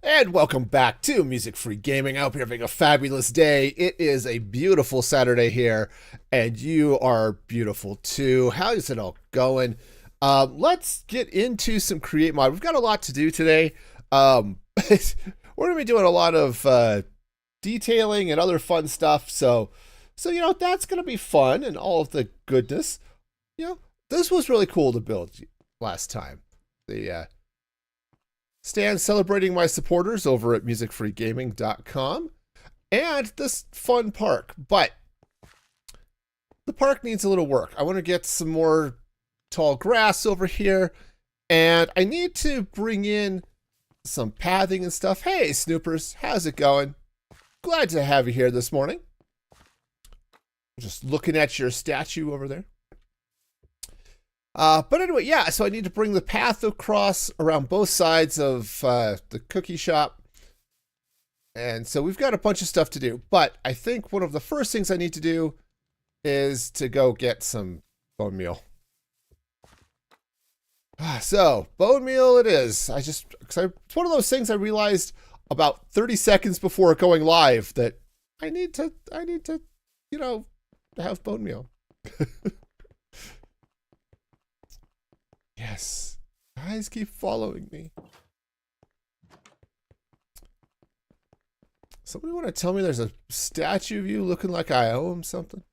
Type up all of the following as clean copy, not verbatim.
And welcome back to Music Free Gaming. I hope you're having a fabulous day. It is a beautiful Saturday here, and you are beautiful too. How's it all going? Let's get into some Create Mod. We've got a lot to do today. We're going to be doing a lot of detailing and other fun stuff. So that's going to be fun and all of the goodness. This was really cool to build last time. The stand celebrating my supporters over at musicfreegaming.com and this fun park. But the park needs a little work. I want to get some more tall grass over here, and I need to bring in some pathing and stuff. Hey, Snoopers, how's it going? Glad to have you here this morning. Just looking at your statue over there. But anyway, yeah, so I need to bring the path across around both sides of the cookie shop. And so we've got a bunch of stuff to do. But I think one of the first things I need to do is to go get some bone meal. So, bone meal it is. It's one of those things I realized about 30 seconds before going live that I need to, have bone meal. Yes. Guys keep following me. Somebody want to tell me there's a statue of you looking like I owe him something?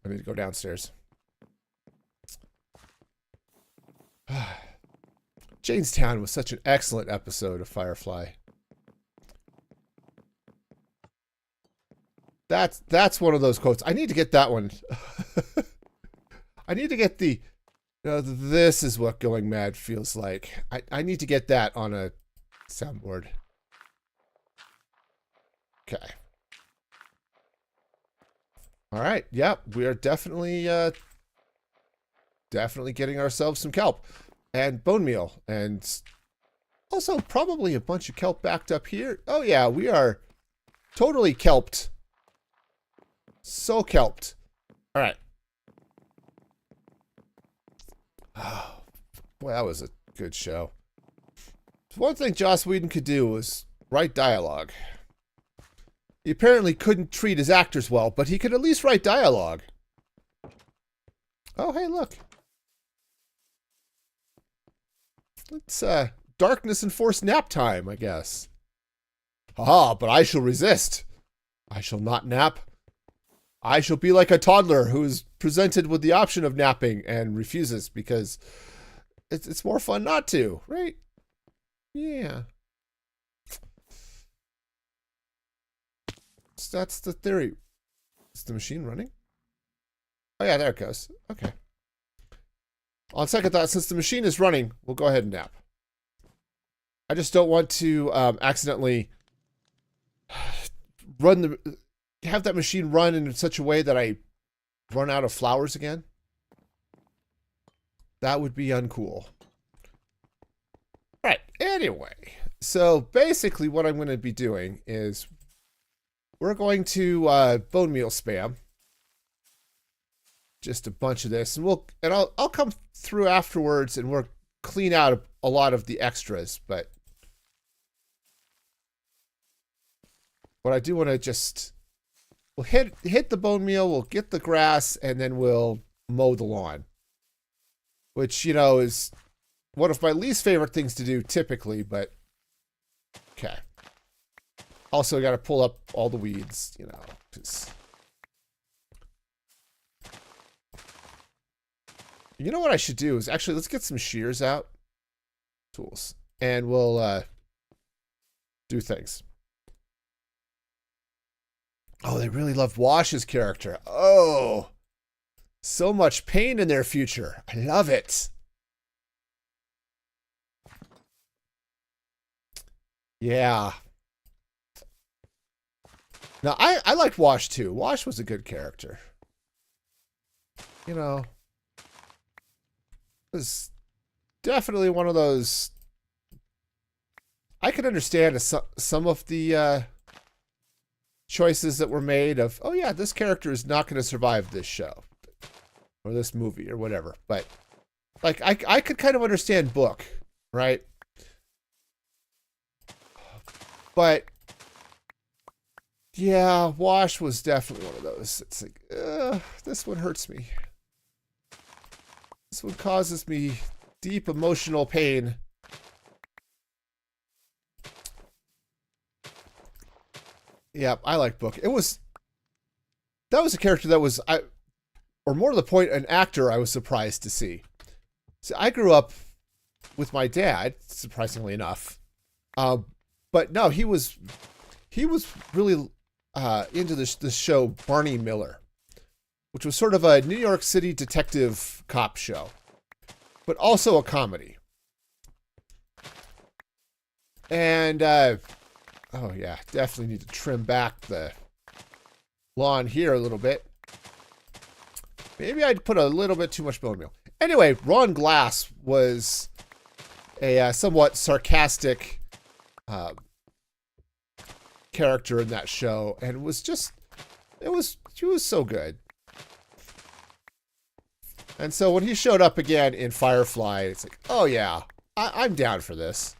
I need to go downstairs. Janestown was such an excellent episode of Firefly. That's one of those quotes. I need to get that one. I need to get the... this is what going mad feels like. I need to get that on a soundboard. Okay. All right. Yep. We are definitely getting ourselves some kelp and bone meal, and also probably a bunch of kelp backed up here. Oh yeah, we are totally kelped. So kelped. All right. Oh, boy, that was a good show. One thing Joss Whedon could do was write dialogue. He apparently couldn't treat his actors well, but he could at least write dialogue. Oh, hey, look. It's darkness enforced nap time, I guess. Haha, but I shall resist. I shall not nap. I shall be like a toddler who is presented with the option of napping and refuses because it's more fun not to, right? Yeah. So that's the theory. Is the machine running? Oh yeah, there it goes. Okay. On second thought, since the machine is running, we'll go ahead and nap. I just don't want to accidentally have that machine run in such a way that I run out of flowers again. That would be uncool. Right. Anyway, so basically what I'm going to be doing is we're going to bone meal spam. Just a bunch of this, and I'll come through afterwards and we'll clean out a lot of the extras, but what I do want to just we'll hit the bone meal, we'll get the grass, and then we'll mow the lawn. Which, is one of my least favorite things to do typically, but okay. Also got to pull up all the weeds, because you know what I should do is actually let's get some shears out. Tools. And we'll do things. Oh, they really love Wash's character. Oh, so much pain in their future. I love it. Yeah. Now, I liked Wash too. Wash was a good character. Was definitely one of those. I could understand some of the choices that were made of, oh yeah, this character is not going to survive this show or this movie or whatever. But like, I could kind of understand Book, right? But yeah, wash was definitely one of those. It's like, this one hurts me. This one causes me deep emotional pain. Yeah, I like Book. That was a character that was, or more to the point, an actor I was surprised to see. So I grew up with my dad, surprisingly enough. But no, he was really into the show Barney Miller, which was sort of a New York City detective cop show, but also a comedy. And oh yeah, definitely need to trim back the lawn here a little bit. Maybe I'd put a little bit too much bone meal. Anyway, Ron Glass was a somewhat sarcastic character in that show, and he was so good. And so when he showed up again in Firefly, it's like, oh yeah, I'm down for this.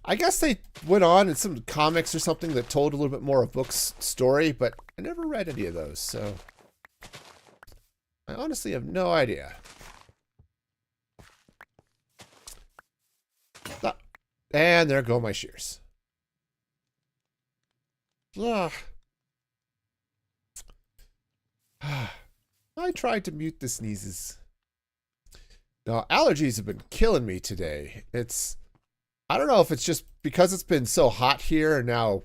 I guess they went on in some comics or something that told a little bit more of Book's story, but I never read any of those, so I honestly have no idea. And there go my shears. Ugh. I tried to mute the sneezes. No, allergies have been killing me today. I don't know if it's just because it's been so hot here and now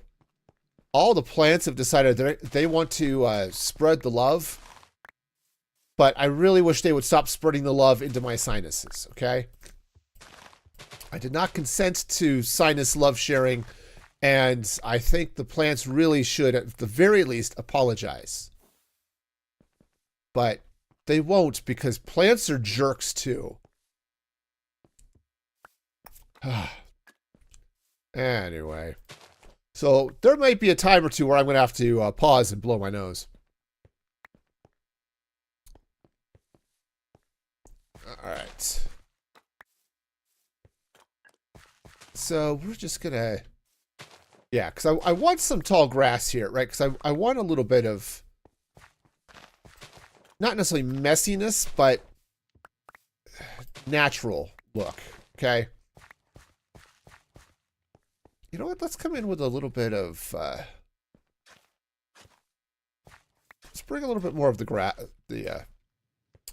all the plants have decided they want to spread the love. But I really wish they would stop spreading the love into my sinuses, okay? I did not consent to sinus love sharing, and I think the plants really should, at the very least, apologize. But they won't, because plants are jerks too. Anyway. So there might be a time or two where I'm going to have to pause and blow my nose. All right. So we're just going to... Yeah, because I want some tall grass here, right? Because I want a little bit of... Not necessarily messiness, but natural look, okay? You know what? Let's come in with a little bit of... let's bring a little bit more of the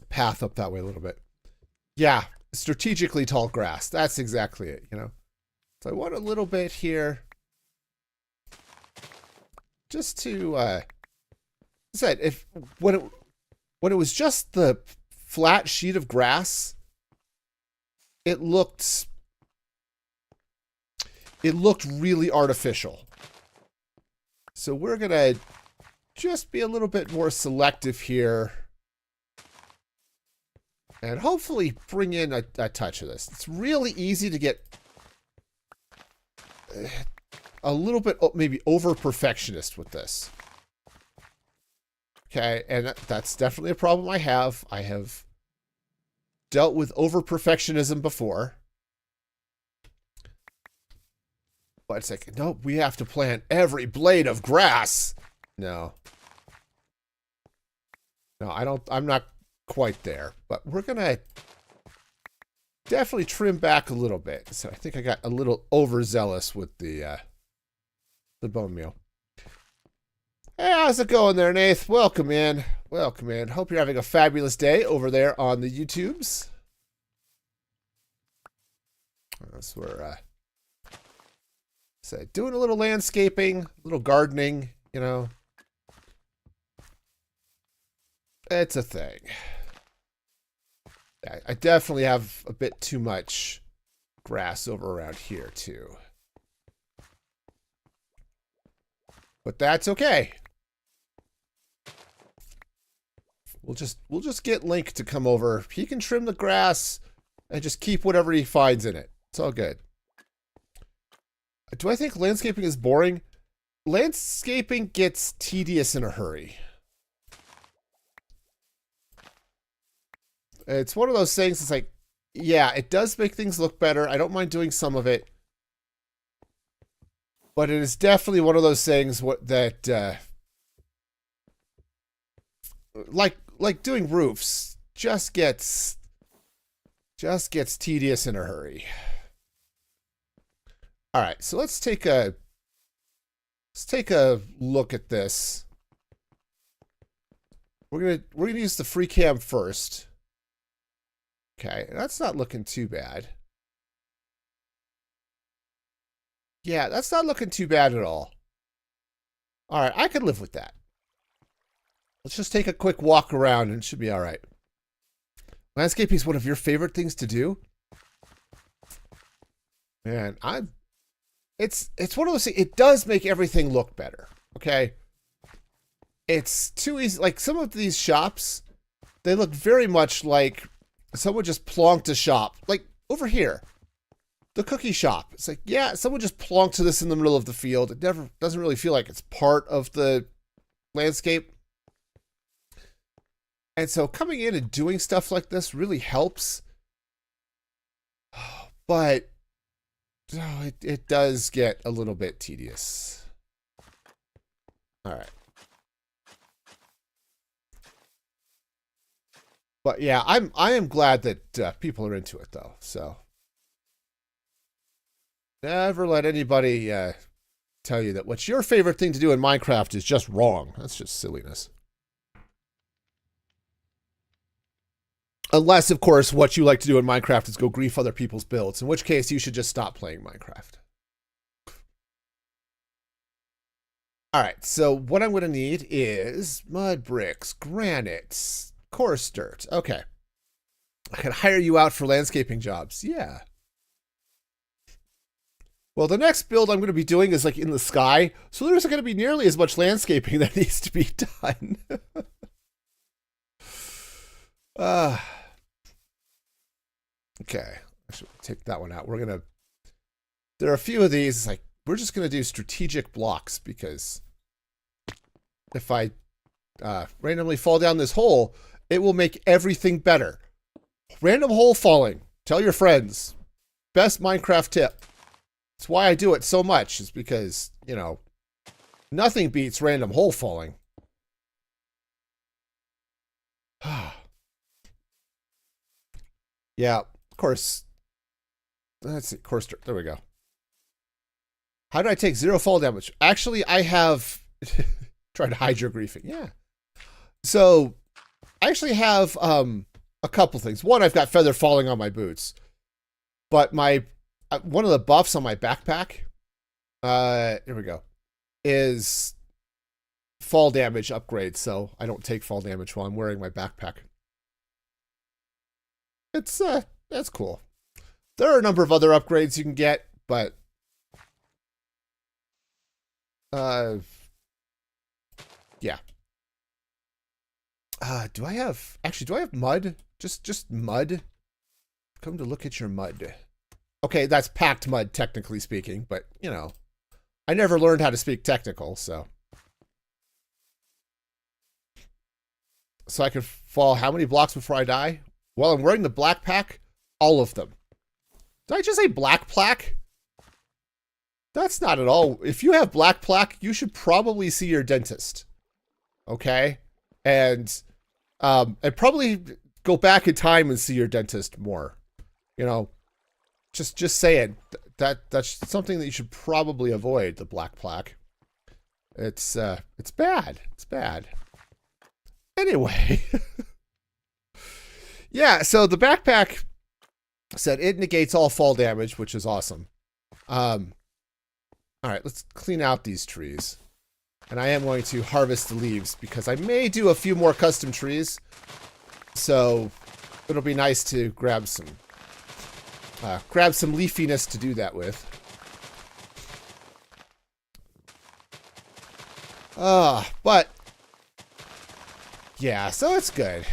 path up that way a little bit. Yeah, strategically tall grass. That's exactly it, you know? So I want a little bit here. Just to... I said, when it was just the flat sheet of grass, it looked really artificial. So we're going to just be a little bit more selective here and hopefully bring in a touch of this. It's really easy to get a little bit maybe over-perfectionist with this. Okay, and that's definitely a problem I have. I have dealt with over-perfectionism before. But it's like, no, we have to plant every blade of grass. No. No, I'm not quite there. But we're going to definitely trim back a little bit. So I think I got a little overzealous with the bone meal. Hey, how's it going there, Nath? Welcome in. Welcome in. Hope you're having a fabulous day over there on the YouTubes. That's where, doing a little landscaping, a little gardening, you know. It's a thing. I definitely have a bit too much grass over around here, too. But that's okay. We'll just get Link to come over. He can trim the grass and just keep whatever he finds in it. It's all good. Do I think landscaping is boring? Landscaping gets tedious in a hurry. It's one of those things. It's like, yeah, it does make things look better. I don't mind doing some of it, but it is definitely one of those things that, like doing roofs, just gets tedious in a hurry. All right, so let's take a look at this. We're gonna use the free cam first. Okay, that's not looking too bad. Yeah, that's not looking too bad at all. All right, I could live with that. Let's just take a quick walk around and it should be all right. Landscaping is one of your favorite things to do? Man, it's one of those things. It does make everything look better. Okay. It's too easy. Like some of these shops, they look very much like someone just plonked a shop. Like over here, the cookie shop. It's like, yeah, someone just plonked to this in the middle of the field. It never doesn't really feel like it's part of the landscape. And so coming in and doing stuff like this really helps. But it does get a little bit tedious. All right. But yeah, I am glad that people are into it though. So never let anybody tell you that what's your favorite thing to do in Minecraft is just wrong. That's just silliness. Unless, of course, what you like to do in Minecraft is go grief other people's builds, in which case you should just stop playing Minecraft. All right, so what I'm going to need is mud bricks, granites, coarse dirt. Okay. I can hire you out for landscaping jobs. Yeah. Well, the next build I'm going to be doing is like in the sky, so there isn't going to be nearly as much landscaping that needs to be done. Okay, I should take that one out. There are a few of these. It's like, we're just going to do strategic blocks because if I randomly fall down this hole, it will make everything better. Random hole falling. Tell your friends. Best Minecraft tip. That's why I do it so much, is because, you know, nothing beats random hole falling. Yeah, of course. Let's see, coarse dirt. There we go. How did I take 0 fall damage? Actually, I have tried to hide your griefing. Yeah. So I actually have a couple things. One, I've got feather falling on my boots, but my one of the buffs on my backpack, here we go, is fall damage upgrade. So I don't take fall damage while I'm wearing my backpack. It's that's cool. There are a number of other upgrades you can get, but yeah. Do I have mud? Just mud? Come to look at your mud. Okay, that's packed mud, technically speaking, but you know, I never learned how to speak technical, so. So I can fall how many blocks before I die? Well, I'm wearing the black pack, all of them. Did I just say black plaque? That's not at all. If you have black plaque, you should probably see your dentist. Okay? And probably go back in time and see your dentist more. You know, just saying. That's something that you should probably avoid, the black plaque. It's bad. It's bad. Anyway. Yeah, so the backpack said it negates all fall damage, which is awesome. All right, let's clean out these trees. And I am going to harvest the leaves because I may do a few more custom trees. So it'll be nice to grab some leafiness to do that with. But yeah, so it's good.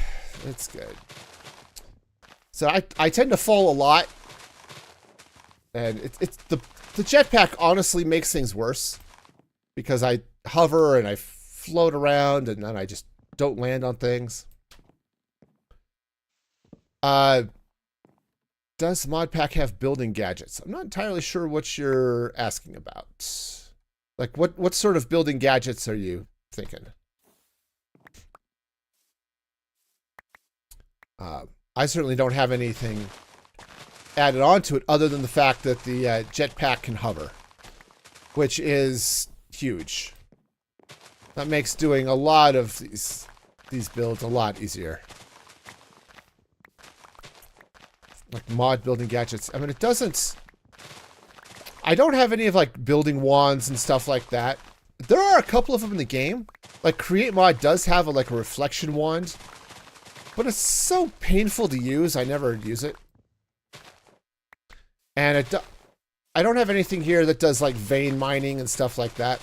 It's good. So I tend to fall a lot, and it's the jetpack honestly makes things worse because I hover and I float around and then I just don't land on things. Uh, does mod pack have building gadgets? I'm not entirely sure what you're asking about. Like, what sort of building gadgets are you thinking? I certainly don't have anything added on to it other than the fact that the jetpack can hover, which is huge. That makes doing a lot of these builds a lot easier. Like mod building gadgets. I mean, it doesn't... I don't have any of like building wands and stuff like that. There are a couple of them in the game. Like Create Mod does have like a reflection wand, but it's so painful to use. I never use it. And I don't have anything here that does like vein mining and stuff like that.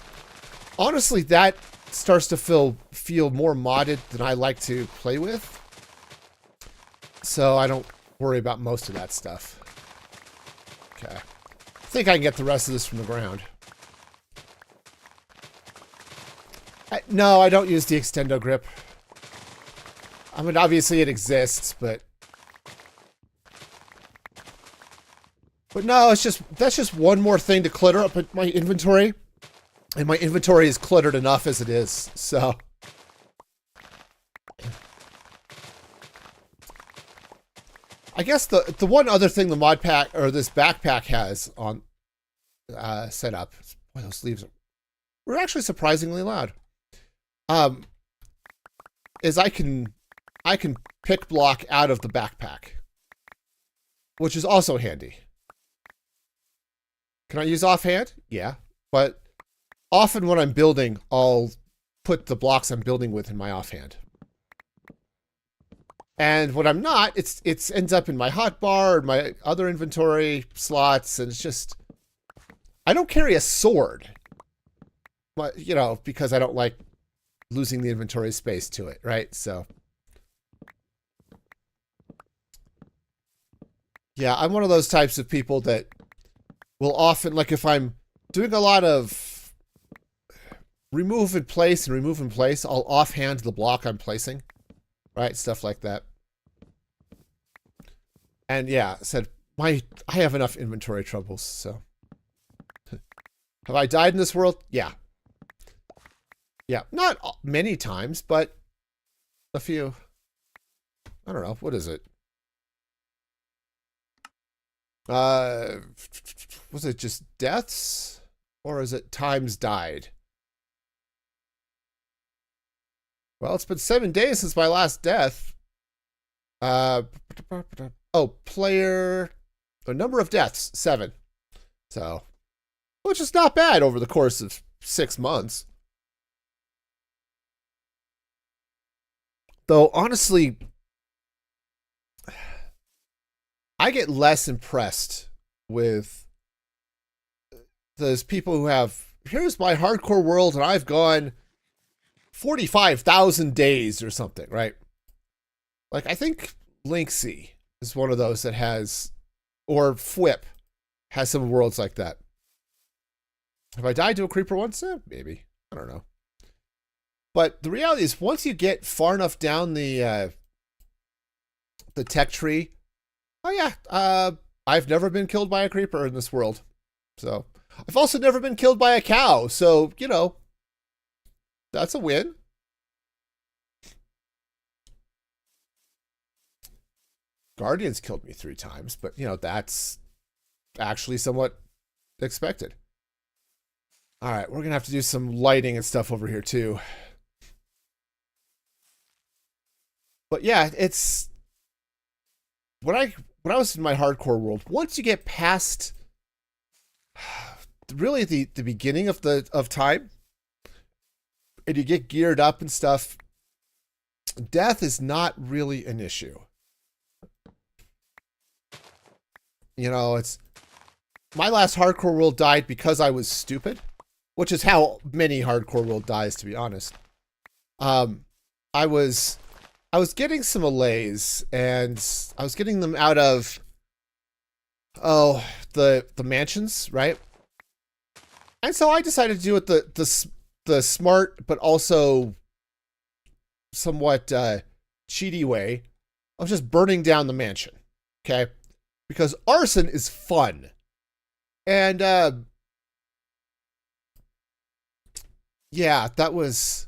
Honestly, that starts to feel more modded than I like to play with. So I don't worry about most of that stuff. Okay. I think I can get the rest of this from the ground. No, I don't use the extendo grip. I mean, obviously it exists, but no, that's just one more thing to clutter up in my inventory. And my inventory is cluttered enough as it is, so. I guess the one other thing the mod pack, or this backpack has on set up, boy, those leaves were actually surprisingly loud. Is I can pick block out of the backpack, which is also handy. Can I use offhand? Yeah, but often when I'm building, I'll put the blocks I'm building with in my offhand. And when I'm not, it's ends up in my hotbar and my other inventory slots, and it's just... I don't carry a sword, but, you know, because I don't like losing the inventory space to it, right? So... yeah, I'm one of those types of people that will often, like if I'm doing a lot of remove in place, I'll offhand the block I'm placing, right? Stuff like that. And yeah, said I have enough inventory troubles, so. Have I died in this world? Yeah. Yeah, not many times, but a few. I don't know, what is it? Was it just deaths? Or is it times died? Well, it's been 7 days since my last death. Oh, player... the number of deaths, 7. So, which is not bad over the course of 6 months. Though, honestly... I get less impressed with those people who have, here's my hardcore world and I've gone 45,000 days or something, right? Like, I think Linksy is one of those that has, or Fwip has some worlds like that. Have I died to a creeper once? Maybe. I don't know. But the reality is, once you get far enough down the tech tree, oh yeah, I've never been killed by a creeper in this world. So, I've also never been killed by a cow. So, you know, that's a win. Guardians killed me 3 times, but, you know, that's actually somewhat expected. All right, we're going to have to do some lighting and stuff over here, too. But, yeah, it's... When I was in my hardcore world, once you get past really the beginning of time, and you get geared up and stuff, death is not really an issue. You know, it's my last hardcore world died because I was stupid, which is how many hardcore world dies, to be honest. I was getting some allays, and I was getting them out of, the mansions, right? And so I decided to do it the smart but also somewhat cheaty way, of just burning down the mansion. Okay? Because arson is fun. And yeah, that was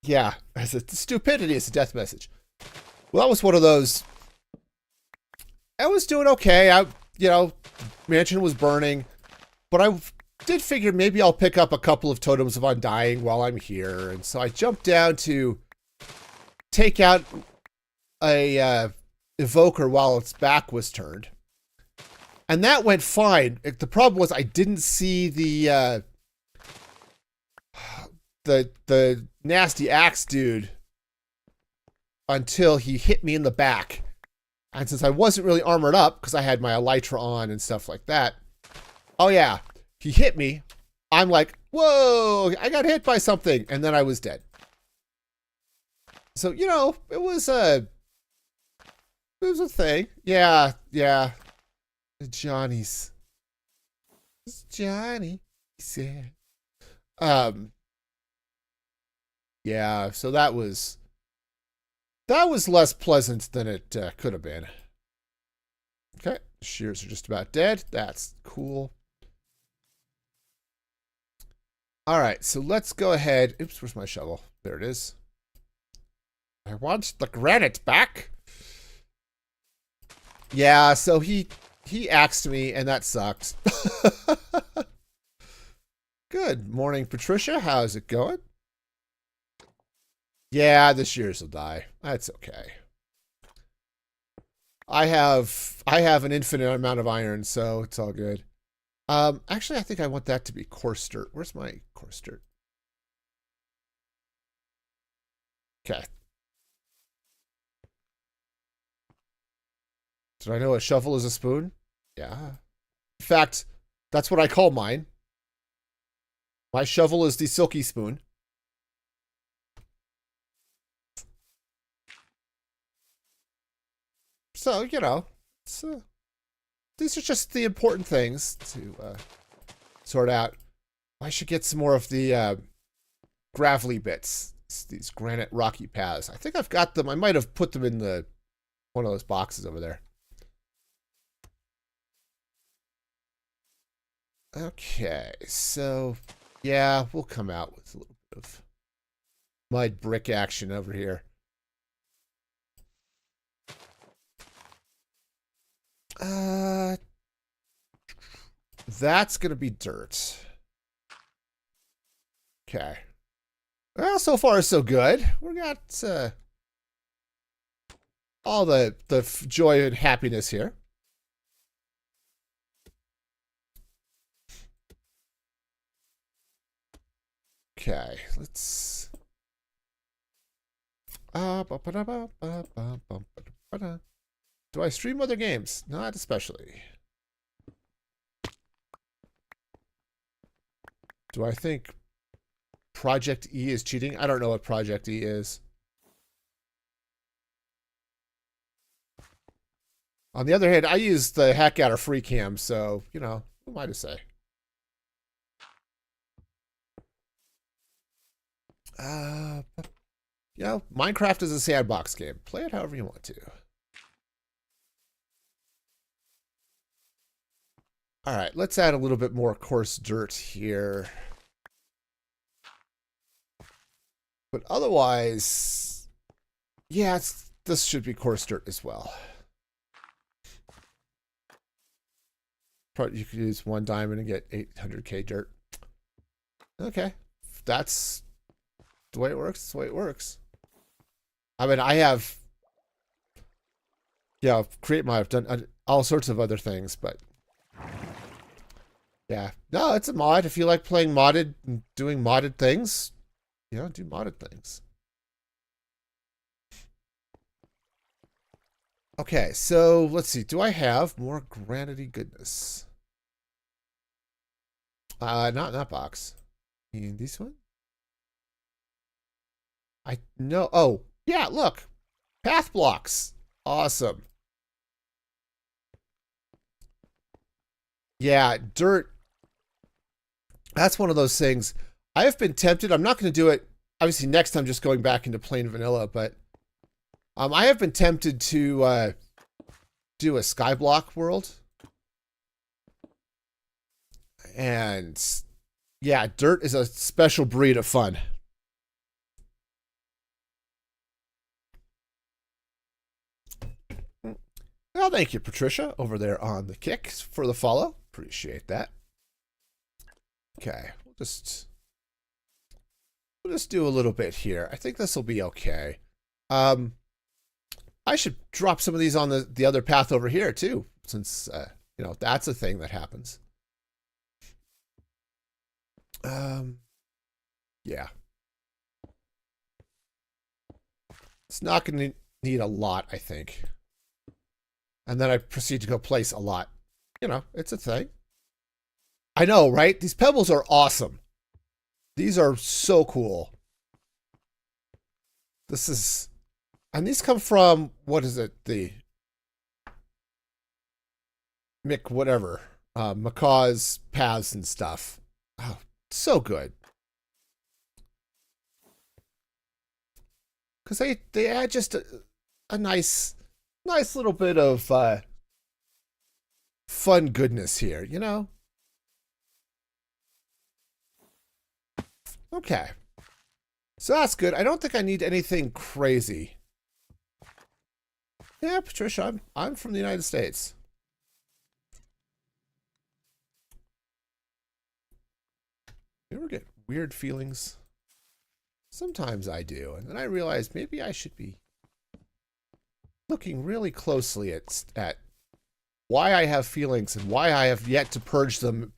yeah, as a stupidity is a death message. Well, that was one of those. I was doing okay. Mansion was burning, but I did figure maybe I'll pick up a couple of totems of undying while I'm here. And so I jumped down to take out a evoker while its back was turned. And that went fine. The problem was I didn't see the nasty axe dude until he hit me in the back. And since I wasn't really armored up, because I had my elytra on and stuff like that, oh yeah, he hit me. I'm like, whoa, I got hit by something. And then I was dead. So, it was a thing. Yeah. The Johnny's. It's Johnny, he said. Yeah, so that was less pleasant than it could have been. Okay, shears are just about dead. That's cool. All right, so let's go ahead. Oops, where's my shovel? There it is. I want the granite back. Yeah, so he axed me, and that sucked. Good morning, Patricia. How's it going? Yeah, the shears will die. That's okay. I have an infinite amount of iron, so it's all good. Actually, I think I want that to be coarse dirt. Where's my coarse dirt? Okay. Did I know a shovel is a spoon? Yeah. In fact, that's what I call mine. My shovel is the silky spoon. So, these are just the important things to sort out. I should get some more of the gravelly bits. These granite rocky paths. I think I've got them. I might have put them in one of those boxes over there. Okay, so yeah, we'll come out with a little bit of mud brick action over here. That's gonna be dirt. Okay. Well, so far so good. We got all the joy and happiness here. Okay, let's. Do I stream other games? Not especially. Do I think Project E is cheating? I don't know what Project E is. On the other hand, I use the heck out of free cam, so, who am I to say? Minecraft is a sandbox game. Play it however you want to. All right, let's add a little bit more coarse dirt here. But otherwise, yeah, this should be coarse dirt as well. Probably you could use 1 diamond and get 800k dirt. Okay, that's the way it works. That's the way it works. I mean, I've done all sorts of other things, but yeah, no, it's a mod. If you like playing modded and doing modded things, do modded things. Okay, so let's see. Do I have more granity goodness? Not in that box. In this one? I know. Oh, yeah, look. Path blocks. Awesome. Yeah, dirt. That's one of those things. I have been tempted. I'm not going to do it. obviously next time just going back into plain vanilla, but I have been tempted to do a skyblock world. And yeah, dirt is a special breed of fun. Well, thank you, Patricia, over there on the kick for the follow. Appreciate that. Okay, we'll just do a little bit here. I think this will be okay. I should drop some of these on the other path over here too, since you know, that's a thing that happens. Yeah. It's not going to need a lot, I think. And then I proceed to go place a lot. You know, it's a thing. I know, right? These pebbles are awesome. These are so cool. This is... And these come from, what is it? The... whatever. Macaw's paths and stuff. Oh, so good. Because they add just a nice little bit of fun goodness here, you know? Okay. So that's good. I don't think I need anything crazy. Yeah, Patricia, I'm from the United States. You ever get weird feelings? Sometimes I do, and then I realize maybe I should be looking really closely at why I have feelings and why I have yet to purge them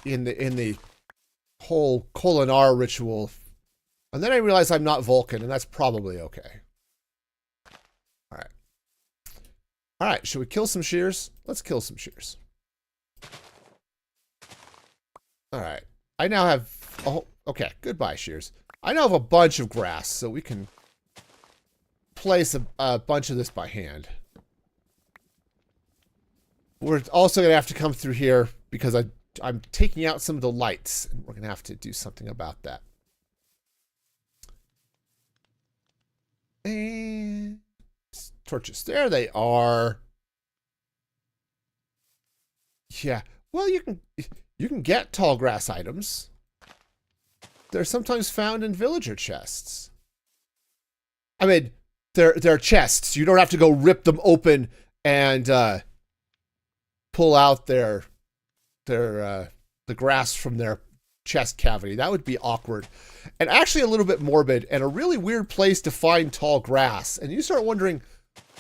in the whole culinary ritual. And then I realize I'm not Vulcan, and that's probably okay. All right. All right, should we kill some shears? Let's kill some shears. All right. I now have... Oh, okay, goodbye, shears. I now have a bunch of grass, so we can place a bunch of this by hand. We're also going to have to come through here because I'm taking out some of the lights, and we're going to have to do something about that. And torches. There they are. Yeah. Well, you can get tall grass items. They're sometimes found in villager chests. I mean, they're chests. You don't have to go rip them open and pull out the grass from their chest cavity. That would be awkward. And actually a little bit morbid and a really weird place to find tall grass. And you start wondering,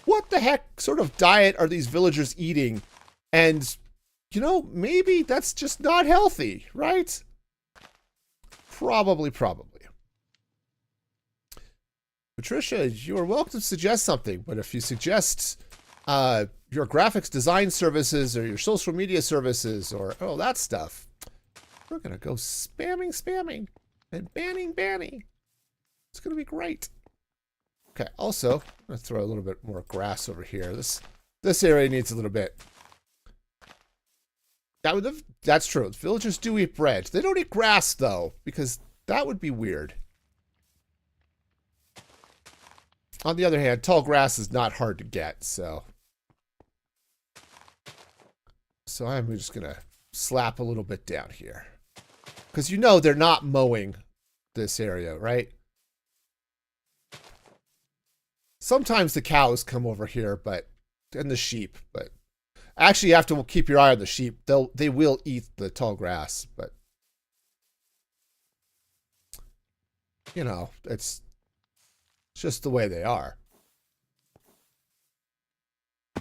what the heck sort of diet are these villagers eating? And, you know, maybe that's just not healthy, right? Probably. Patricia, you are welcome to suggest something, but if you suggest your graphics design services or your social media services or that stuff, we're going to go spamming and banning. It's going to be great. Okay, also, I'm going to throw a little bit more grass over here. This area needs a little bit. That's true. Villagers do eat bread. They don't eat grass, though, because that would be weird. On the other hand, tall grass is not hard to get, so I'm just going to slap a little bit down here. Because you know they're not mowing this area, right? Sometimes the cows come over here, and the sheep, but actually you have to keep your eye on the sheep. They will eat the tall grass, but you know, it's just the way they are.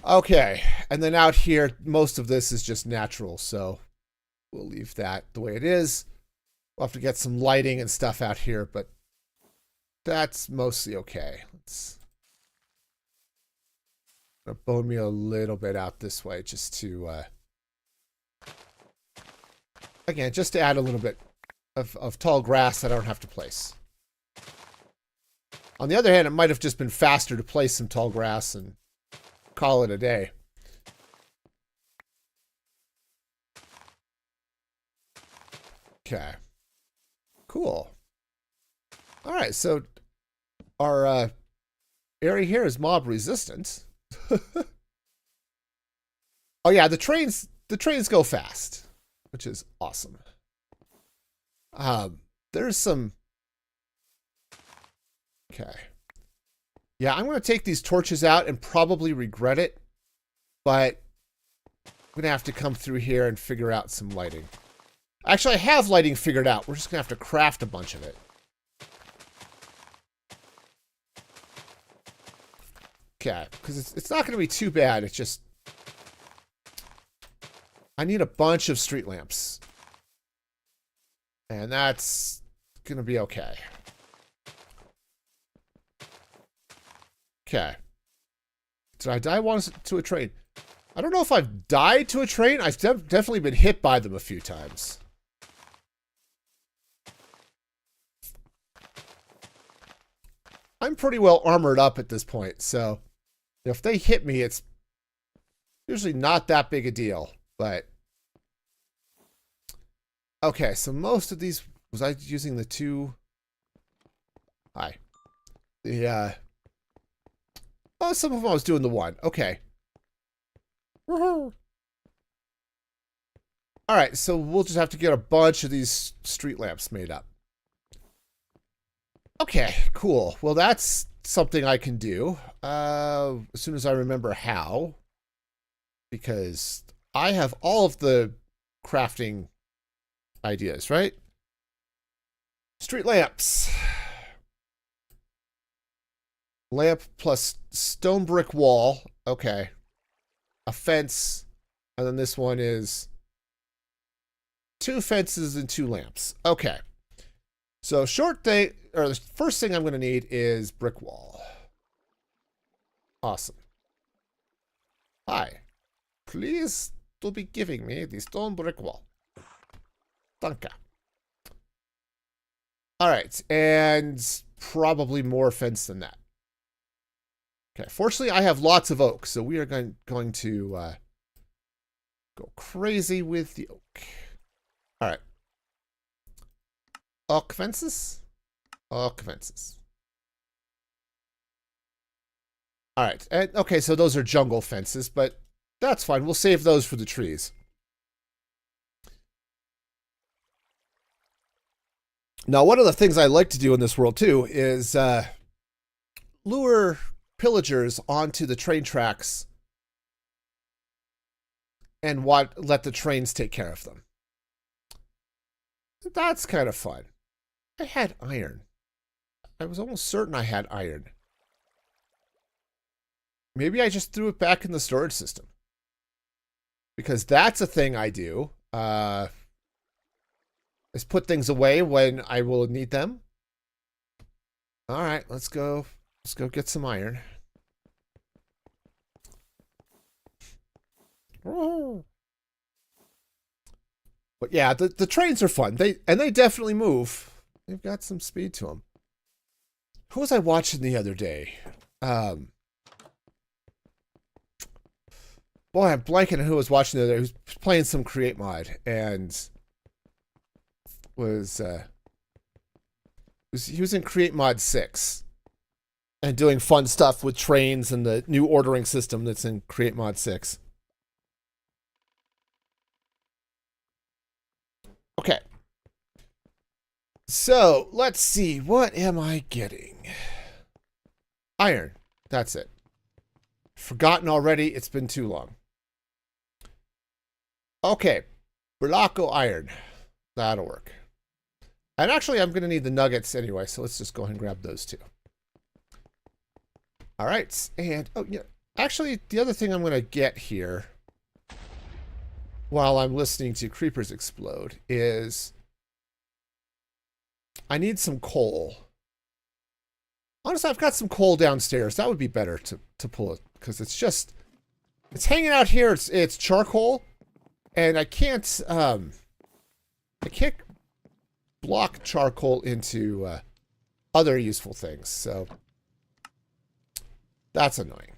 Okay, and then out here, most of this is just natural, so we'll leave that the way it is. We'll have to get some lighting and stuff out here, but that's mostly okay. Let's bone meal a little bit out this way just to, again, just to add a little bit of tall grass that I don't have to place. On the other hand, it might have just been faster to place some tall grass and call it a day. Okay. Cool. All right, so our area here is mob resistant. Oh yeah, the trains go fast, which is awesome. There's some. Okay. Yeah, I'm going to take these torches out and probably regret it, but I'm going to have to come through here and figure out some lighting. Actually, I have lighting figured out. We're just going to have to craft a bunch of it. Okay, because it's not going to be too bad. It's just I need a bunch of street lamps. And that's going to be okay. Okay. Did I die once to a train? I don't know if I've died to a train. I've definitely been hit by them a few times. I'm pretty well armored up at this point, so if they hit me, it's usually not that big a deal, but okay, so most of these, was I using the two? Hi. The, oh, some of them I was doing the one. Okay. Woohoo! All right, so we'll just have to get a bunch of these street lamps made up. Okay, cool. Well, that's something I can do as soon as I remember how, because I have all of the crafting ideas, right? Street lamps. Lamp plus stone brick wall. Okay. A fence. And then this one is 2 fences and 2 lamps. Okay. So the first thing I'm going to need is brick wall. Awesome. Hi. Please do be giving me the stone brick wall. Danke. All right, and probably more fence than that. Okay, fortunately I have lots of oak, so we are going to go crazy with the oak. All right. Oak fences. Oak fences. All right, and okay, so those are jungle fences, but that's fine. We'll save those for the trees. Now, one of the things I like to do in this world, too, is lure pillagers onto the train tracks and let the trains take care of them. That's kind of fun. I had iron. I was almost certain I had iron. Maybe I just threw it back in the storage system. Because that's a thing I do. Is put things away when I will need them. All right, let's go. Let's go get some iron. Oh. But yeah, the trains are fun. They definitely move. They've got some speed to them. Who was I watching the other day? Boy, I'm blanking on who I was watching the other day. He was playing some Create mod and was he was in Create Mod 6 and doing fun stuff with trains and the new ordering system that's in Create Mod 6. Okay. So, let's see. What am I getting? Iron. That's it. Forgotten already. It's been too long. Okay. Burlaco iron. That'll work. And actually, I'm going to need the nuggets anyway, so let's just go ahead and grab those too. All right. And, oh, yeah. Actually, the other thing I'm going to get here while I'm listening to creepers explode is I need some coal. Honestly, I've got some coal downstairs. That would be better to pull it because it's hanging out here. It's charcoal, and I can't block charcoal into other useful things, so that's annoying.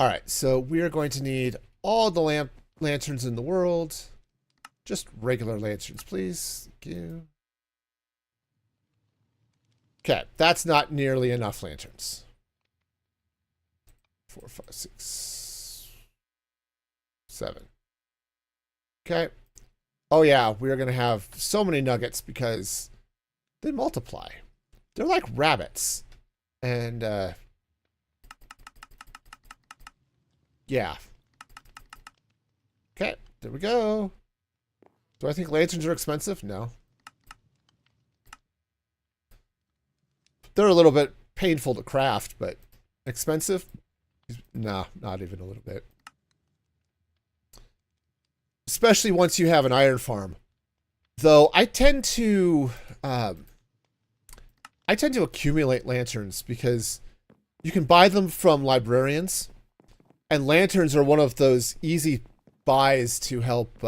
All right, so we are going to need all the lanterns in the world. Just regular lanterns, please. Thank you. Okay, that's not nearly enough lanterns. 4, 5, 6, 7. Okay. Oh yeah, we're gonna have so many nuggets because they multiply. They're like rabbits. And yeah. Okay, there we go. Do I think lanterns are expensive? No. They're a little bit painful to craft, but expensive? No, not even a little bit. Especially once you have an iron farm. Though I tend to accumulate lanterns because you can buy them from librarians, and lanterns are one of those easy buys to help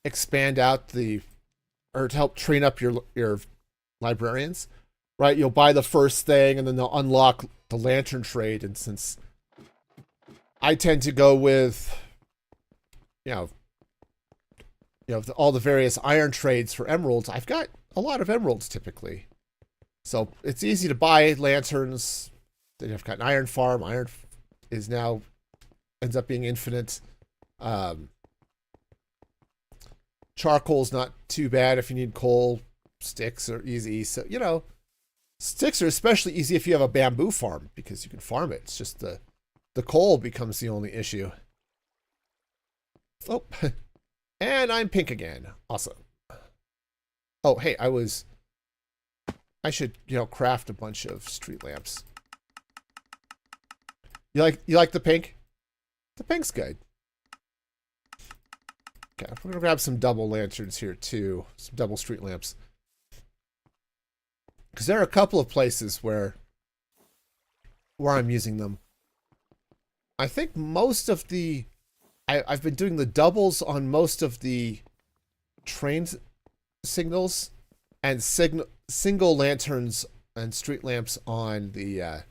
expand out or to help train up your librarians, right? You'll buy the first thing and then they'll unlock the lantern trade. And since I tend to go with, all the various iron trades for emeralds, I've got a lot of emeralds typically. So it's easy to buy lanterns. Then I've got an iron farm. Iron ends up being infinite. Charcoal's not too bad if you need coal. Sticks are easy. So, sticks are especially easy if you have a bamboo farm because you can farm it. It's just the coal becomes the only issue. Oh, and I'm pink again. Awesome. Oh, hey, I should, craft a bunch of street lamps. You like the pink? The pink's good. Okay, we're gonna grab some double lanterns here too. Some double street lamps. Because there are a couple of places where I'm using them. I think most of I've been doing the doubles on most of the train signals and single lanterns and street lamps on the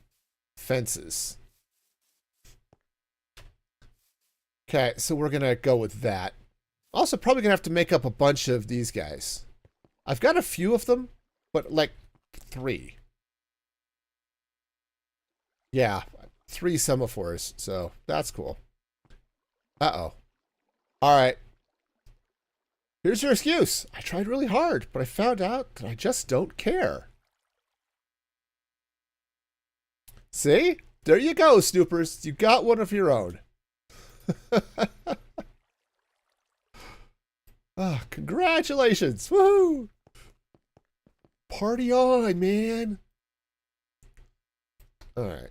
fences. Okay, so we're going to go with that. Also, probably going to have to make up a bunch of these guys. I've got a few of them, but like 3. Yeah, 3 semaphores, so that's cool. Uh-oh. All right. Here's your excuse. I tried really hard, but I found out that I just don't care. See? There you go, Snoopers. You got one of your own. Oh, congratulations. Woohoo! Party on, man. All right.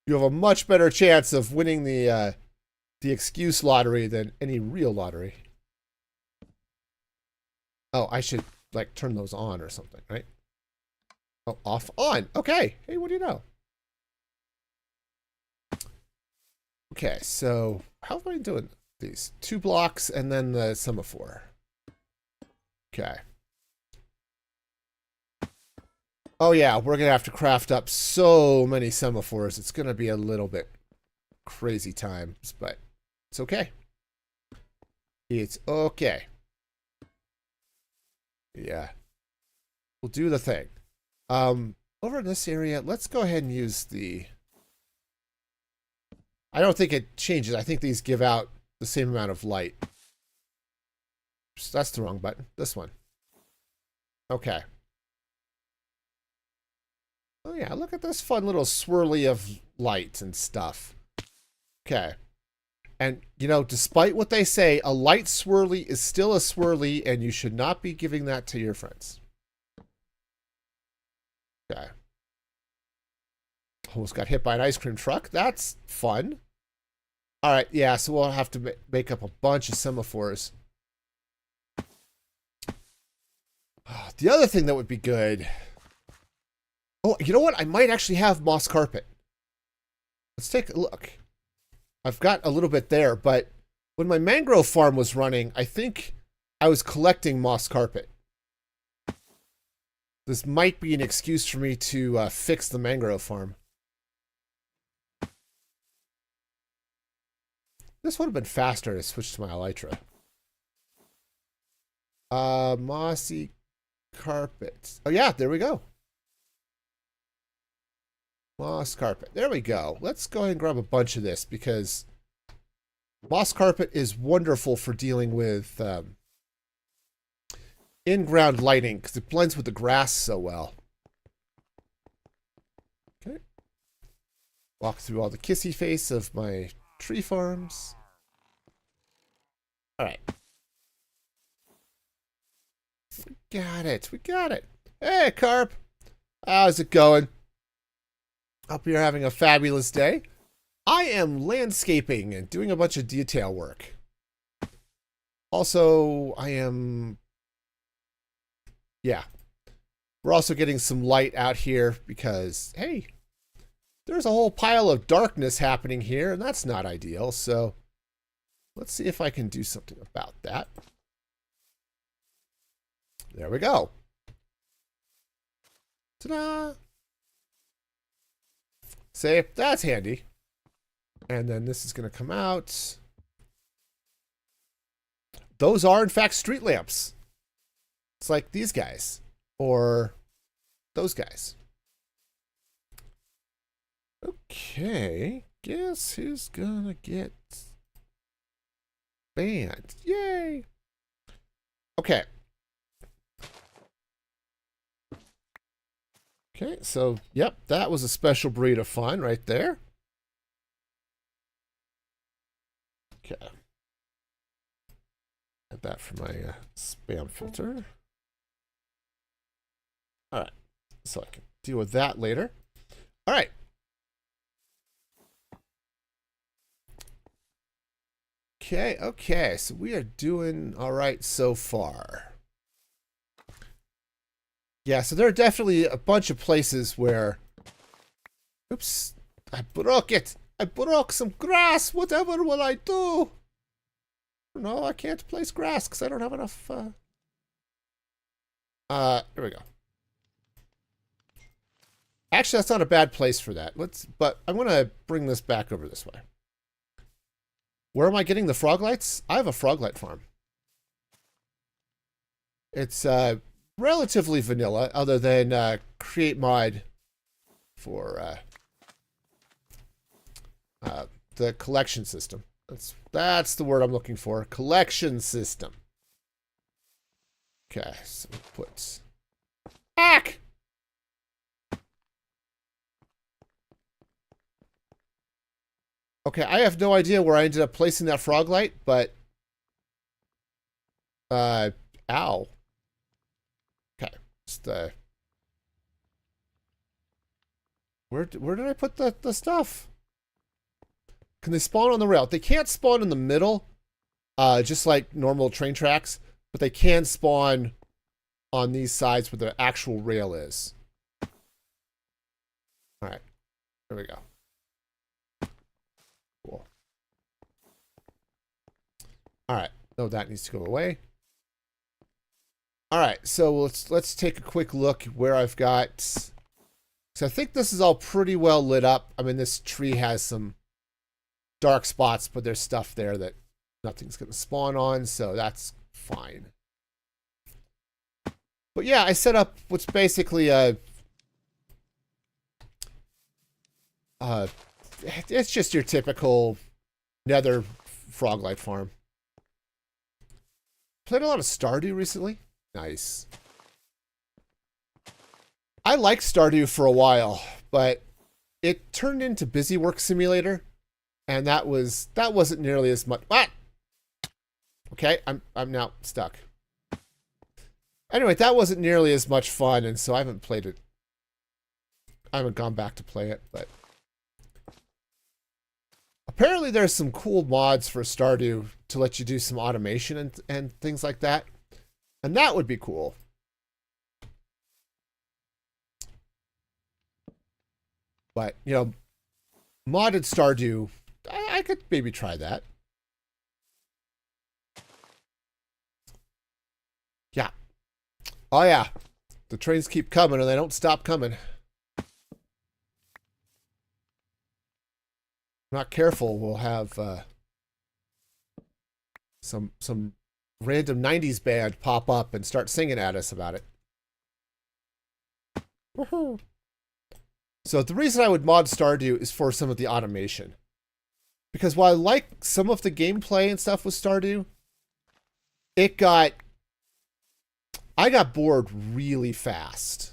You have a much better chance of winning the excuse lottery than any real lottery. Oh, I should like turn those on or something, right? Oh, off, on. Okay. Hey, what do you know? Okay, so how am I doing these? 2 blocks and then the semaphore. Okay. Oh yeah, we're gonna have to craft up so many semaphores. It's gonna be a little bit crazy times, but it's okay. It's okay. Yeah. We'll do the thing. Over in this area, let's go ahead and use the... I don't think it changes. I think these give out the same amount of light. That's the wrong button. This one. Okay. Oh yeah, look at this fun little swirly of light and stuff. Okay. And, despite what they say, a light swirly is still a swirly, and you should not be giving that to your friends. Okay. Almost got hit by an ice cream truck. That's fun. All right, yeah, so we'll have to make up a bunch of semaphores. The other thing that would be good... Oh, you know what? I might actually have moss carpet. Let's take a look. I've got a little bit there, but when my mangrove farm was running, I think I was collecting moss carpet. This might be an excuse for me to fix the mangrove farm. This would have been faster to switch to my elytra. Mossy carpet. Oh yeah, there we go. Moss carpet. There we go. Let's go ahead and grab a bunch of this because moss carpet is wonderful for dealing with in-ground lighting because it blends with the grass so well. Okay. Walk through all the kissy face of my tree farms. All right. We got it. We got it. Hey, Carp. How's it going? Hope you're having a fabulous day. I am landscaping and doing a bunch of detail work. Also, yeah. We're also getting some light out here because, hey, there's a whole pile of darkness happening here, and that's not ideal. So let's see if I can do something about that. There we go. Ta-da! See, that's handy. And then this is going to come out. Those are, in fact, street lamps. It's like these guys. Or those guys. Okay. Guess who's going to get banned? Yay! Okay. Okay, so, yep, that was a special breed of fun right there. Okay. Add that for my spam filter. All right, so I can deal with that later. All right. Okay, so we are doing all right so far. Yeah, so there are definitely a bunch of places where... Oops, I broke it. I broke some grass. Whatever will I do? No, I can't place grass because I don't have enough... There we go. Actually, that's not a bad place for that. But I'm going to bring this back over this way. Where am I getting the frog lights? I have a frog light farm. It's relatively vanilla, other than create mod for the collection system. That's the word I'm looking for. Collection system. Okay, so we put Ack! Okay, I have no idea where I ended up placing that frog light, but ow. Okay, just where did I put the stuff? Can they spawn on the rail? They can't spawn in the middle, just like normal train tracks, but they can spawn on these sides where the actual rail is. All right, there we go. Cool. All right, no, that needs to go away. All right, so let's take a quick look where I've got. So I think this is all pretty well lit up. I mean, this tree has some dark spots, but there's stuff there that nothing's going to spawn on, so that's fine. But yeah, I set up what's basically a it's just your typical nether froglight farm. Played a lot of Stardew recently. Nice. I liked Stardew for a while, but it turned into Busy Work Simulator, and that wasn't nearly as much. What? Okay, I'm now stuck. Anyway, that wasn't nearly as much fun, and so I haven't played it. I haven't gone back to play it, but apparently there's some cool mods for Stardew to let you do some automation and things like that. And that would be cool. But, you know, modded Stardew, I could maybe try that. Yeah. Oh, yeah. The trains keep coming and they don't stop coming. Not careful, we'll have some random 90s band pop up and start singing at us about it. Woohoo. So the reason I would mod Stardew is for some of the automation. Because while I like some of the gameplay and stuff with Stardew, I got bored really fast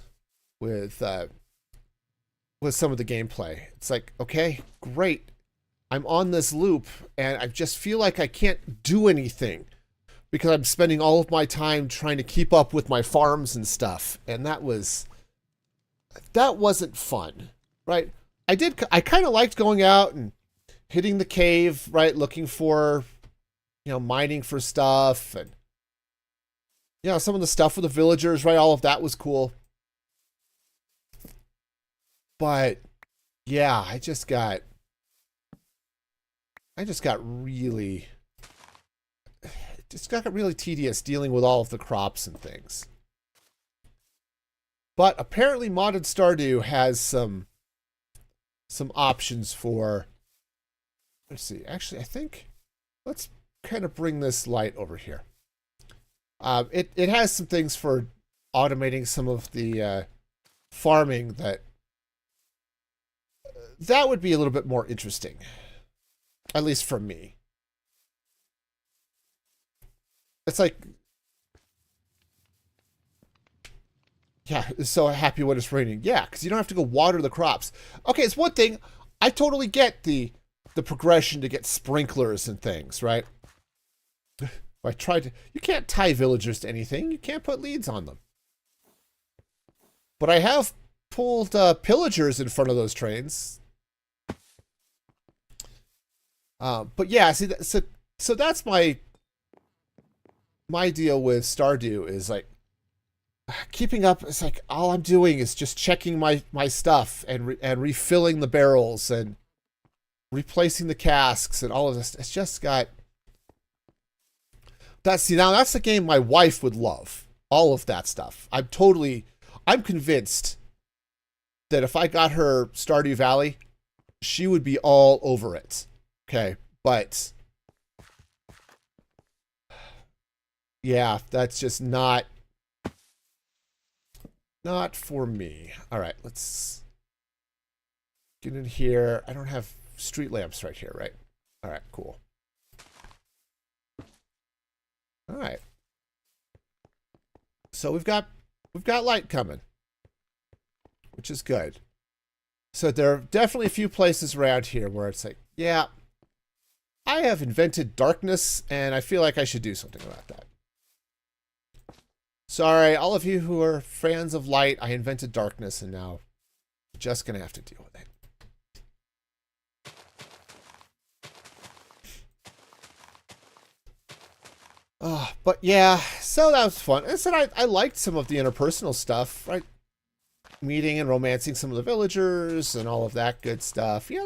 with some of the gameplay. It's like, okay, great. I'm on this loop and I just feel like I can't do anything because I'm spending all of my time trying to keep up with my farms and stuff. And that wasn't fun, right? I kind of liked going out and hitting the cave, right? Looking for, mining for stuff and, some of the stuff with the villagers, right? All of that was cool. But yeah, I just got really tedious dealing with all of the crops and things. But apparently modded Stardew has some options for, let's see, actually I think, let's kind of bring this light over here. It has some things for automating some of the farming that would be a little bit more interesting, at least for me. It's like, yeah, so happy when it's raining. Yeah, because you don't have to go water the crops. Okay, it's one thing. I totally get the progression to get sprinklers and things, right? You can't tie villagers to anything. You can't put leads on them. But I have pulled pillagers in front of those trains. But yeah, see, so that's my deal with Stardew is like keeping up. It's like all I'm doing is just checking my stuff and refilling the barrels and replacing the casks and all of this. It's just got that. Now that's the game my wife would love. All of that stuff. I'm convinced that if I got her Stardew Valley, she would be all over it. Okay, but yeah, that's just not for me. All right, let's get in here. I don't have street lamps right here, right? All right, cool. All right. So we've got light coming, which is good. So there are definitely a few places around here where it's like, yeah, I have invented darkness, and I feel like I should do something about that. Sorry, all of you who are fans of light, I invented darkness, and now you're just going to have to deal with it. But yeah, so that was fun. And so I liked some of the interpersonal stuff, right? Meeting and romancing some of the villagers and all of that good stuff. Yeah,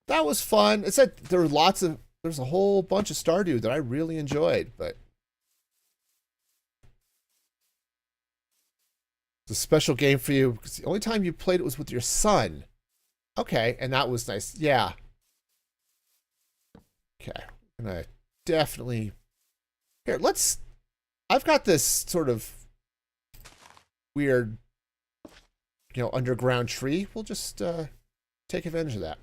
that was fun. It said there's a whole bunch of Stardew that I really enjoyed, but it's a special game for you because the only time you played it was with your son. Okay, and that was nice. Yeah. Okay, I'm gonna definitely here. I've got this sort of weird, underground tree. We'll just take advantage of that.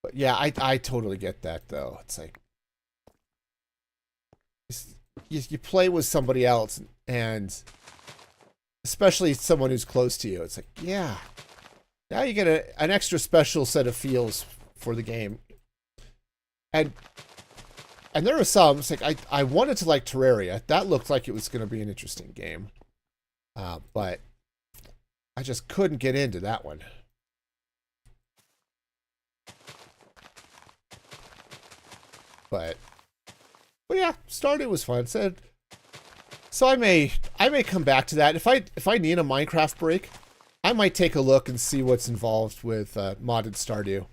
But yeah, I totally get that though. It's like you play with somebody else, and especially someone who's close to you. It's like, yeah, now you get an extra special set of feels for the game. And there were some, it's like I wanted to like Terraria. That looked like it was going to be an interesting game. But I just couldn't get into that one. But yeah, Stardew was fun. So I may come back to that. If I need a Minecraft break, I might take a look and see what's involved with modded Stardew.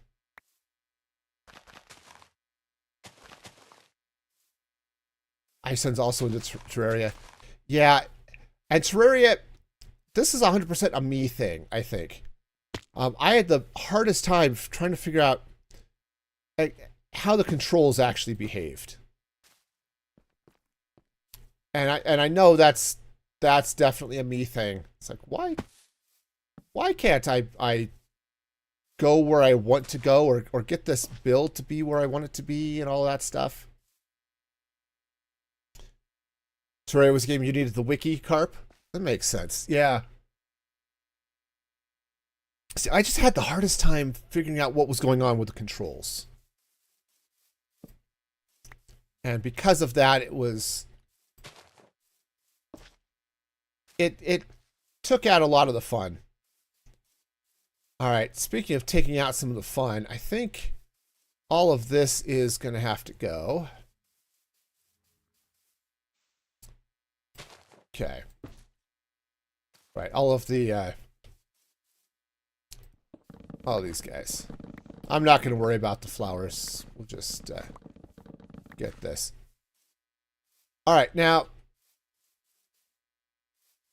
Ison's also into Terraria. Yeah, and Terraria, this is 100% a me thing, I think. I had the hardest time trying to figure out how the controls actually behaved. And I know that's definitely a me thing. It's like, why can't I go where I want to go, or get this build to be where I want it to be, and all that stuff. Terraria was a game you needed the wiki, Carp? That makes sense. Yeah. See, I just had the hardest time figuring out what was going on with the controls. And because of that, it took out a lot of the fun. All right, speaking of taking out some of the fun, I think all of this is going to have to go. Okay. Right, all of the all these guys. I'm not going to worry about the flowers. We'll just get this. All right, now,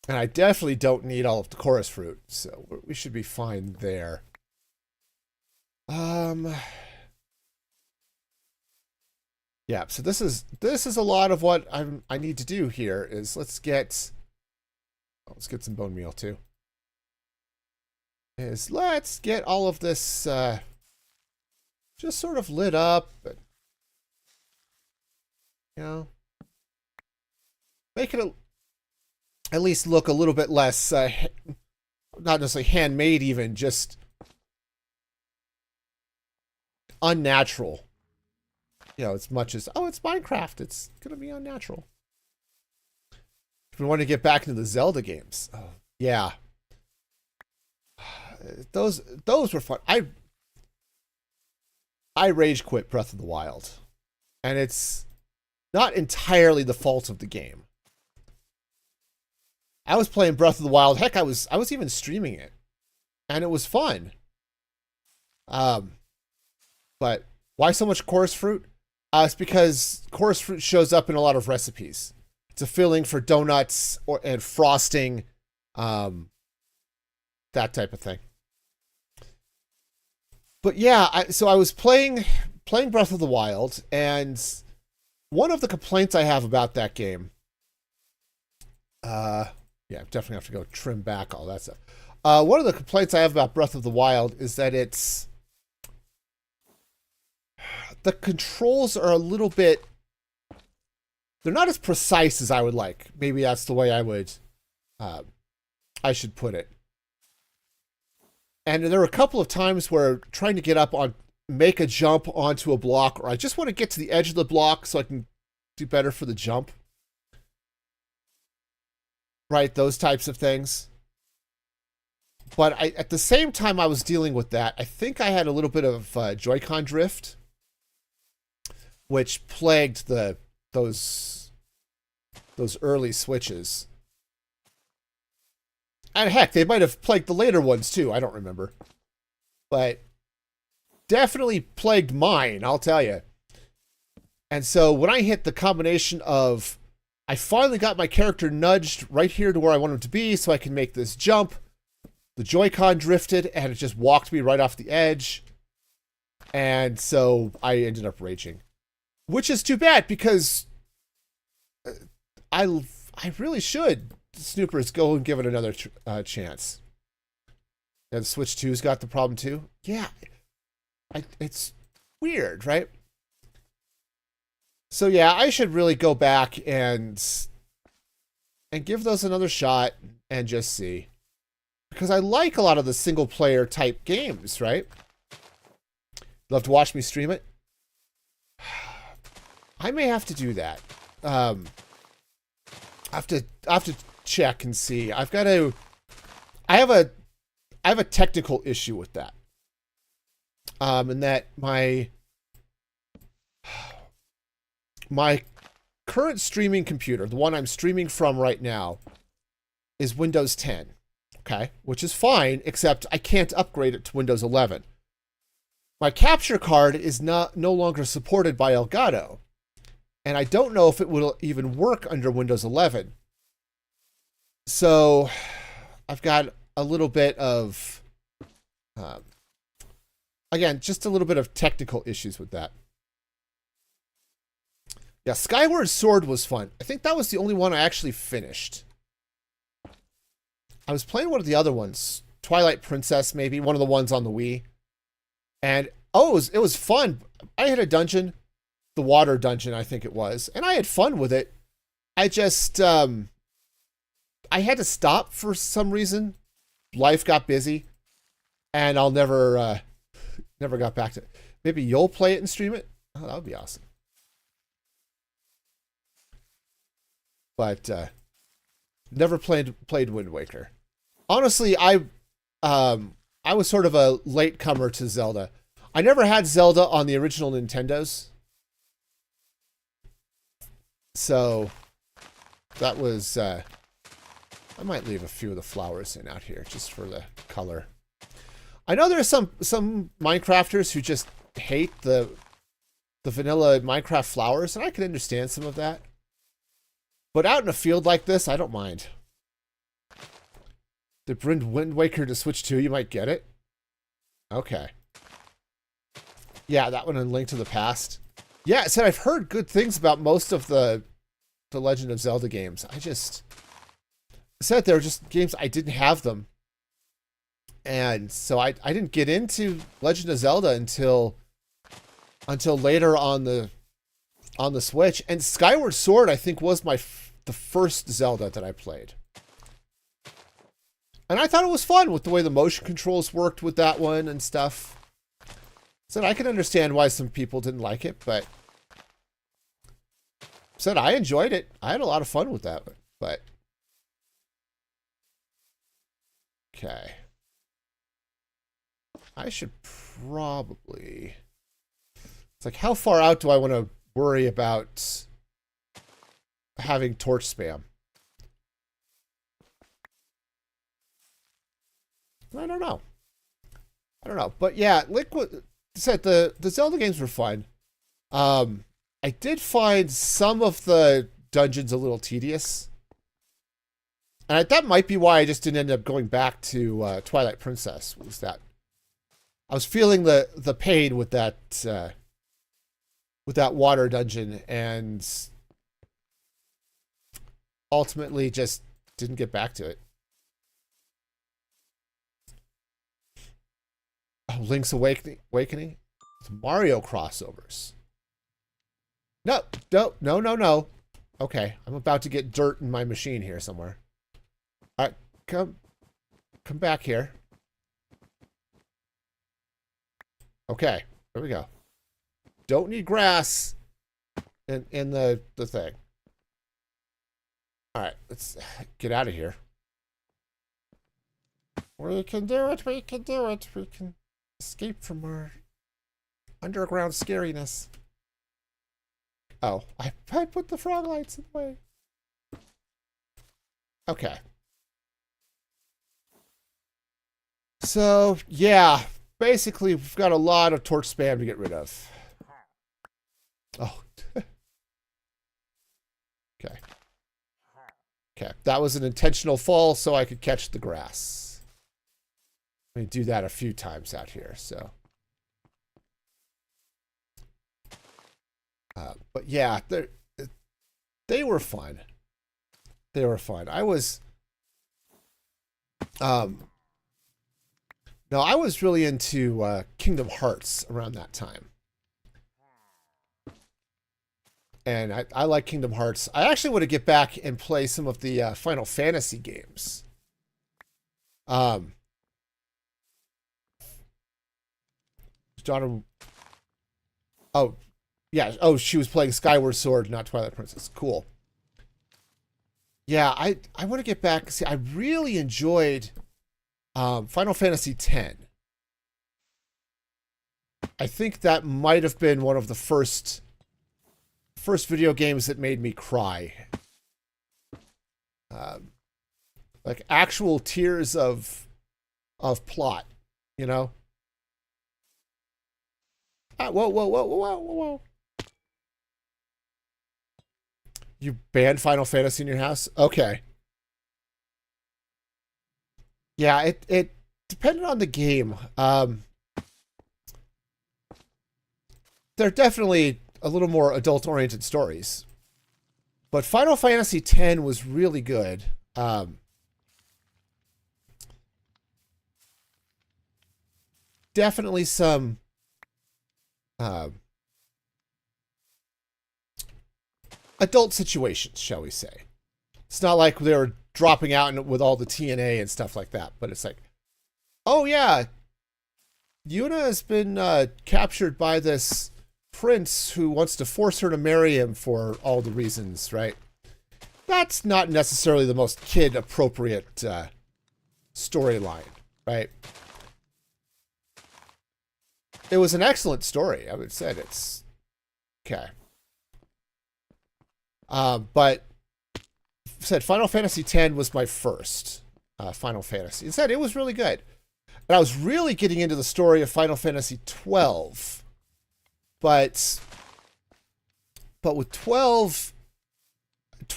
and I definitely don't need all of the chorus fruit, so we should be fine there. Yeah, so this is a lot of what I need to do here. Is let's get some bone meal too. Let's get all of this just sort of lit up, but, you know, make it at least look a little bit less, not necessarily handmade, even just unnatural. You know, as much as, oh, it's Minecraft, it's gonna be unnatural. If we want to get back into the Zelda games, oh, yeah. Those were fun. I rage quit Breath of the Wild, and it's not entirely the fault of the game. I was playing Breath of the Wild. Heck, I was even streaming it, and it was fun. But why so much chorus fruit? It's because chorus fruit shows up in a lot of recipes. It's a filling for donuts and frosting, that type of thing. But yeah, so I was playing Breath of the Wild, and one of the complaints I have about that game, yeah, definitely have to go trim back all that stuff. One of the complaints I have about Breath of the Wild is that the controls are a little bit, they're not as precise as I would like. Maybe that's the way I should put it. And there were a couple of times where trying to get up make a jump onto a block, or I just want to get to the edge of the block so I can do better for the jump. Right, those types of things. But at the same time I was dealing with that, I think I had a little bit of Joy-Con drift, which plagued those early Switches. And heck, they might have plagued the later ones too. I don't remember. But definitely plagued mine, I'll tell you. And so when I hit the combination of, I finally got my character nudged right here to where I want him to be so I can make this jump, the Joy-Con drifted and it just walked me right off the edge. And so I ended up raging. Which is too bad, because I really should, Snoopers, go and give it another chance. And Switch 2's got the problem too. Yeah, it's weird, right? So yeah, I should really go back and give those another shot and just see, because I like a lot of the single player type games, right? Love to watch me stream it. I may have to do that. I have to check and see. I have a technical issue with that. And that my current streaming computer, the one I'm streaming from right now, is Windows 10. Okay, which is fine, except I can't upgrade it to Windows 11. My capture card is no longer supported by Elgato, and I don't know if it will even work under Windows 11. So I've got a little bit of Again, just a little bit of technical issues with that. Yeah, Skyward Sword was fun. I think that was the only one I actually finished. I was playing one of the other ones. Twilight Princess, maybe. One of the ones on the Wii. And, oh, it was fun. I had a dungeon. The water dungeon, I think it was. And I had fun with it. I just, I had to stop for some reason. Life got busy. And I'll never got back to it. Maybe you'll play it and stream it? Oh, that would be awesome. But, never played Wind Waker. Honestly, I was sort of a latecomer to Zelda. I never had Zelda on the original Nintendos. So that was, I might leave a few of the flowers in out here just for the color. I know there's some Minecrafters who just hate the vanilla Minecraft flowers, and I can understand some of that. But out in a field like this, I don't mind. To bring Wind Waker to Switch 2, you might get it. Okay. Yeah, that one and Link to the Past. Yeah, I said I've heard good things about most of the Legend of Zelda games. I said they were just games I didn't have them. And so I didn't get into Legend of Zelda until later on the Switch. And Skyward Sword, I think, was the first Zelda that I played. And I thought it was fun with the way the motion controls worked with that one and stuff. So I can understand why some people didn't like it, but said I enjoyed it. I had a lot of fun with that, but okay. I should probably, it's like, how far out do I want to worry about having torch spam? I don't know. But yeah, Liquid said the Zelda games were fun. I did find some of the dungeons a little tedious. And that might be why I just didn't end up going back to Twilight Princess, was that I was feeling the pain with that water dungeon, and ultimately just didn't get back to it. Oh, Link's Awakening? It's Mario crossovers. No. Okay, I'm about to get dirt in my machine here somewhere. All right, come back here. Okay, there we go. Don't need grass in the thing. All right, let's get out of here. We can do it. We can escape from our underground scariness. Oh, I put the frog lights in the way. Okay. So, yeah, basically, we've got a lot of torch spam to get rid of. Oh. Okay. Okay, that was an intentional fall so I could catch the grass. Let me do that a few times out here, so. But yeah, they were fun. They were fun. I was really into Kingdom Hearts around that time. And I like Kingdom Hearts. I actually want to get back and play some of the Final Fantasy games. Daughter. Oh, yeah. Oh, she was playing Skyward Sword, not Twilight Princess. Cool. Yeah, I want to get back. See, I really enjoyed Final Fantasy X. I think that might have been one of the first video games that made me cry. Like actual tears of plot, you know? Whoa. You banned Final Fantasy in your house? Okay. Yeah, it depended on the game. they're definitely a little more adult-oriented stories. But Final Fantasy X was really good. Definitely some adult situations, shall we say. It's not like they were dropping out with all the TNA and stuff like that, but it's like, oh yeah, Yuna has been captured by this prince who wants to force her to marry him for all the reasons, right? That's not necessarily the most kid-appropriate storyline, right? It was an excellent story. I would say it's okay. But said Final Fantasy X was my first Final Fantasy. And said it was really good. And I was really getting into the story of Final Fantasy XII. But with 12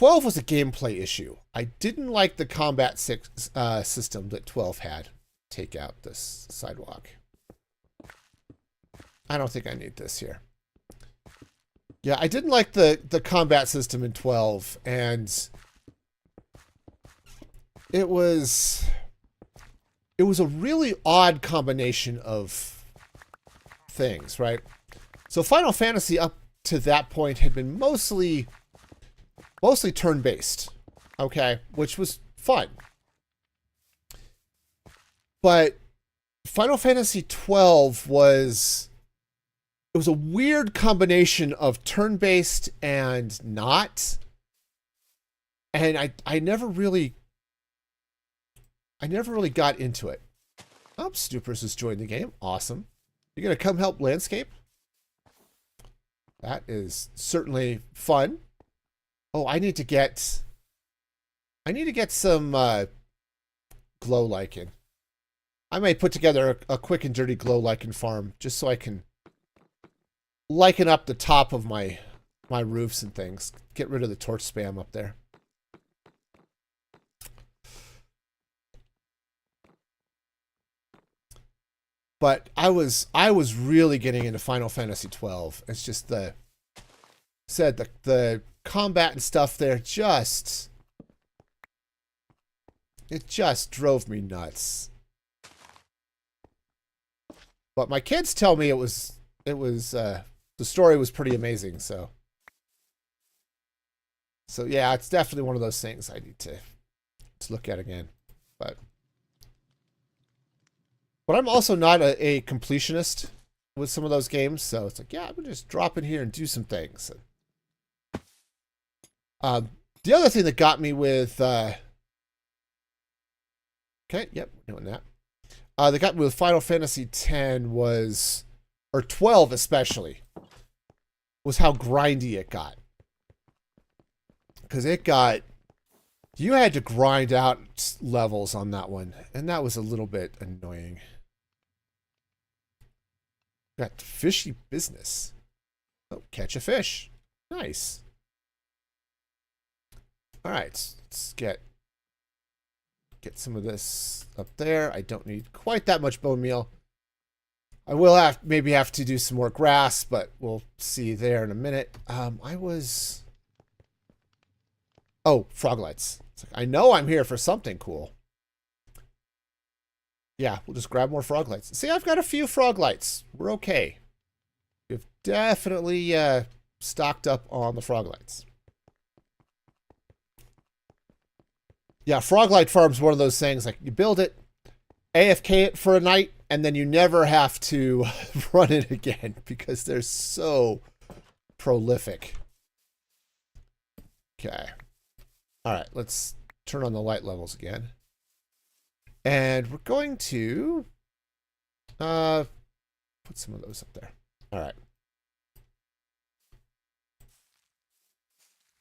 was a gameplay issue. I didn't like the combat system that 12 had. Take out this sidewalk. I don't think I need this here. Yeah, I didn't like the combat system in 12, and it was a really odd combination of things, right? So Final Fantasy up to that point had been mostly turn-based, okay, which was fun. But Final Fantasy 12 was a weird combination of turn-based and not. And I never really got into it. Oh, Snoopers has joined the game. Awesome. You're gonna come help landscape? That is certainly fun. Oh, I need to get some glow lichen. I may put together a quick and dirty glow lichen farm just so I can lichen up the top of my roofs and things. Get rid of the torch spam up there. But I was really getting into Final Fantasy 12. It's just the combat and stuff there it just drove me nuts. But my kids tell me the story was pretty amazing, so yeah, it's definitely one of those things I need to look at again. But I'm also not a completionist with some of those games, so it's like, yeah, I'm gonna just drop in here and do some things. The other thing that got me with okay, yep, doing that. That got me with Final Fantasy X was, or 12 especially, was how grindy it got. Because you had to grind out levels on that one, and that was a little bit annoying. Got fishy business. Oh, catch a fish. Nice. All right, let's get some of this up there. I don't need quite that much bone meal. I will maybe have to do some more grass, but we'll see there in a minute. Oh, frog lights. It's like, I know I'm here for something cool. Yeah, we'll just grab more frog lights. See, I've got a few frog lights. We're okay. We've definitely stocked up on the frog lights. Yeah, frog light farm's one of those things, like you build it, AFK it for a night, and then you never have to run it again because they're so prolific. Okay. All right, let's turn on the light levels again. And we're going to put some of those up there. All right.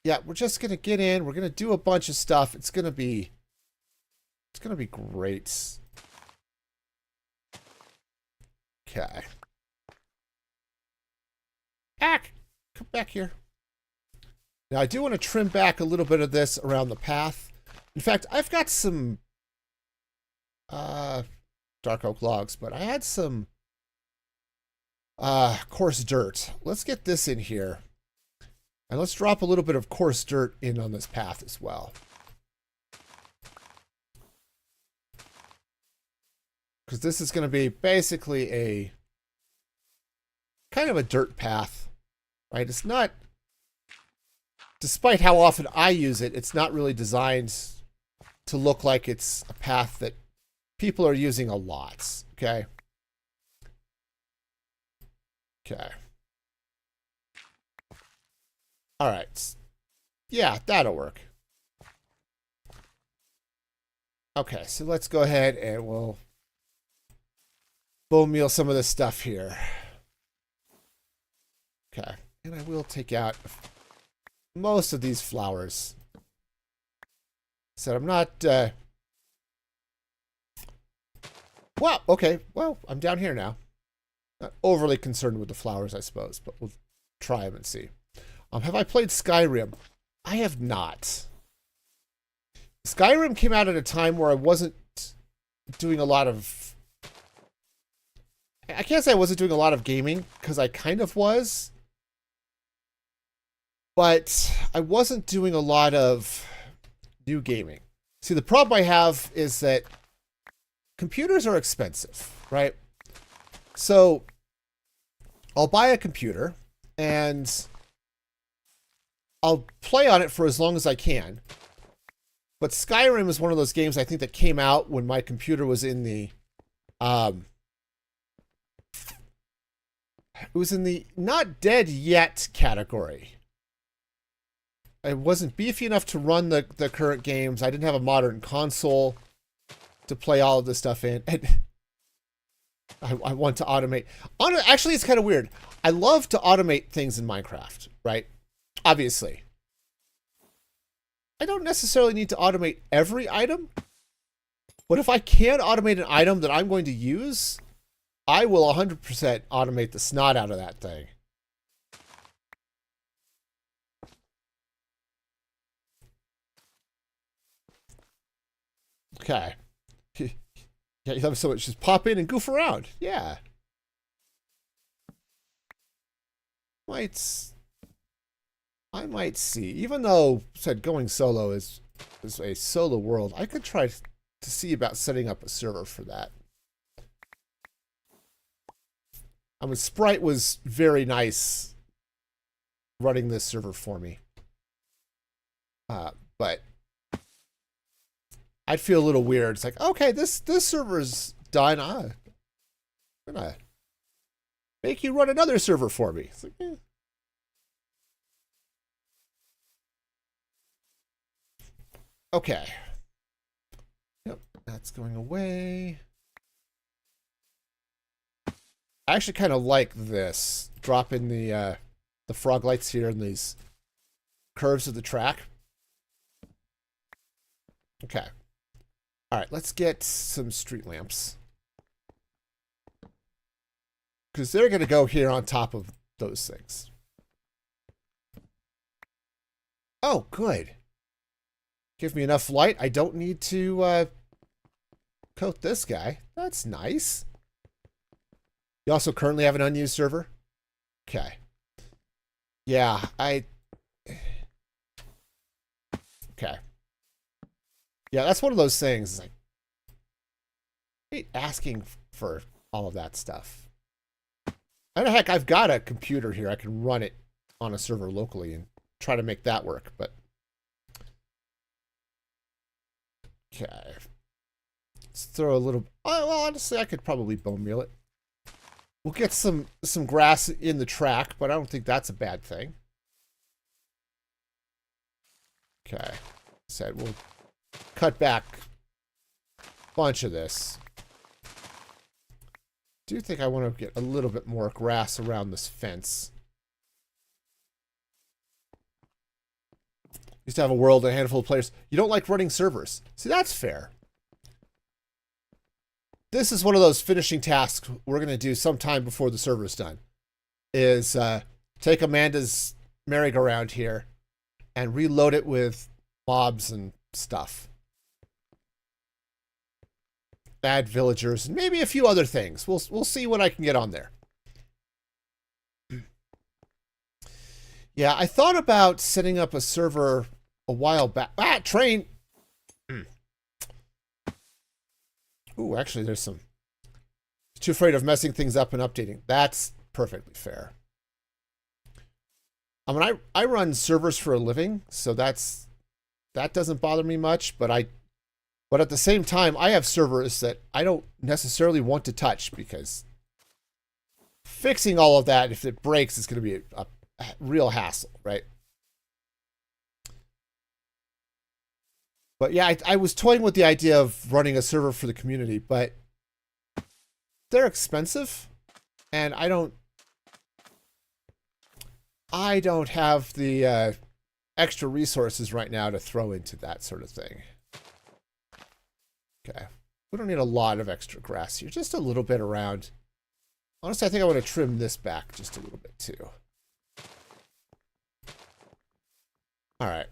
Yeah, we're just going to get in. We're going to do a bunch of stuff. It's going to be great. Okay. Ack! Come back here. Now, I do want to trim back a little bit of this around the path. In fact, I've got some dark oak logs, but I had some Coarse dirt. Let's get this in here. And let's drop a little bit of coarse dirt in on this path as well. Because this is going to be basically a kind of a dirt path, right? It's not, despite how often I use it, it's not really designed to look like it's a path that people are using a lot, okay? Okay. All right. Yeah, that'll work. Okay, so let's go ahead and we'll bone meal some of this stuff here. Okay, and I will take out most of these flowers. So I'm not, well, okay, well, I'm down here now. Not overly concerned with the flowers, I suppose, but we'll try them and see. Have I played Skyrim? I have not. Skyrim came out at a time where I wasn't doing a lot of... I can't say I wasn't doing a lot of gaming, because I kind of was. But I wasn't doing a lot of new gaming. See, the problem I have is that computers are expensive, right? So I'll buy a computer, and I'll play on it for as long as I can. But Skyrim is one of those games I think that came out when my computer was in the it was in the not dead yet category. It wasn't beefy enough to run the current games. I didn't have a modern console to play all of this stuff in. And I want to automate. Actually, it's kind of weird. I love to automate things in Minecraft, right? Obviously. I don't necessarily need to automate every item, but if I can automate an item that I'm going to use, I will 100% automate the snot out of that thing. Okay. Yeah, you love so much. Just pop in and goof around. Yeah. I might see. Even though said going solo is a solo world, I could try to see about setting up a server for that. I mean, Sprite was very nice running this server for me. But I'd feel a little weird. It's like, okay, this server's done. I'm gonna make you run another server for me. It's like, eh. Okay. Yep, that's going away. I actually kind of like this. Dropping the frog lights here in these curves of the track. Okay. All right, let's get some street lamps. Because they're going to go here on top of those things. Oh, good. Give me enough light. I don't need to coat this guy. That's nice. You also currently have an unused server? Okay. Yeah, okay. Yeah, that's one of those things. It's like, I hate asking for all of that stuff. And heck, I've got a computer here. I can run it on a server locally and try to make that work, but okay. Let's throw a little... Oh, well, honestly, I could probably bone meal it. We'll get some grass in the track, but I don't think that's a bad thing. Okay. Said we'll cut back a bunch of this. Do think I want to get a little bit more grass around this fence. Used to have a world, a handful of players. You don't like running servers. See, that's fair. This is one of those finishing tasks we're going to do sometime before the server's done. Is take Amanda's merry-go-round here and reload it with mobs and stuff. Add villagers and maybe a few other things. We'll see what I can get on there. Yeah, I thought about setting up a server a while back. Ah, train! Ooh, actually, there's some... Too afraid of messing things up and updating. That's perfectly fair. I mean, I run servers for a living, so that doesn't bother me much, but at the same time, I have servers that I don't necessarily want to touch because fixing all of that, if it breaks, it's going to be a real hassle, right? But yeah, I was toying with the idea of running a server for the community, but they're expensive, and I don't have the extra resources right now to throw into that sort of thing. Okay. We don't need a lot of extra grass here, just a little bit around. Honestly, I think I want to trim this back just a little bit too. All right.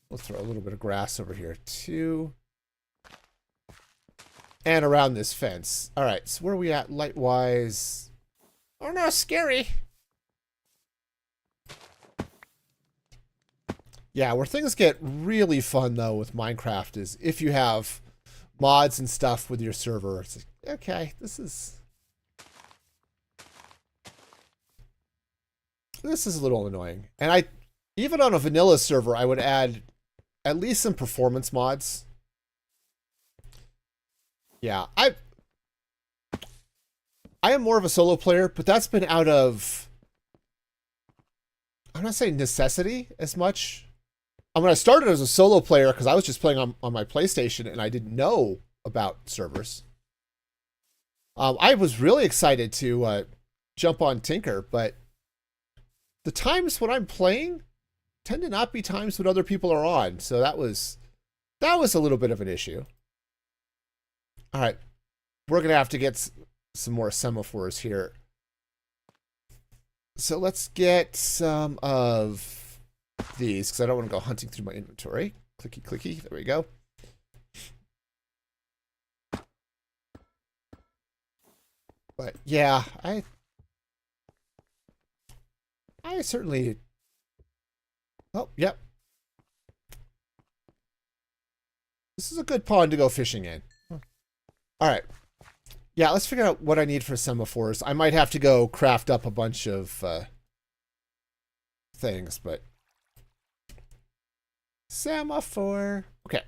We'll throw a little bit of grass over here too. And around this fence. All right, so where are we at light-wise? Oh no, scary. Yeah, where things get really fun, though, with Minecraft is if you have mods and stuff with your server. It's like, okay, this is a little annoying. And even on a vanilla server, I would add at least some performance mods. Yeah, I am more of a solo player, but that's been out of, I'm not saying necessity as much. I mean, I started as a solo player because I was just playing on my PlayStation and I didn't know about servers. I was really excited to jump on Tinker, but the times when I'm playing tend to not be times when other people are on. So that was a little bit of an issue. All right, we're going to have to get some more semaphores here. So let's get some of these because I don't want to go hunting through my inventory. Clicky, clicky. There we go. But yeah, I certainly... Oh, yep. This is a good pond to go fishing in. All right. Yeah, let's figure out what I need for semaphores. I might have to go craft up a bunch of things, but... Semaphore. Okay.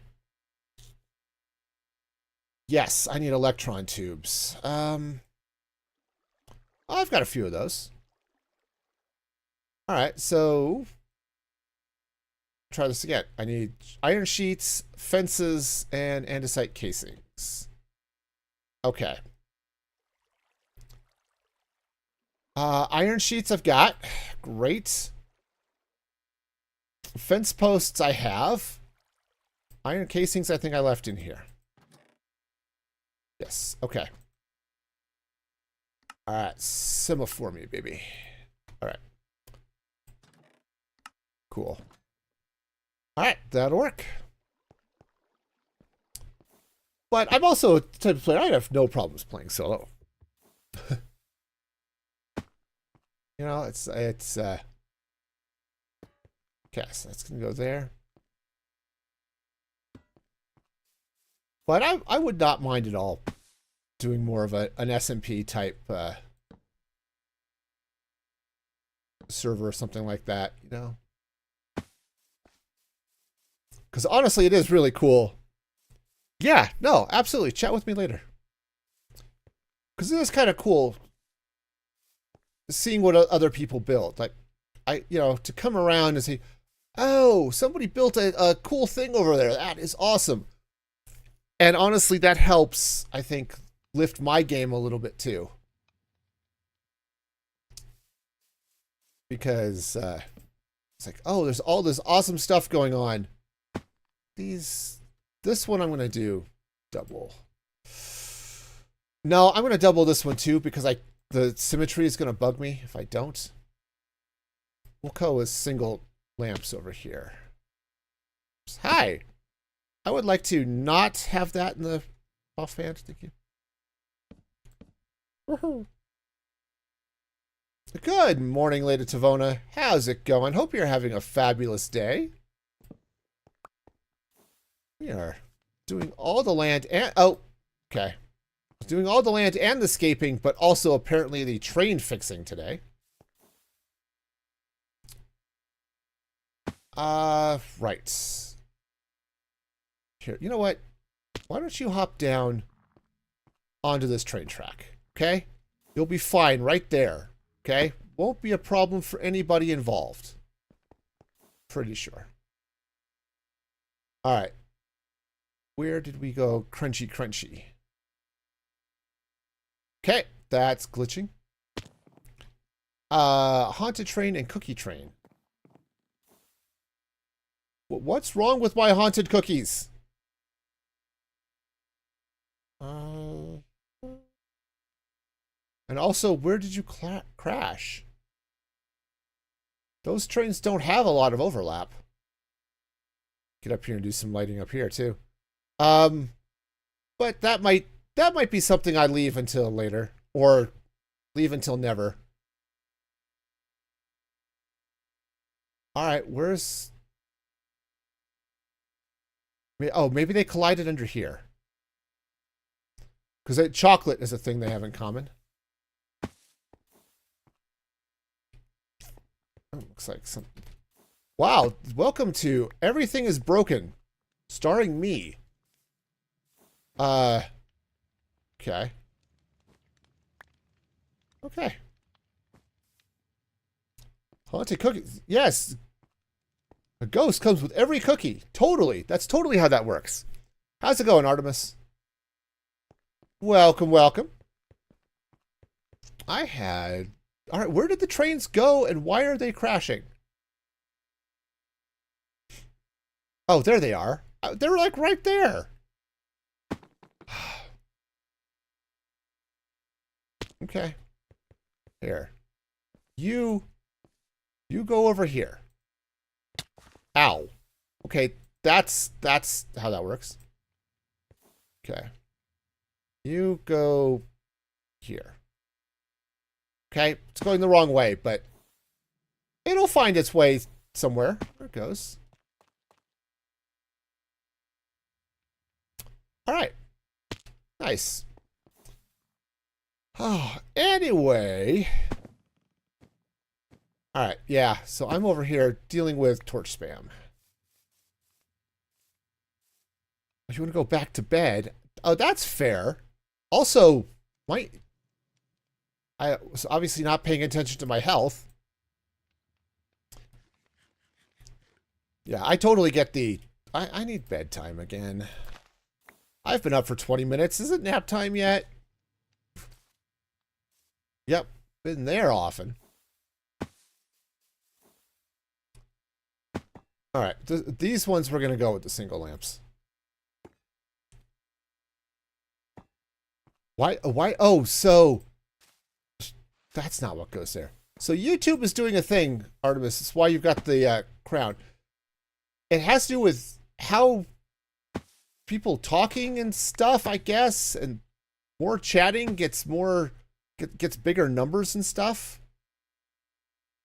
Yes, I need electron tubes. I've got a few of those. All right, so... Try this again. I need iron sheets, fences, and andesite casings. Okay. Iron sheets I've got. Great. Fence posts I have. Iron casings I think I left in here. Yes. Okay. All right. Semaphore me, baby. All right. Cool. All right. That'll work. But I'm also a type of player, I have no problems playing solo. You know, it's okay, so that's gonna go there. But I would not mind at all doing more of an SMP type server or something like that, you know? Because honestly, it is really cool. Yeah, no, absolutely. Chat with me later. Because it is kind of cool seeing what other people build. Like, to come around and say, oh, somebody built a cool thing over there. That is awesome. And honestly, that helps, I think, lift my game a little bit too. Because it's like, oh, there's all this awesome stuff going on. This one I'm going to do double. No, I'm going to double this one too because the symmetry is going to bug me if I don't. We'll go with single lamps over here. Hi. I would like to not have that in the offhand. Thank you. Woohoo. Good morning, Lady Tavona. How's it going? Hope you're having a fabulous day. We are doing all the land and... Oh, okay. Doing all the land and the scaping, but also apparently the train fixing today. Right. Here, you know what? Why don't you hop down onto this train track, okay? You'll be fine right there, okay? Won't be a problem for anybody involved. Pretty sure. All right. Where did we go? Crunchy, crunchy. Okay, that's glitching. Haunted train and cookie train. What's wrong with my haunted cookies? And also, where did you crash? Those trains don't have a lot of overlap. Get up here and do some lighting up here too. But that might be something I leave until later, or leave until never. All right, where's... Oh, maybe they collided under here. Because chocolate is a thing they have in common. Oh, looks like something. Wow, welcome to Everything is Broken, starring me. Okay. Okay. Haunted cookies. Yes. A ghost comes with every cookie. Totally. That's totally how that works. How's it going, Artemis? Welcome, welcome. All right, where did the trains go and why are they crashing? Oh, there they are. They're like right there. Okay. Here. You go over here. Ow. Okay, that's how that works. Okay. You go here. Okay, it's going the wrong way, but it'll find its way somewhere. There it goes. All right. Nice. Oh, anyway. All right, yeah, so I'm over here dealing with torch spam. If you want to go back to bed, oh, that's fair. Also, I was obviously not paying attention to my health. Yeah, I totally get I need bedtime again. I've been up for 20 minutes. Is it nap time yet? Yep, been there often. All right, these ones we're going to go with the single lamps. Why? Oh, so that's not what goes there. So YouTube is doing a thing, Artemis. It's why you've got the crown. It has to do with how people talking and stuff, I guess, and more chatting gets bigger numbers and stuff.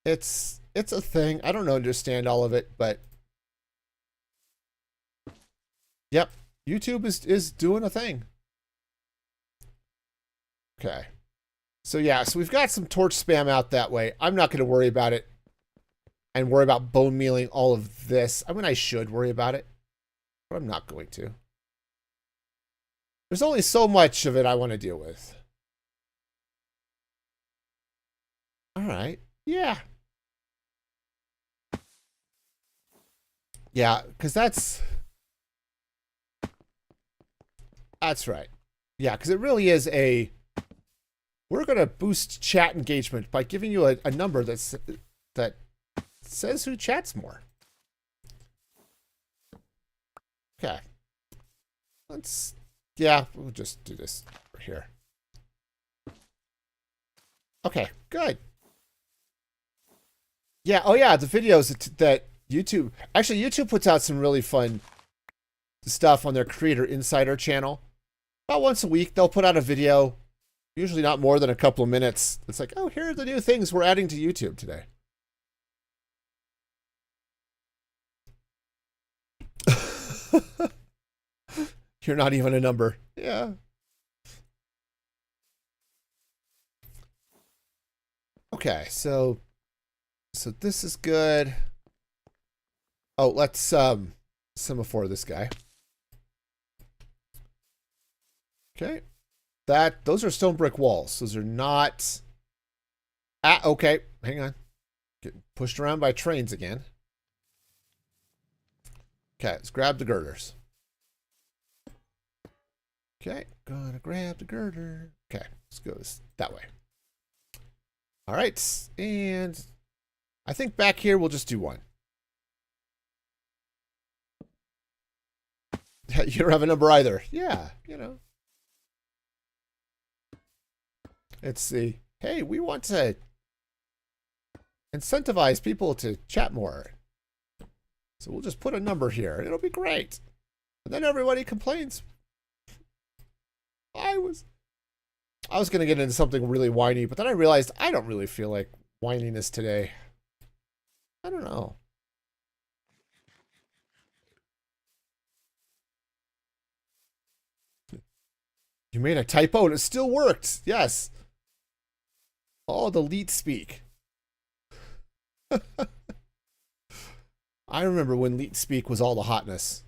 It's a thing. I don't understand all of it, but yep, YouTube is doing a thing. Okay. So yeah, so we've got some torch spam out that way. I'm not going to worry about it and worry about bone mealing all of this. I mean, I should worry about it, but I'm not going to. There's only so much of it I want to deal with. All right. Yeah. Yeah, because that's right. Yeah, because it really is we're going to boost chat engagement by giving you a number that says who chats more. Okay. Yeah, we'll just do this here. Okay, good. Yeah, oh yeah, the videos that YouTube puts out some really fun stuff on their Creator Insider channel. About once a week, they'll put out a video Usually not more than a couple of minutes. It's like, oh, here are the new things we're adding to YouTube today. You're not even a number. Yeah. Okay, so this is good. Oh, let's semaphore this guy. Okay. Those are stone brick walls. Those are not okay, hang on. Getting pushed around by trains again. Okay, let's grab the girders. Okay, gonna grab the girder. Okay, let's go that way. All right, and I think back here we'll just do one. You don't have a number either. Yeah, you know. It's the, hey, we want to incentivize people to chat more. So we'll just put a number here. It'll be great. And then everybody complains. I was going to get into something really whiny, but then I realized I don't really feel like whininess today. I don't know. You made a typo and it still worked. Yes. Oh, the leet speak. I remember when leet speak was all the hotness.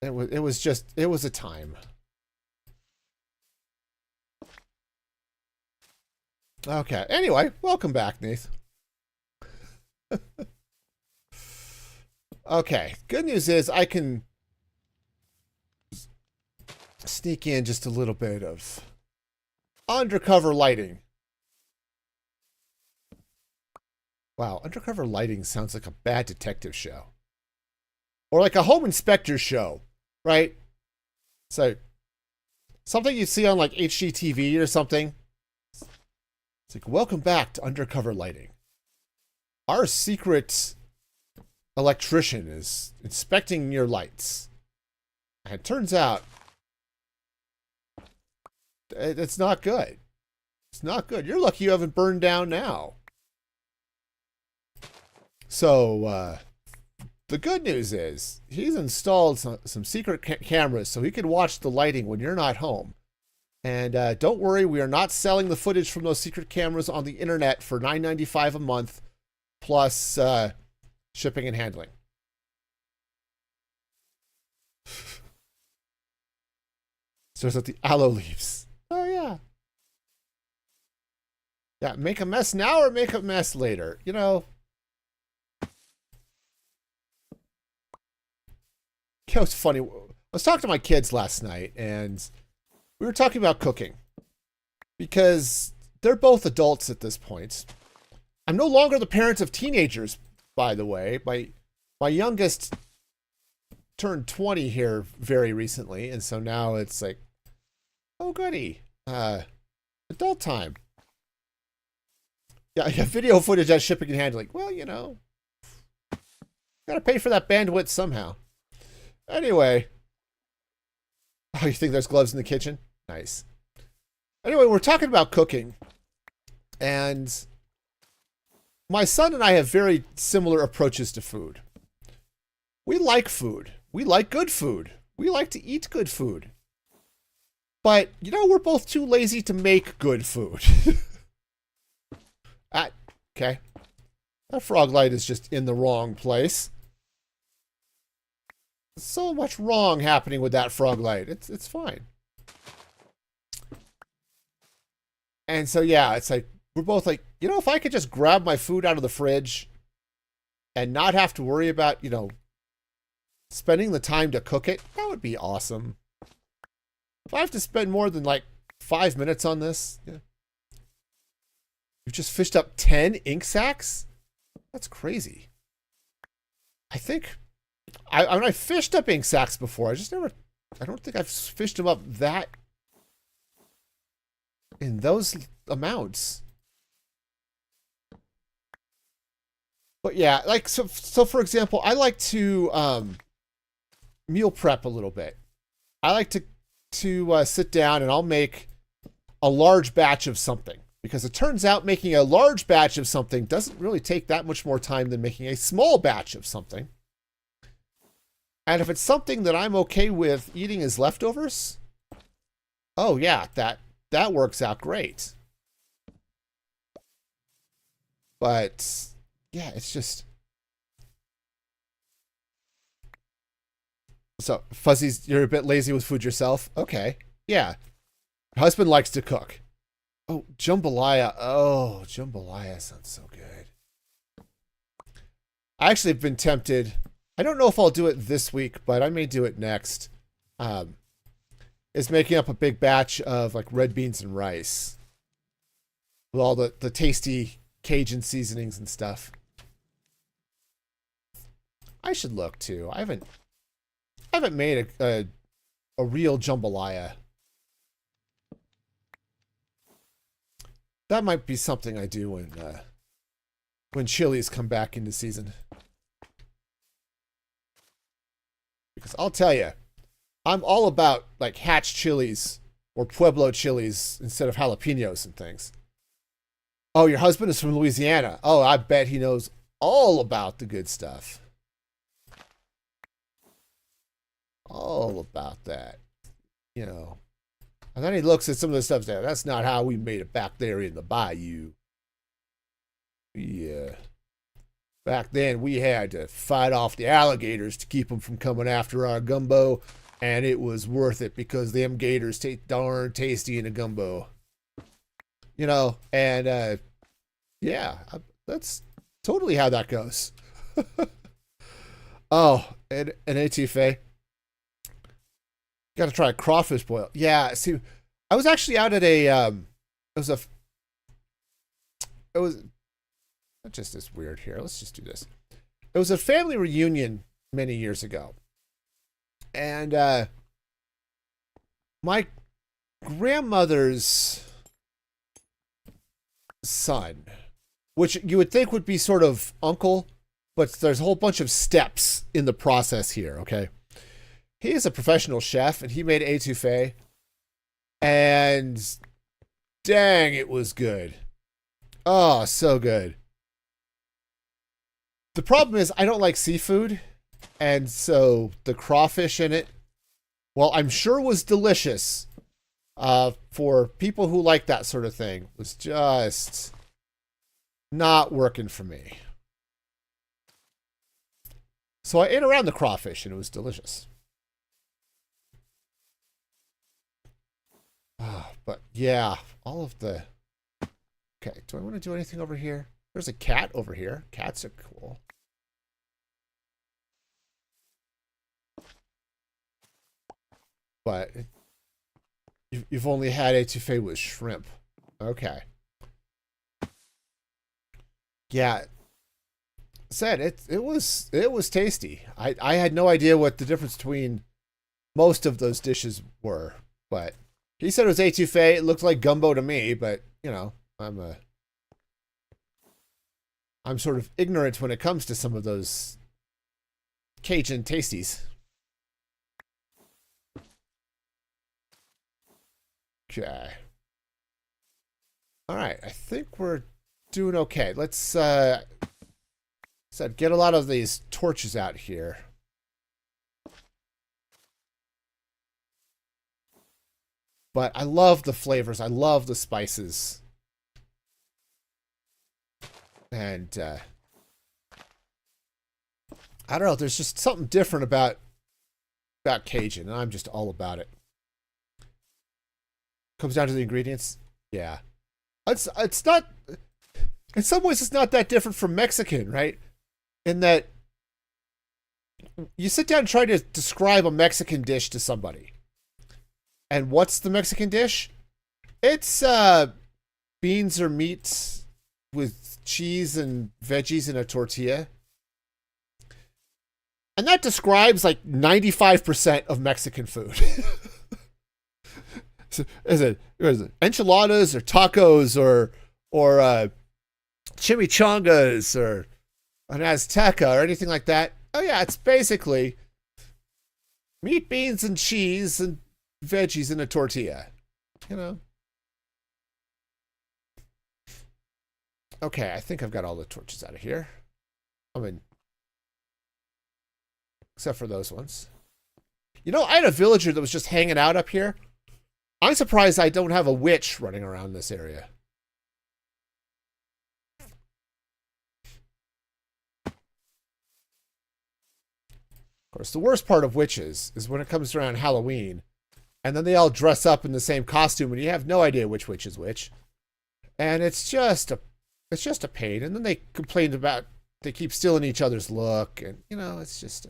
It was a time. Okay. Anyway, welcome back, Nath. Okay. Good news is I can sneak in just a little bit of undercover lighting. Wow, undercover lighting sounds like a bad detective show. Or like a home inspector show, right? So, something you see on like HGTV or something. It's like, welcome back to undercover lighting. Our secret electrician is inspecting your lights. And it turns out it's not good. It's not good. You're lucky you haven't burned down now. So, the good news is he's installed some secret cameras so he can watch the lighting when you're not home. And don't worry, we are not selling the footage from those secret cameras on the internet for $9.95 a month, plus shipping and handling. Starts with the aloe leaves. Oh, yeah. Yeah, make a mess now or make a mess later. You know. It was funny. I was talking to my kids last night, and we were talking about cooking. Because they're both adults at this point. I'm no longer the parent of teenagers, by the way. My youngest turned 20 here very recently, and so now it's like, oh, goody. Adult time. Yeah, video footage at shipping and handling. Well, you know, gotta pay for that bandwidth somehow. Anyway. Oh, you think there's gloves in the kitchen? Nice. Anyway, we're talking about cooking. And my son and I have very similar approaches to food. We like food. We like good food. We like to eat good food. But, you know, we're both too lazy to make good food. Okay. That frog light is just in the wrong place. There's so much wrong happening with that frog light. It's fine. And so, yeah, it's like, we're both like, you know, if I could just grab my food out of the fridge and not have to worry about, you know, spending the time to cook it, that would be awesome. If I have to spend more than like 5 minutes on this, yeah. You've just fished up 10 ink sacs? That's crazy. I think I fished up ink sacs before. I don't think I've fished them up that in those amounts. But yeah, like, so for example, I like to meal prep a little bit. I like to sit down and I'll make a large batch of something, because it turns out making a large batch of something doesn't really take that much more time than making a small batch of something. And if it's something that I'm okay with eating as leftovers, oh yeah, that works out great. But yeah, it's just, so Fuzzies, you're a bit lazy with food yourself. Okay, yeah. Your husband likes to cook. Oh, jambalaya. Oh, jambalaya sounds so good. I actually have been tempted. I don't know if I'll do it this week, but I may do it next. Is making up a big batch of like red beans and rice with all the tasty Cajun seasonings and stuff. I should look too. I haven't made a real jambalaya. That might be something I do when chilies come back into season. Because I'll tell you, I'm all about like hatch chilies or Pueblo chilies instead of jalapenos and things. Oh, your husband is from Louisiana. Oh, I bet he knows all about the good stuff. All about that, you know. And then he looks at some of the stuff there. That's not how we made it back there in the bayou. Yeah. Back then, we had to fight off the alligators to keep them from coming after our gumbo, and it was worth it because them gators taste darn tasty in a gumbo. You know, and yeah, that's totally how that goes. Oh, and etouffee. Got to try a crawfish boil. Yeah, see, I was actually out at a it was just this weird here. Let's just do this. It was a family reunion many years ago. And my grandmother's son, which you would think would be sort of uncle, but there's a whole bunch of steps in the process here, okay? He is a professional chef, and he made etouffee. And dang, it was good. Oh, so good. The problem is I don't like seafood, and so the crawfish in it, well, I'm sure was delicious for people who like that sort of thing, was just not working for me. So I ate around the crawfish, and it was delicious. But yeah, all of the... Okay, do I want to do anything over here? There's a cat over here. Cats are cool. But you've only had etouffee with shrimp. Okay. Yeah. Said it was tasty. I had no idea what the difference between most of those dishes were, but he said it was etouffee. It looked like gumbo to me, but you know, I'm sort of ignorant when it comes to some of those Cajun tasties. Okay. All right, I think we're doing okay. Let's get a lot of these torches out here. But I love the flavors. I love the spices. And I don't know, there's just something different about Cajun, and I'm just all about it. Comes down to the ingredients. Yeah. It's not, in some ways it's not that different from Mexican, right? In that you sit down and try to describe a Mexican dish to somebody. And what's the Mexican dish? It's beans or meat with cheese and veggies in a tortilla. And that describes like 95% of Mexican food. So, is it enchiladas or tacos or chimichangas or an azteca or anything like that? Oh yeah, it's basically meat, beans, and cheese and veggies in a tortilla. You know. Okay, I think I've got all the torches out of here. I mean, except for those ones. You know, I had a villager that was just hanging out up here. I'm surprised I don't have a witch running around this area. Of course, the worst part of witches is when it comes around Halloween, and then they all dress up in the same costume, and you have no idea which witch is which. And it's just a pain. And then they complain about they keep stealing each other's look, and you know, it's just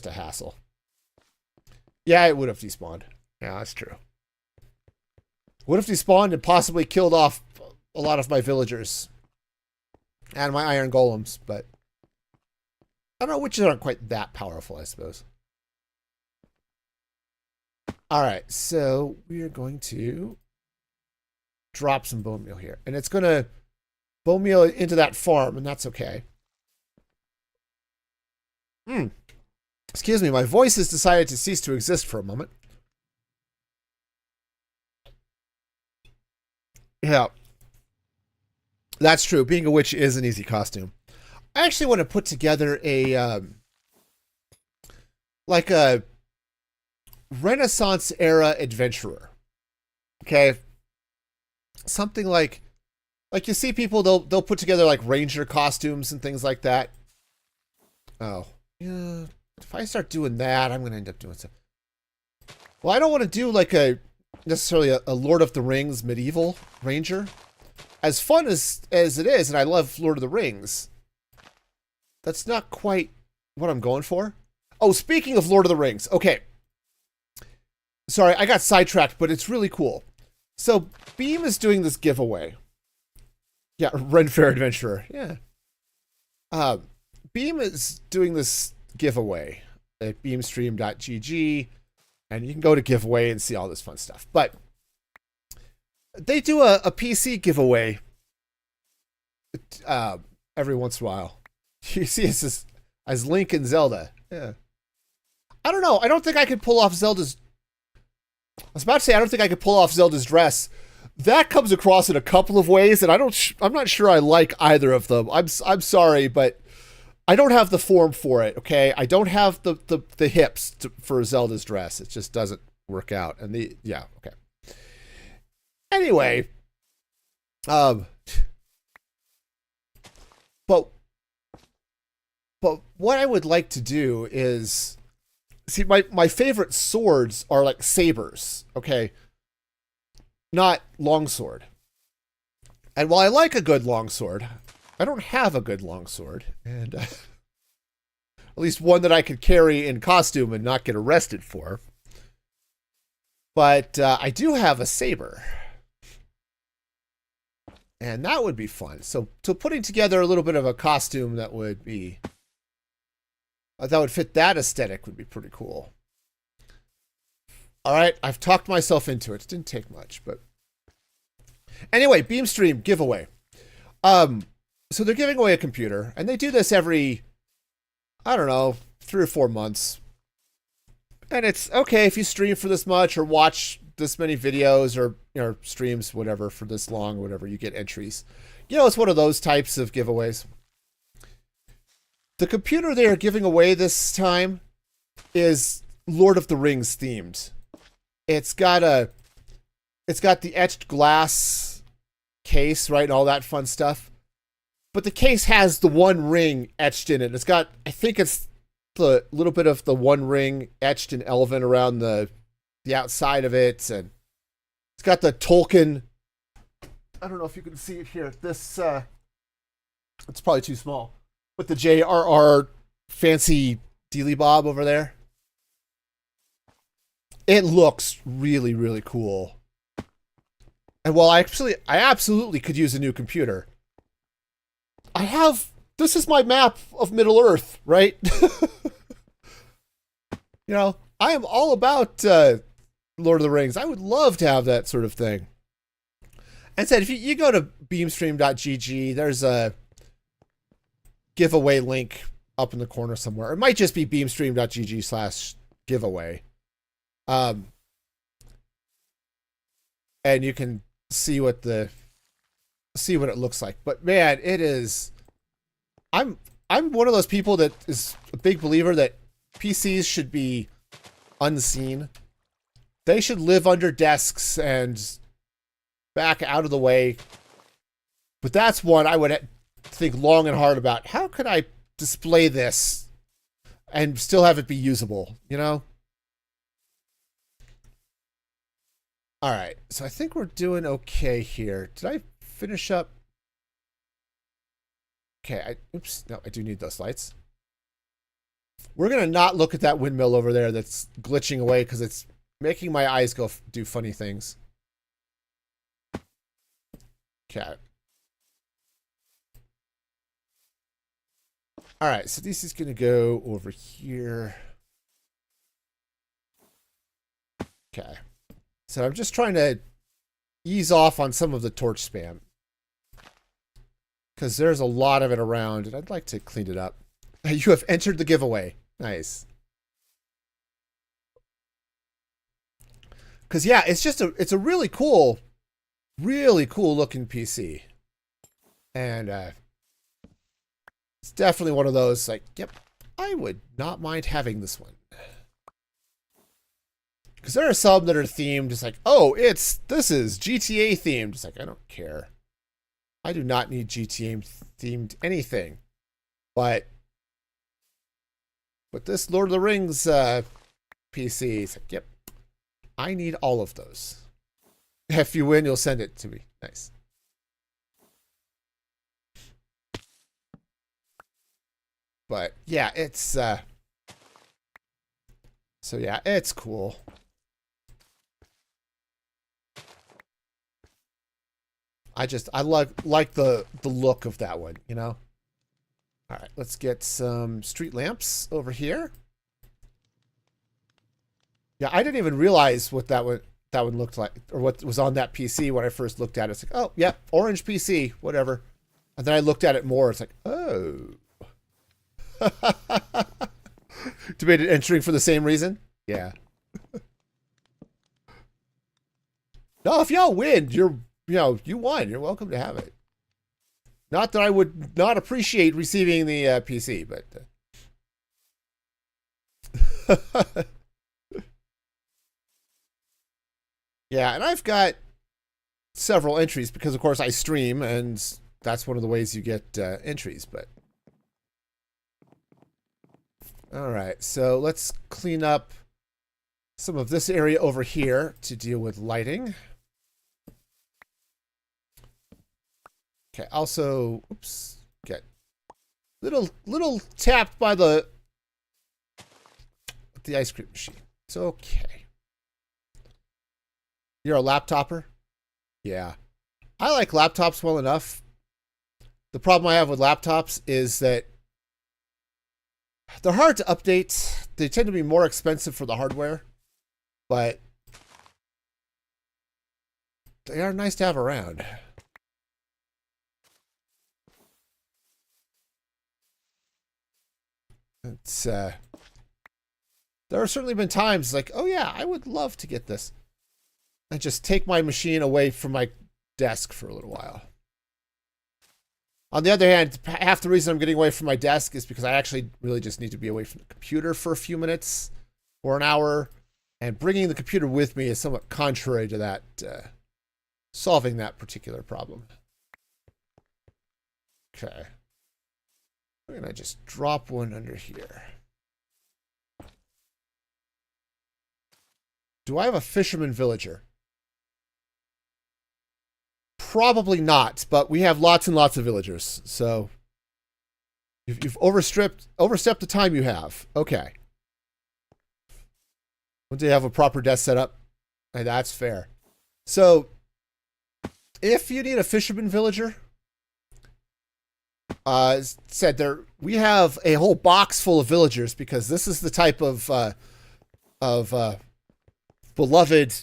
a hassle. Yeah, it would have despawned. Yeah, that's true. Would have despawned and possibly killed off a lot of my villagers and my iron golems, but I don't know, witches aren't quite that powerful, I suppose. All right, so we are going to drop some bone meal here, and it's going to bone meal into that farm, and that's okay. Excuse me, my voice has decided to cease to exist for a moment. Yeah, that's true. Being a witch is an easy costume. I actually want to put together a like a Renaissance era adventurer. Okay, something like you see people they'll put together like ranger costumes and things like that. Oh yeah, if I start doing that, I'm gonna end up doing some. Well, I don't want to do like necessarily a Lord of the Rings medieval ranger. As fun as it is, and I love Lord of the Rings, that's not quite what I'm going for. Oh, speaking of Lord of the Rings, okay. Sorry, I got sidetracked, but it's really cool. So, Beam is doing this giveaway. Yeah, Ren Fair Adventurer, yeah. Beam is doing this giveaway at beamstream.gg, and you can go to giveaway and see all this fun stuff. But they do a PC giveaway every once in a while. You see it as Link and Zelda. Yeah. I don't know. I don't think I could pull off Zelda's... I was about to say I don't think I could pull off Zelda's dress. That comes across in a couple of ways, and I'm not sure I like either of them. I'm sorry, but I don't have the form for it, okay? I don't have the hips for Zelda's dress. It just doesn't work out. And yeah, okay. Anyway, but what I would like to do is see my favorite swords are like sabers, okay? Not longsword. And while I like a good longsword, I don't have a good longsword, and at least one that I could carry in costume and not get arrested for. But I do have a saber. And that would be fun. So putting together a little bit of a costume that would be... that would fit that aesthetic would be pretty cool. All right, I've talked myself into it. It didn't take much, but... Anyway, Beamstream giveaway. So they're giving away a computer, and they do this every, I don't know, 3 or 4 months. And it's okay if you stream for this much or watch this many videos or, you know, streams, whatever, for this long, whatever, you get entries. You know, it's one of those types of giveaways. The computer they are giving away this time is Lord of the Rings themed. It's got the etched glass case, right, and all that fun stuff. But the case has the One Ring etched in it. It's got, I think it's the little bit of the One Ring etched in Elven around the outside of it, and it's got the Tolkien. I don't know if you can see it here. This it's probably too small, but the J.R.R. fancy dealy bob over there. It looks really, really cool. And while I absolutely could use a new computer, this is my map of Middle Earth, right? You know, I am all about Lord of the Rings. I would love to have that sort of thing. And said, if you go to beamstream.gg, there's a giveaway link up in the corner somewhere. It might just be beamstream.gg/giveaway. And you can see what it looks like. But man, it is. I'm one of those people that is a big believer that PCs should be unseen. They should live under desks and back out of the way. But that's one I would think long and hard about. How could I display this and still have it be usable, you know? All right, so I think we're doing okay here. Did I finish up? Okay, oops, no, I do need those lights. We're going to not look at that windmill over there that's glitching away because it's making my eyes go do funny things. Okay. All right, so this is going to go over here. Okay. So I'm just trying to ease off on some of the torch spam, because there's a lot of it around, and I'd like to clean it up. You have entered the giveaway. Nice. Because, yeah, it's a really cool looking PC. And it's definitely one of those, like, yep, I would not mind having this one. Because there are some that are themed, it's like, oh, this is GTA themed. It's like, I don't care. I do not need GTA themed anything. But this Lord of the Rings PC, it's like, yep, I need all of those. If you win, you'll send it to me. Nice. But yeah, it's so yeah, it's cool. I like the look of that one, you know? All right, let's get some street lamps over here. Yeah, I didn't even realize what that one looked like, or what was on that PC when I first looked at it. It's like, oh, yeah, orange PC, whatever. And then I looked at it more. It's like, oh. Debated entering for the same reason? Yeah. No, if y'all win, you won. You're welcome to have it. Not that I would not appreciate receiving the PC, but... Yeah, and I've got several entries because, of course, I stream, and that's one of the ways you get entries, but... All right, so let's clean up some of this area over here to deal with lighting. Okay, also, oops, get little tapped by the ice cream machine. It's okay. You're a laptopper? Yeah. I like laptops well enough. The problem I have with laptops is that they're hard to update. They tend to be more expensive for the hardware, but they are nice to have around. It's there have certainly been times like, oh yeah, I would love to get this. And just take my machine away from my desk for a little while. On the other hand, half the reason I'm getting away from my desk is because I actually really just need to be away from the computer for a few minutes or an hour. And bringing the computer with me is somewhat contrary to that, solving that particular problem. Okay. I'm going to just drop one under here. Do I have a fisherman villager? Probably not, but we have lots and lots of villagers. So you've overstepped the time you have. Okay. Once you have a proper desk set up, and that's fair. So if you need a fisherman villager, said there, we have a whole box full of villagers because this is the type of beloved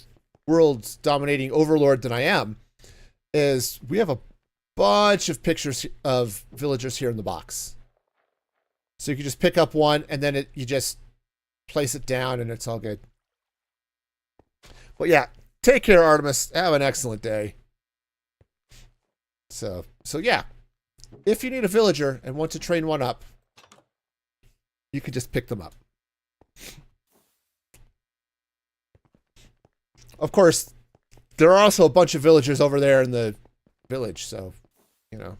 world dominating overlord that I am. Is we have a bunch of pictures of villagers here in the box. So you can just pick up one, and then you just place it down, and it's all good. But yeah, take care, Artemis. Have an excellent day. So yeah, if you need a villager and want to train one up, you can just pick them up. Of course, there are also a bunch of villagers over there in the village, so, you know.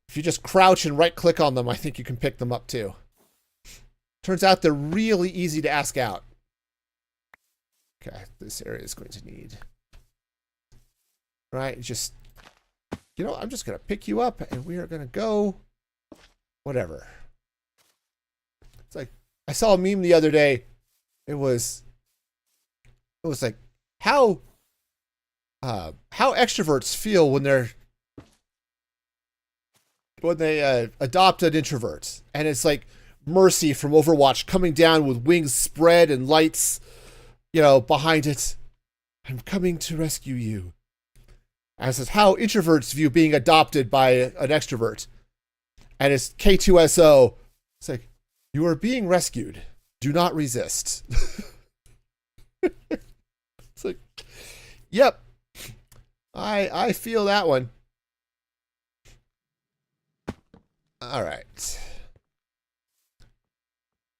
If you just crouch and right-click on them, I think you can pick them up too. Turns out they're really easy to ask out. Okay, this area is going to need... Right, just... You know, I'm just going to pick you up, and we are going to go... Whatever. It's like, I saw a meme the other day. It was like, how extroverts feel when they adopt an introvert. And it's like Mercy from Overwatch coming down with wings spread and lights, you know, behind it. I'm coming to rescue you. And it says how introverts view being adopted by an extrovert. And it's K2SO. It's like, you are being rescued. Do not resist. It's like, yep. I feel that one. All right.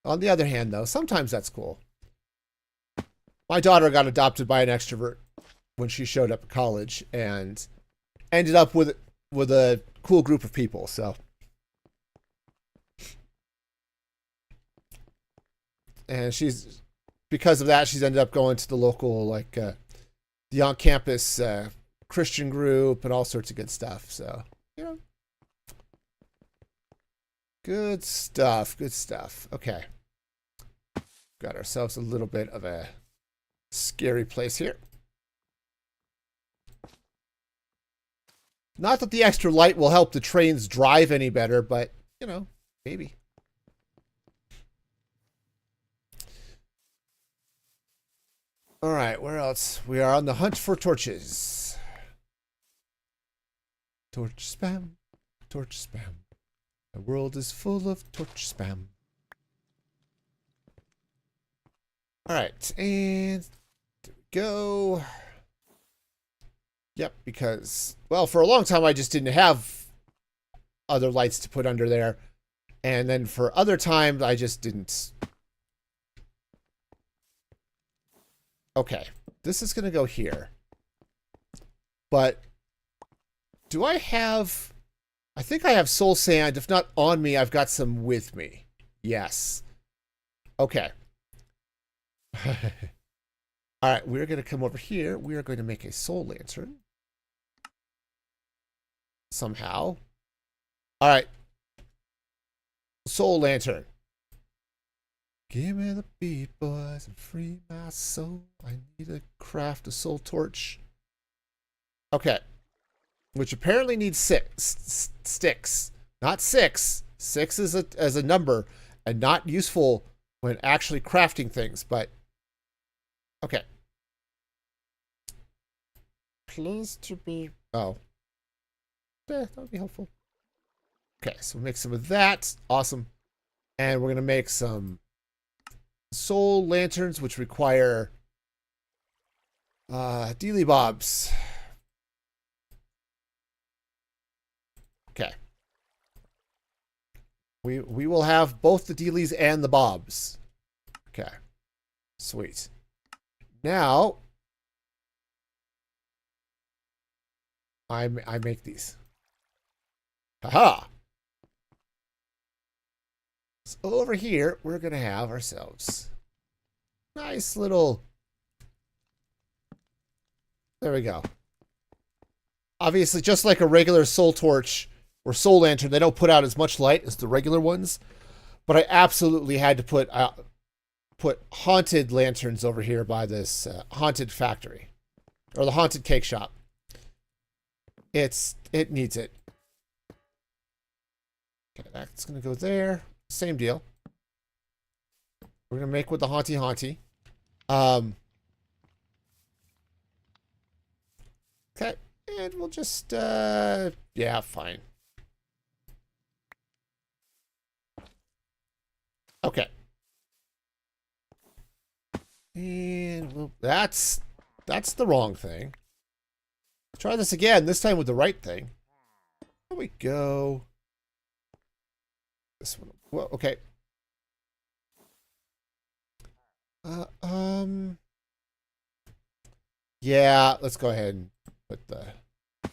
On the other hand, though, sometimes that's cool. My daughter got adopted by an extrovert when she showed up at college and ended up with a cool group of people, so. And because of that, she's ended up going to the local, like, the on-campus Christian group and all sorts of good stuff, so, you know. Good stuff, good stuff. Okay. Got ourselves a little bit of a scary place here. Not that the extra light will help the trains drive any better, but, you know, maybe. All right, where else? We are on the hunt for torches. Torch spam, torch spam. The world is full of torch spam. All right, and there we go. Yep, because, well, for a long time I just didn't have other lights to put under there. And then for other times I just didn't. Okay, this is going to go here. But do I have... I think I have soul sand. If not on me, I've got some with me. Yes. Okay. All right, we're going to come over here. We are going to make a soul lantern. Somehow. All right. Soul lantern. Give me the beat, boys, and free my soul. I need to craft a soul torch. Okay. Which apparently needs sticks. Not six. Six is a number and not useful when actually crafting things, but okay. Please to be... Oh. That would be helpful. Okay, so we'll make some of that. Awesome. And we're going to make some soul lanterns, which require dealy bobs. Okay. We will have both the dealies and the bobs. Okay. Sweet. Now I make these. Haha. So over here we're gonna have ourselves nice little. There we go. Obviously, just like a regular soul torch or soul lantern, they don't put out as much light as the regular ones. But I absolutely had to put haunted lanterns over here by this haunted factory. Or the haunted cake shop. It needs it. Okay, that's going to go there. Same deal. We're going to make with the haunty. Okay. And we'll just, yeah, fine. Okay. And well, that's the wrong thing. Try this again, this time with the right thing. There we go. This one. Well, okay. Uh, um. Yeah, let's go ahead and put the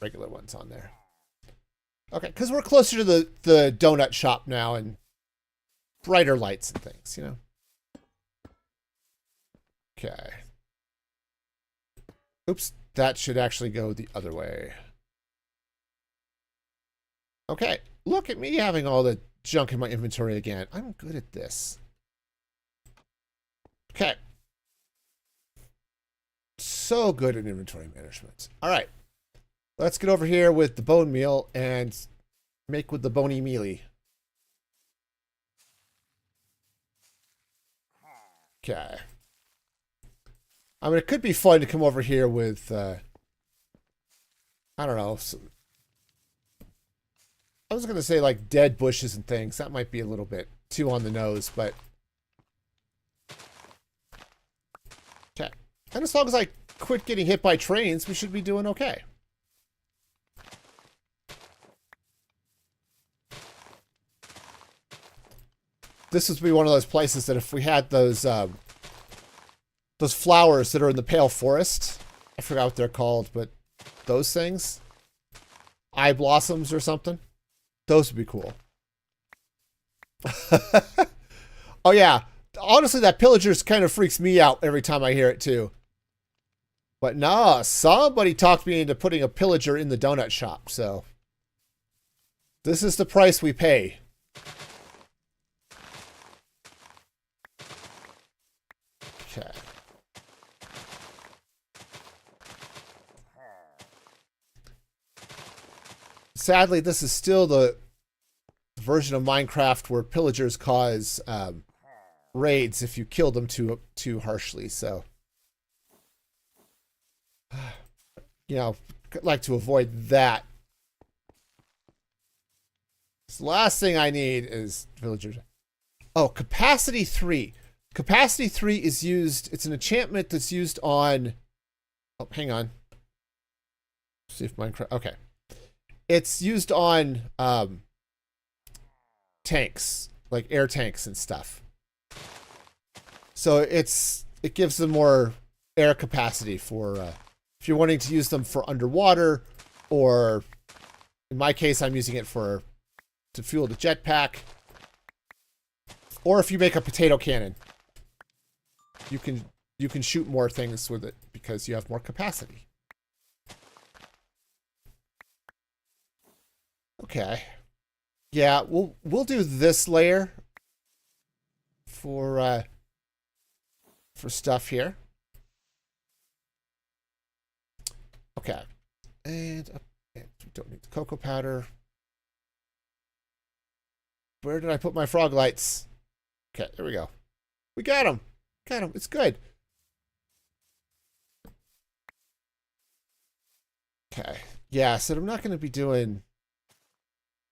regular ones on there. Okay, because we're closer to the donut shop now and brighter lights and things, you know. Okay. Oops, that should actually go the other way. Okay, look at me having all the junk in my inventory again. I'm good at this. Okay. So good at inventory management. All right. Let's get over here with the bone meal and make with the bony mealy. Okay. I mean, it could be fun to come over here with, I don't know. I was going to say like dead bushes and things. That might be a little bit too on the nose, but. Okay. And as long as I quit getting hit by trains, we should be doing okay. This would be one of those places that if we had those flowers that are in the pale forest, I forgot what they're called, but those things, eye blossoms or something, those would be cool. Oh yeah, honestly, that pillagers kind of freaks me out every time I hear it too. But nah, somebody talked me into putting a pillager in the donut shop, so this is the price we pay. Okay. Sadly, this is still the version of Minecraft where pillagers cause raids if you kill them too harshly. So, you know, I'd like to avoid that. So the last thing I need is villagers. Oh, capacity 3. Capacity 3 is used. It's an enchantment that's used on. Oh, hang on. See if Minecraft. Okay. It's used on tanks, like air tanks and stuff. So it gives them more air capacity for if you're wanting to use them for underwater, or in my case, I'm using it to fuel the jetpack, or if you make a potato cannon, you can shoot more things with it because you have more capacity. Okay. Yeah, we'll do this layer for stuff here. Okay. And we don't need the cocoa powder. Where did I put my frog lights? Okay, there we go. We got them. Got them. It's good. Okay. Yeah, so I'm not going to be doing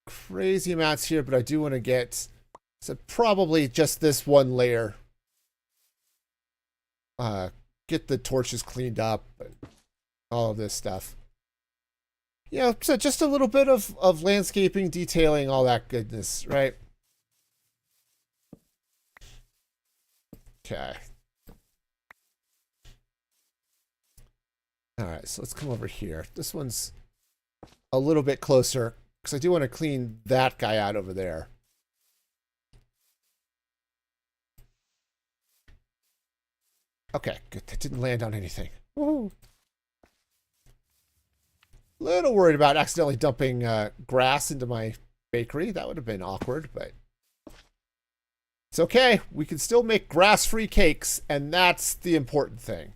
crazy amounts here, but I do want to get probably just this one layer. Get the torches cleaned up and all of this stuff. Yeah, so just a little bit of landscaping, detailing, all that goodness, right? Okay. All right, so let's come over here. This one's a little bit closer because I do want to clean that guy out over there. Okay, good. That didn't land on anything. Woohoo! Little worried about accidentally dumping grass into my bakery. That would have been awkward, but it's okay. We can still make grass-free cakes, and that's the important thing.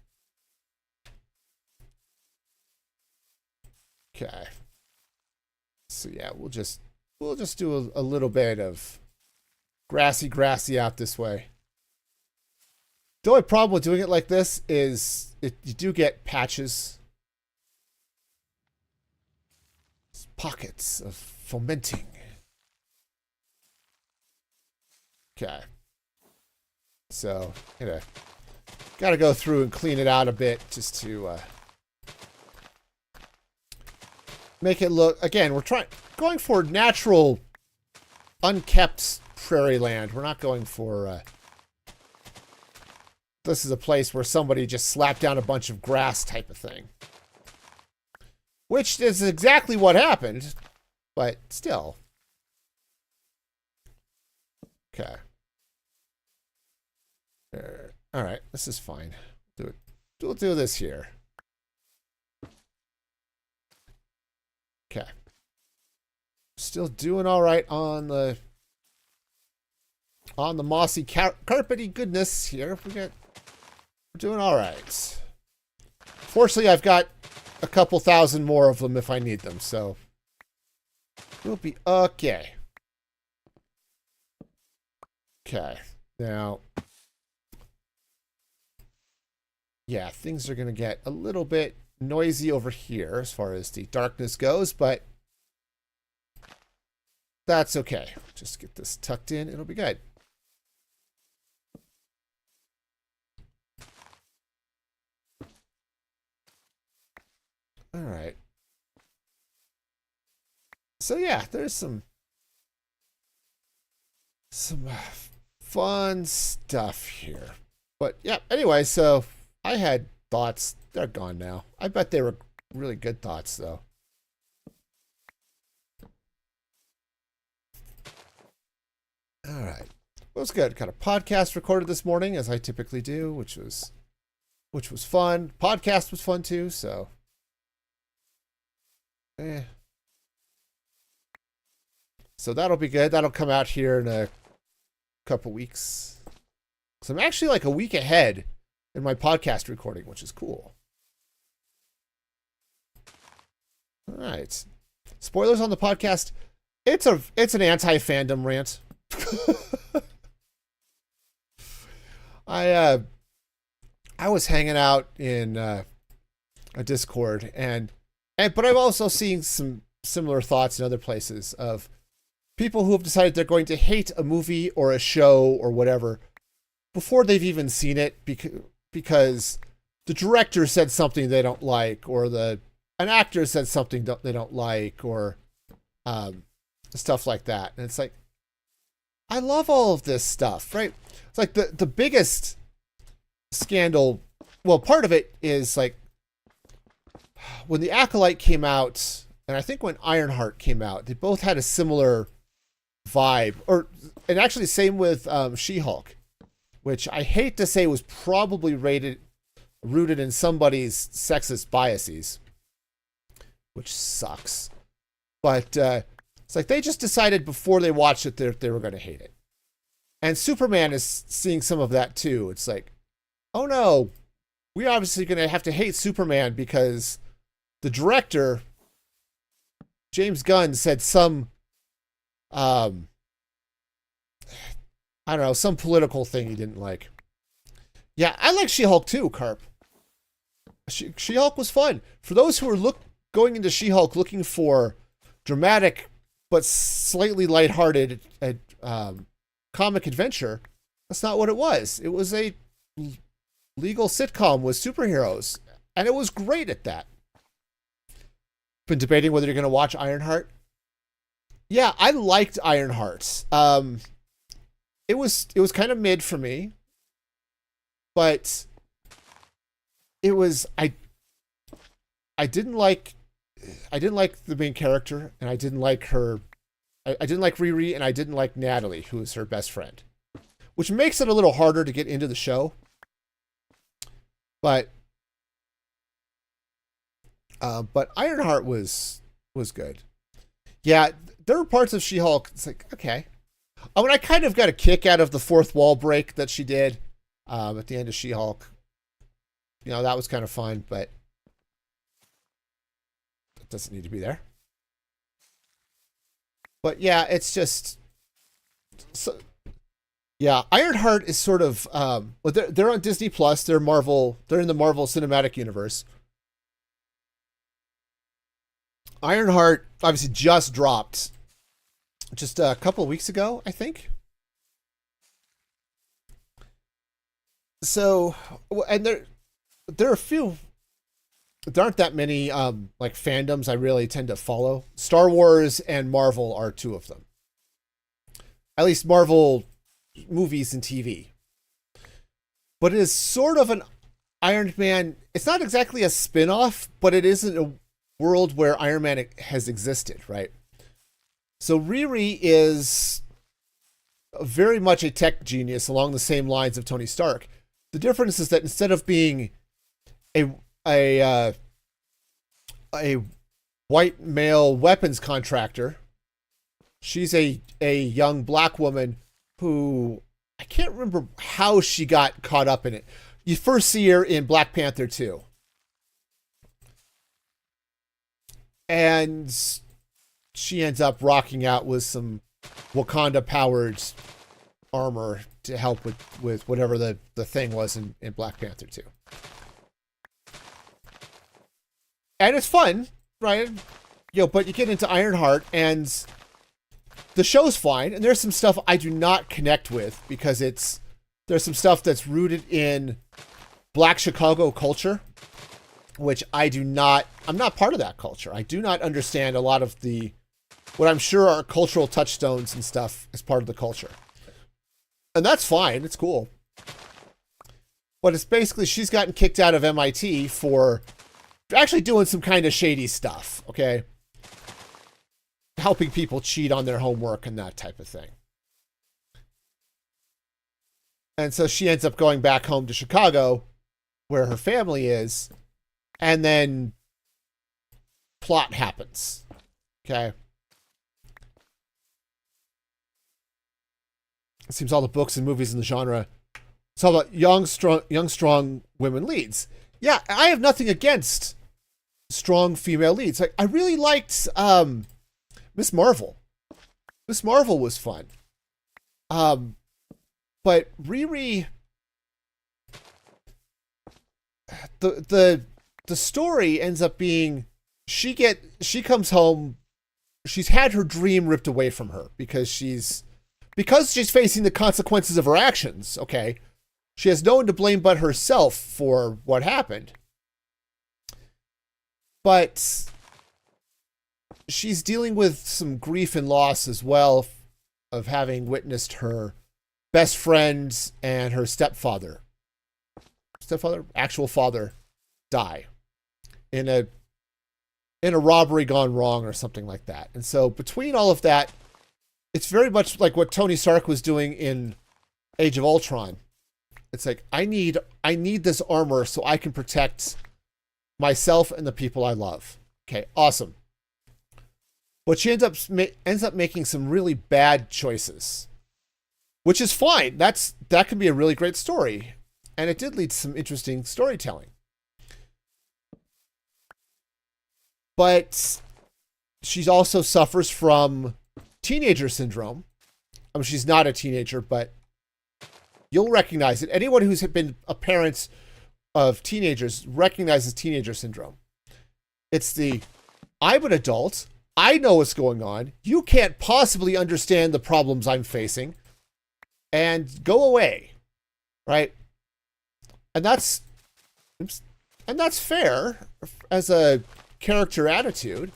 Okay. So yeah, we'll just do a little bit of grassy out this way. The only problem with doing it like this is you do get patches, pockets of fomenting. Okay. So, gotta go through and clean it out a bit just to make it look. Again, we're going for natural, unkept prairie land. We're not going for. This is a place where somebody just slapped down a bunch of grass type of thing, which is exactly what happened, but still. Okay. All right, this is fine. We'll do this here. Okay. Still doing all right on the mossy carpety goodness here. We're doing all right. Fortunately, I've got a couple thousand more of them if I need them, so we'll be okay. Okay. Now, yeah, things are going to get a little bit noisy over here as far as the darkness goes, but that's okay. Just get this tucked in. It'll be good. All right. So yeah, there's some fun stuff here. But yeah, anyway, so I had thoughts. They're gone now. I bet they were really good thoughts, though. All right. It was good. Got a podcast recorded this morning, as I typically do, which was fun. Podcast was fun, too, so. So that'll be good. That'll come out here in a couple weeks. So I'm actually like a week ahead in my podcast recording, which is cool. All right. Spoilers on the podcast. It's an anti-fandom rant. I was hanging out in a Discord but I've also seen some similar thoughts in other places of people who have decided they're going to hate a movie or a show or whatever before they've even seen it because the director said something they don't like, or an actor said something they don't like, or stuff like that. And it's like, I love all of this stuff, right? It's like the biggest scandal. Well, part of it is like when The Acolyte came out, and I think when Ironheart came out, they both had a similar vibe. And actually, same with She-Hulk, which I hate to say was probably rooted in somebody's sexist biases, which sucks. But it's like they just decided before they watched it that they were going to hate it. And Superman is seeing some of that too. It's like, oh no, we're obviously going to have to hate Superman because the director, James Gunn, said some, I don't know, some political thing he didn't like. Yeah, I like She-Hulk too, Carp. She-Hulk was fun. For those who are going into She-Hulk looking for dramatic but slightly lighthearted comic adventure, that's not what it was. It was a legal sitcom with superheroes, and it was great at that. Been debating whether you're going to watch Ironheart. Yeah, I liked Ironheart. It was kind of mid for me, but it was I didn't like the main character, and I didn't like her. I didn't like Riri, and I didn't like Natalie, who is her best friend, which makes it a little harder to get into the show. But Ironheart was good. Yeah, there were parts of She-Hulk. It's like, okay. Oh, and I kind of got a kick out of the fourth wall break that she did at the end of She-Hulk. You know, that was kind of fun, but it doesn't need to be there. But yeah, it's just so. Yeah, Ironheart is sort of well, they're on Disney Plus. They're Marvel. They're in the Marvel Cinematic Universe. Ironheart obviously just dropped just a couple of weeks ago, I think. So, and there are a few. There aren't that many like fandoms I really tend to follow. Star Wars and Marvel are two of them. At least Marvel movies and TV. But it is sort of an Iron Man. It's not exactly a spin-off, but it isn't a world where Iron Man has existed, right? So Riri is very much a tech genius along the same lines of Tony Stark. The difference is that instead of being a a uh, a white male weapons contractor, she's a young black woman who I can't remember how she got caught up in it. You first see her in Black Panther 2. And she ends up rocking out with some Wakanda powered armor to help with whatever the thing was in Black Panther 2. And it's fun, right? But you get into Ironheart and the show's fine, and there's some stuff I do not connect with because there's some stuff that's rooted in Black Chicago culture, which I'm not part of that culture. I do not understand a lot of what I'm sure are cultural touchstones and stuff as part of the culture. And that's fine, it's cool. But it's basically she's gotten kicked out of MIT for actually doing some kind of shady stuff, okay? Helping people cheat on their homework and that type of thing. And so she ends up going back home to Chicago, where her family is, and then plot happens. Okay? It seems all the books and movies in the genre, it's all about young, strong women leads. Yeah, I have nothing against strong female leads. Like, I really liked Miss Marvel. Miss Marvel was fun. But Riri, the story ends up being she comes home, she's had her dream ripped away from her because she's facing the consequences of her actions, okay? She has no one to blame but herself for what happened. But she's dealing with some grief and loss as well of having witnessed her best friend and her actual father die in a robbery gone wrong or something like that. And so between all of that, it's very much like what Tony Stark was doing in Age of Ultron. It's like, I need this armor so I can protect myself and the people I love. Okay, awesome. But she ends up making some really bad choices, which is fine. That can be a really great story, and it did lead to some interesting storytelling. But she also suffers from teenager syndrome. I mean, she's not a teenager, but you'll recognize it. Anyone who's been a parent of teenagers recognizes teenager syndrome. It's I'm an adult. I know what's going on. You can't possibly understand the problems I'm facing. And go away. Right? And that's fair as a character attitude.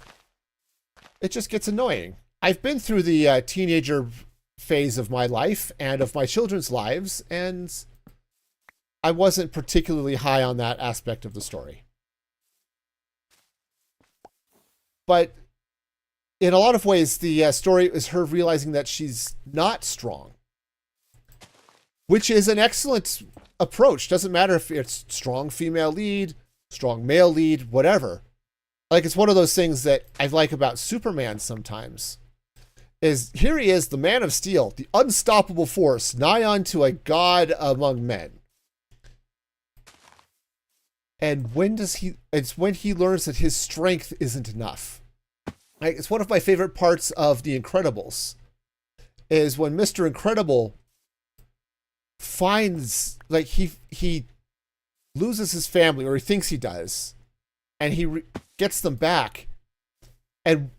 It just gets annoying. I've been through the teenager phase of my life and of my children's lives, and I wasn't particularly high on that aspect of the story. But in a lot of ways, the story is her realizing that she's not strong, which is an excellent approach. Doesn't matter if it's strong female lead, strong male lead, whatever. Like, it's one of those things that I like about Superman sometimes. Is here he is, the Man of Steel, the unstoppable force, nigh unto a god among men. And it's when he learns that his strength isn't enough. Like, it's one of my favorite parts of The Incredibles, is when Mr. Incredible finds, like, he loses his family, or he thinks he does, and he gets them back, and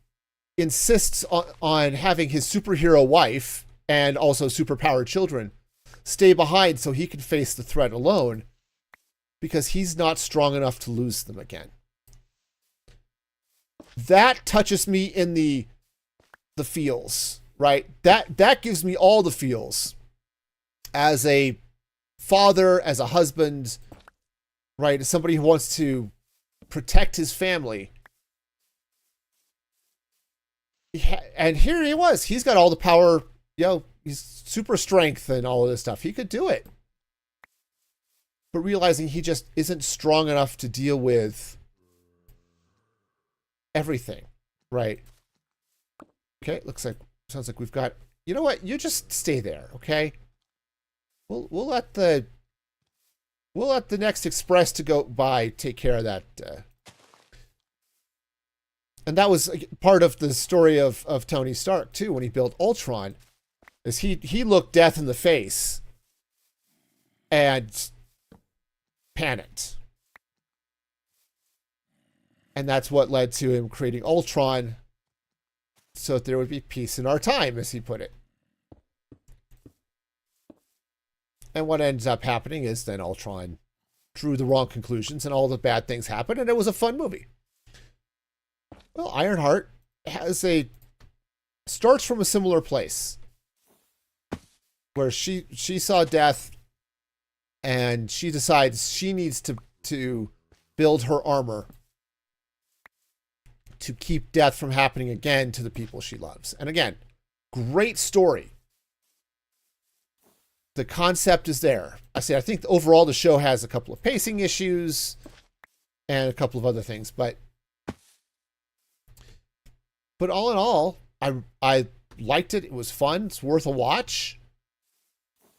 insists on having his superhero wife and also superpowered children stay behind so he can face the threat alone because he's not strong enough to lose them again. That touches me in the feels, right? That gives me all the feels as a father, as a husband, right? As somebody who wants to protect his family. And here he was. He's got all the power, he's super strength and all of this stuff. He could do it. But realizing he just isn't strong enough to deal with everything, right? Okay, sounds like we've got, you know what? You just stay there, okay? We'll let the next express to go by take care of that. And that was part of the story of Tony Stark too, when he built Ultron, is he looked death in the face and panicked. And that's what led to him creating Ultron, so that there would be peace in our time, as he put it. And what ends up happening is then Ultron drew the wrong conclusions and all the bad things happened, and it was a fun movie. Well, Ironheart starts from a similar place, where she saw death, and she decides she needs to build her armor to keep death from happening again to the people she loves. And again, great story. The concept is there. I think overall the show has a couple of pacing issues and a couple of other things, but all in all, I liked it. It was fun. It's worth a watch.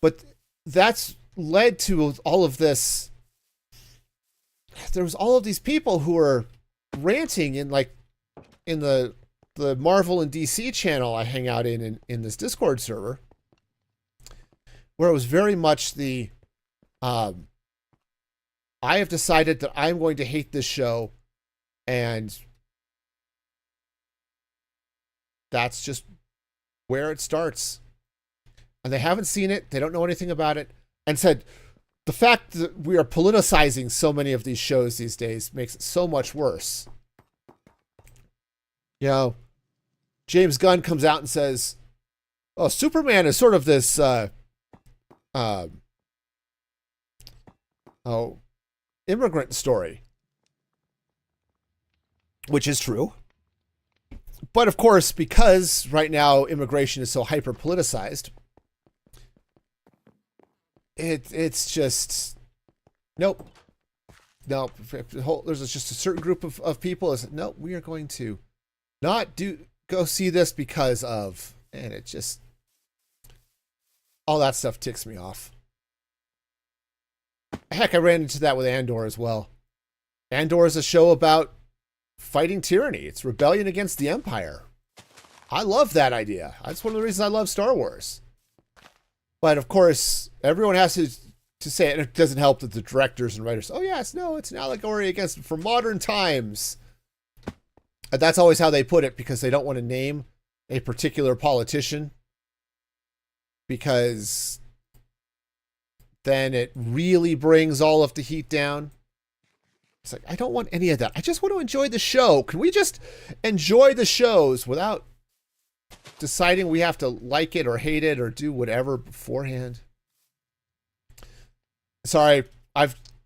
But that's led to all of this. There was all of these people who were ranting in the Marvel and DC channel I hang out in this Discord server, where it was very much the I have decided that I'm going to hate this show, and that's just where it starts. And they haven't seen it, they don't know anything about it, and said the fact that we are politicizing so many of these shows these days makes it so much worse. James Gunn comes out and says, "Oh, Superman is sort of this immigrant story," which is true. But of course, because right now immigration is so hyper politicized, it's just nope. There's just a certain group of people that said, no, we are going to not go see this because of, and it just, all that stuff ticks me off. Heck, I ran into that with Andor as well. Andor is a show about fighting tyranny. It's rebellion against the Empire. I love that idea. That's one of the reasons I love Star Wars. But of course, everyone has to say it, and it doesn't help that the directors and writers, oh yes, no, it's an allegory against for modern times. And that's always how they put it, because they don't want to name a particular politician, because then it really brings all of the heat down. It's like, I don't want any of that. I just want to enjoy the show. Can we just enjoy the shows without deciding we have to like it or hate it or do whatever beforehand? Sorry,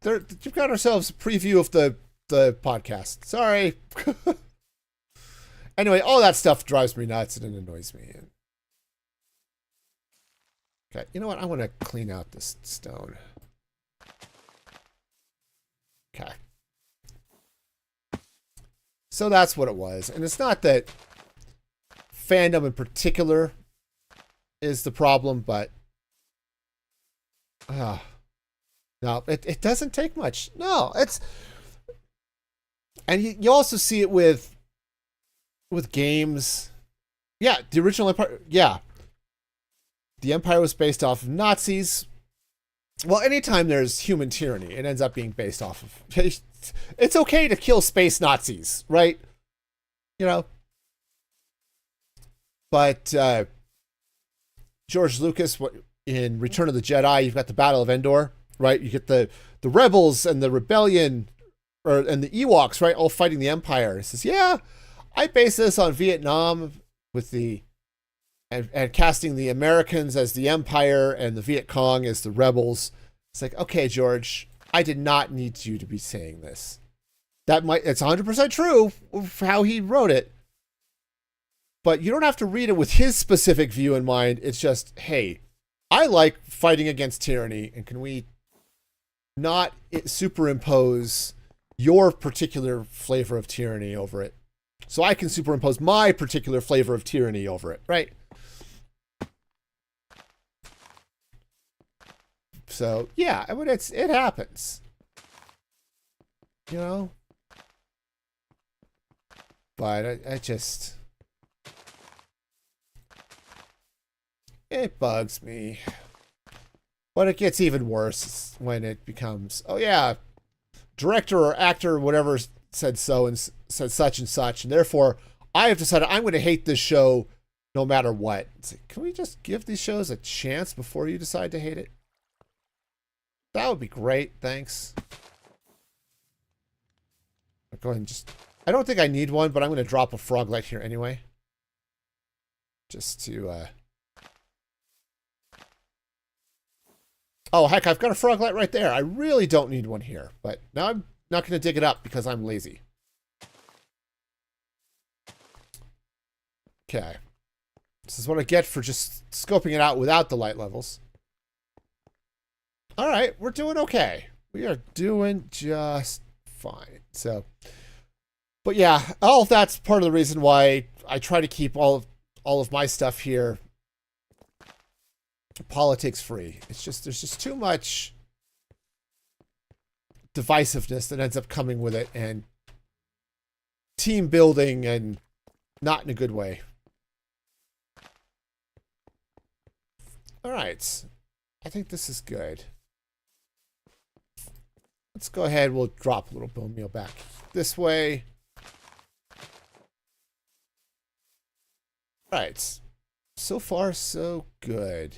you've got ourselves a preview of the podcast. Sorry. Anyway, all that stuff drives me nuts and it annoys me. Okay, you know what? I want to clean out this stone. Okay. So that's what it was. And it's not that fandom in particular is the problem, but no, it doesn't take much. No, and you also see it with games. Yeah, the original Empire. Yeah, the Empire was based off of Nazis. Well, anytime there's human tyranny, it ends up being based off of. It's okay to kill space Nazis, right? But George Lucas, in Return of the Jedi, you've got the Battle of Endor, right? You get the rebels and the rebellion, and the Ewoks, right, all fighting the Empire. It says, yeah, I base this on Vietnam with the and casting the Americans as the Empire and the Viet Cong as the rebels. It's like, okay, George, I did not need you to be saying this. It's 100% true of how he wrote it, but you don't have to read it with his specific view in mind. It's just, hey, I like fighting against tyranny, and can we not superimpose your particular flavor of tyranny over it, so I can superimpose my particular flavor of tyranny over it, right? So yeah, I mean, it happens, you know. But I just, it bugs me. But it gets even worse when it becomes, oh yeah, director or actor or whatever said so and said such and such, and therefore I have decided I'm going to hate this show no matter what. It's like, can we just give these shows a chance before you decide to hate it? That would be great, thanks. I'll go ahead and just, I don't think I need one, but I'm going to drop a frog light here anyway. Just to, oh, heck, I've got a frog light right there. I really don't need one here, but now I'm not going to dig it up because I'm lazy. Okay. This is what I get for just scoping it out without the light levels. All right, we're doing okay. We are doing just fine. So, but yeah, all of that's part of the reason why I try to keep all of my stuff here politics free. It's just, there's just too much divisiveness that ends up coming with it, and team building, and not in a good way. All right, I think this is good. Let's go ahead. We'll drop a little bone meal back this way. All right, so far so good.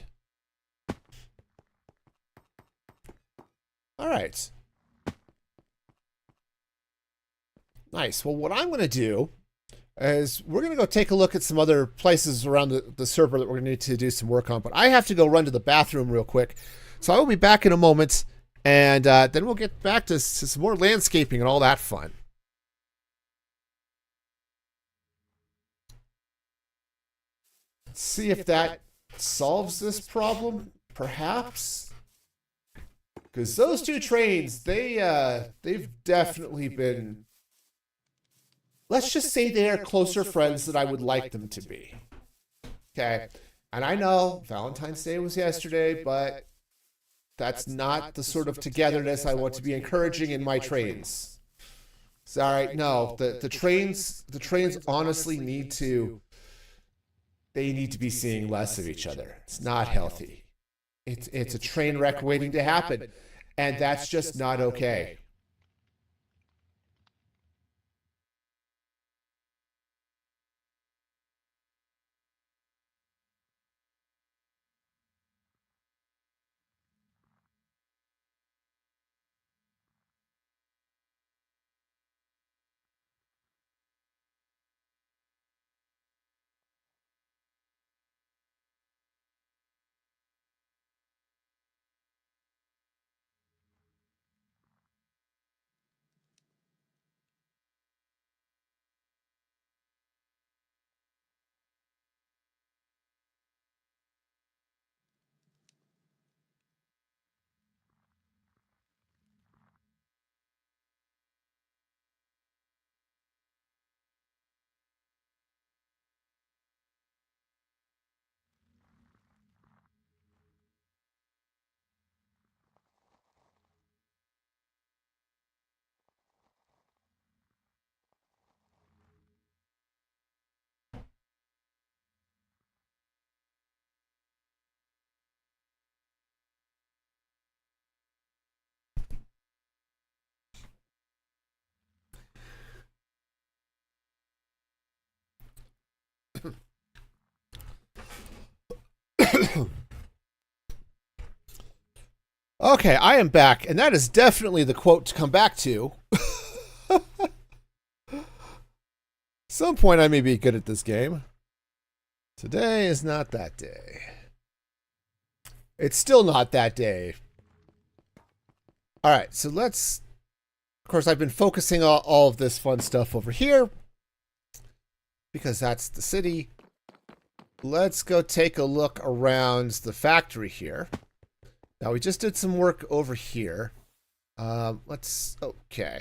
All right. Nice. Well, what I'm going to do is we're going to go take a look at some other places around the server that we're going to need to do some work on. But I have to go run to the bathroom real quick. So I will be back in a moment, and then we'll get back to some more landscaping and all that fun. Let's see if that solves this problem, perhaps. Because those two trains, they've definitely been, let's just say they are closer friends than I would like them to be. Okay. And I know Valentine's Day was yesterday, but that's not the sort of togetherness I want to be encouraging in my trains. Sorry, no, the trains honestly need to be seeing less of each other. It's not healthy. It's a train wreck waiting to happen, and that's just not okay. Okay, I am back, and that is definitely the quote to come back to. Some point I may be good at this game. Today is not that day. It's still not that day. All right, so let's... Of course, I've been focusing on all of this fun stuff over here because that's the city. Let's go take a look around the factory here. Now, we just did some work over here. Okay.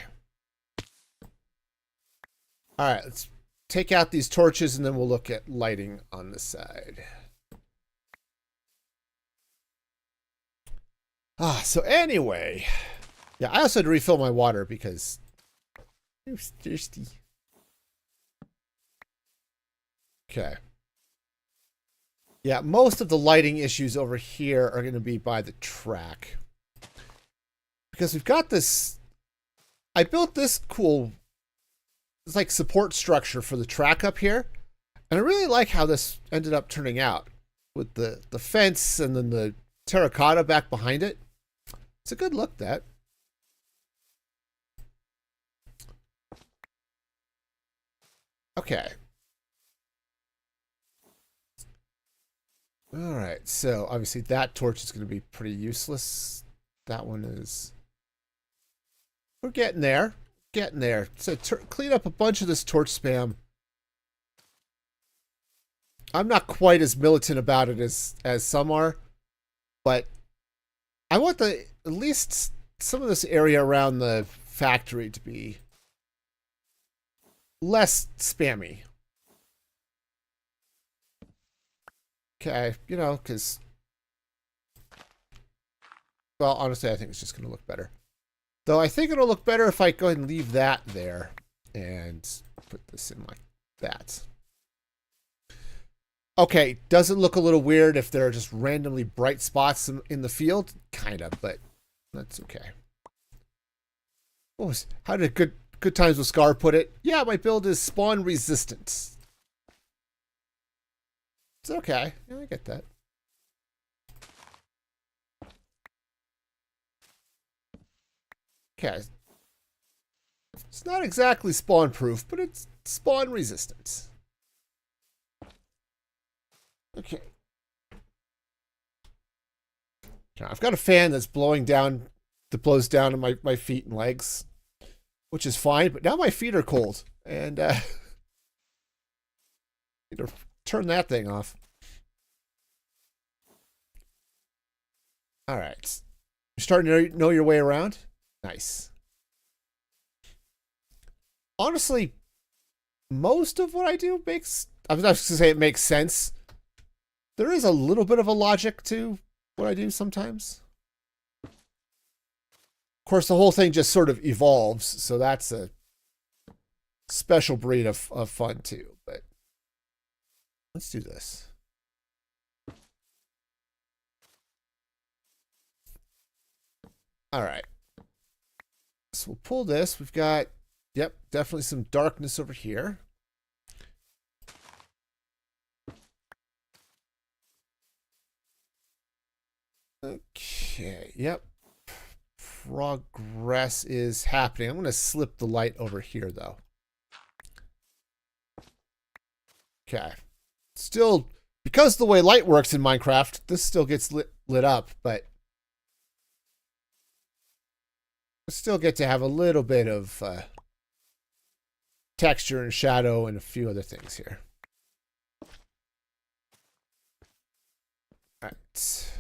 All right, let's take out these torches and then we'll look at lighting on the side. So anyway, yeah, I also had to refill my water because I'm thirsty. Okay. Yeah, most of the lighting issues over here are going to be by the track. Because we've got this... I built this cool... It's like support structure for the track up here. And I really like how this ended up turning out. With the fence and then the terracotta back behind it. It's a good look, that. Okay. All right, so obviously that torch is going to be pretty useless. That one is... We're getting there. Getting there. So clean up a bunch of this torch spam. I'm not quite as militant about it as some are, but I want at least some of this area around the factory to be less spammy. Okay, you know, because, well, honestly, I think it's just going to look better. Though I think it'll look better if I go ahead and leave that there and put this in like that. Okay, does it look a little weird if there are just randomly bright spots in the field? Kind of, but that's okay. How did Good Times with Scar put it? Yeah, my build is spawn resistant. It's okay. Yeah, I get that. Okay. It's not exactly spawn proof, but it's spawn resistant. Okay. Now, I've got a fan that blows down on my feet and legs, which is fine, but now my feet are cold. And need to turn that thing off. All right. You're starting to know your way around? Nice. Honestly, most of what I do makes... I was not just going to say it makes sense. There is a little bit of a logic to what I do sometimes. Of course, the whole thing just sort of evolves, so that's a special breed of fun too. But let's do this. All right. So we'll pull this. We've got, yep, definitely some darkness over here. Okay, yep. Progress is happening. I'm going to slip the light over here, though. Okay. Still, because of the way light works in Minecraft, this still gets lit up, but I still get to have a little bit of texture and shadow and a few other things here. All right.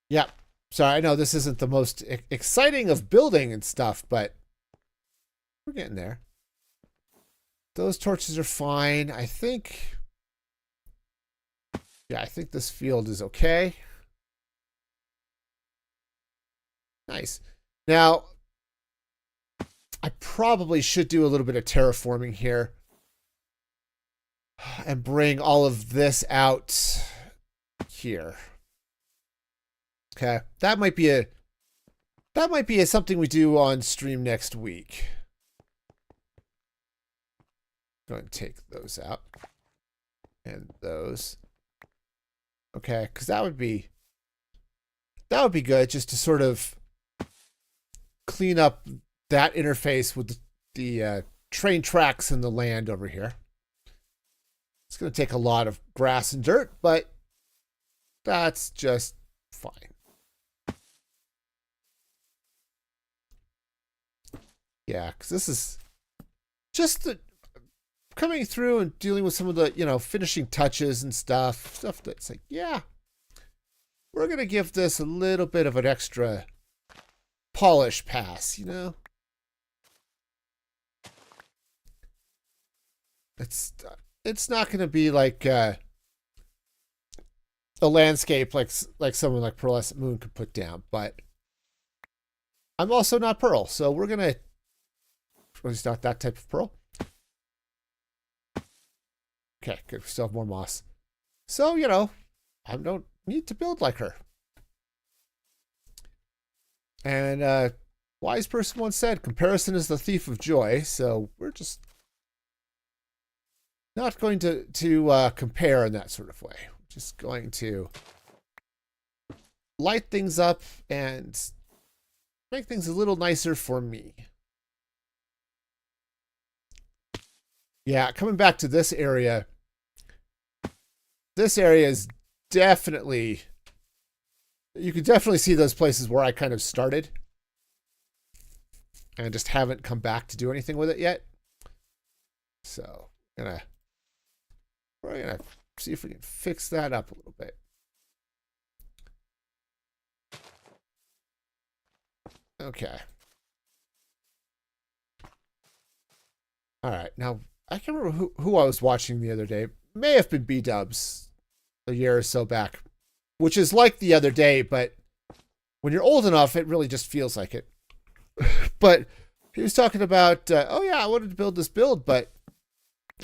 Yeah. Sorry, I know this isn't the most exciting of building and stuff, but we're getting there. Those torches are fine. I think... Yeah, I think this field is okay. Nice. Now, I probably should do a little bit of terraforming here and bring all of this out here. Okay, that might be something we do on stream next week. Go ahead and take those out and those. Okay, because that would be good just to sort of clean up that interface with the train tracks and the land over here. It's going to take a lot of grass and dirt, but that's just fine. Yeah, because this is just coming through and dealing with some of the, finishing touches and stuff that's like, yeah, we're going to give this a little bit of an extra polish pass, It's not going to be like a landscape like someone like Pearlescent Moon could put down, but I'm also not Pearl, so we're going to, it's not that type of Pearl. Okay, good. We still have more moss. So, I don't need to build like her. And wise person once said, comparison is the thief of joy. So we're just not going to compare in that sort of way. We're just going to light things up and make things a little nicer for me. Yeah, coming back to this area is definitely, you can definitely see those places where I kind of started and just haven't come back to do anything with it yet. So we're gonna see if we can fix that up a little bit. Okay. All right. Now, I can't remember who I was watching the other day. May have been B-dubs a year or so back, which is like the other day, but when you're old enough, it really just feels like it. But he was talking about, oh yeah, I wanted to build this build, but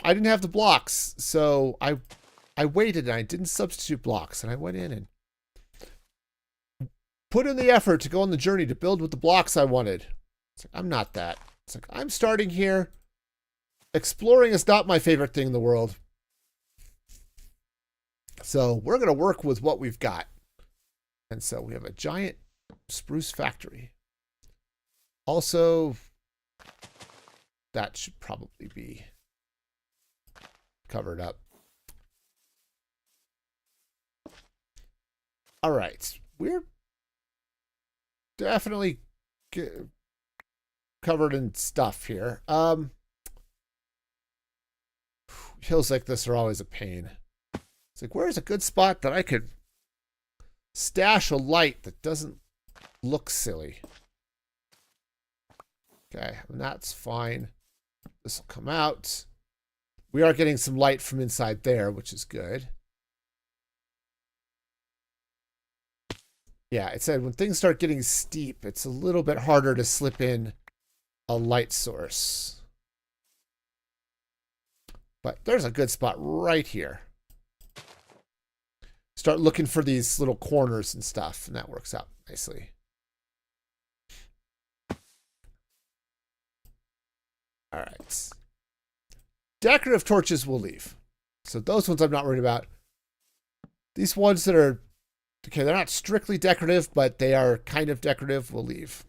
I didn't have the blocks. So I waited and I didn't substitute blocks, and I went in and put in the effort to go on the journey to build with the blocks I wanted. It's like, I'm not that. It's like, I'm starting here. Exploring is not my favorite thing in the world. So we're going to work with what we've got. And so we have a giant spruce factory. Also, that should probably be covered up. All right. We're definitely covered in stuff here. Hills like this are always a pain. It's like, where's a good spot that I could stash a light that doesn't look silly? Okay, and that's fine. This will come out. We are getting some light from inside there, which is good. Yeah, it said when things start getting steep, it's a little bit harder to slip in a light source. But there's a good spot right here. Start looking for these little corners and stuff, and that works out nicely. All right. Decorative torches will leave. So those ones I'm not worried about. These ones that are, okay, they're not strictly decorative, but they are kind of decorative, will leave.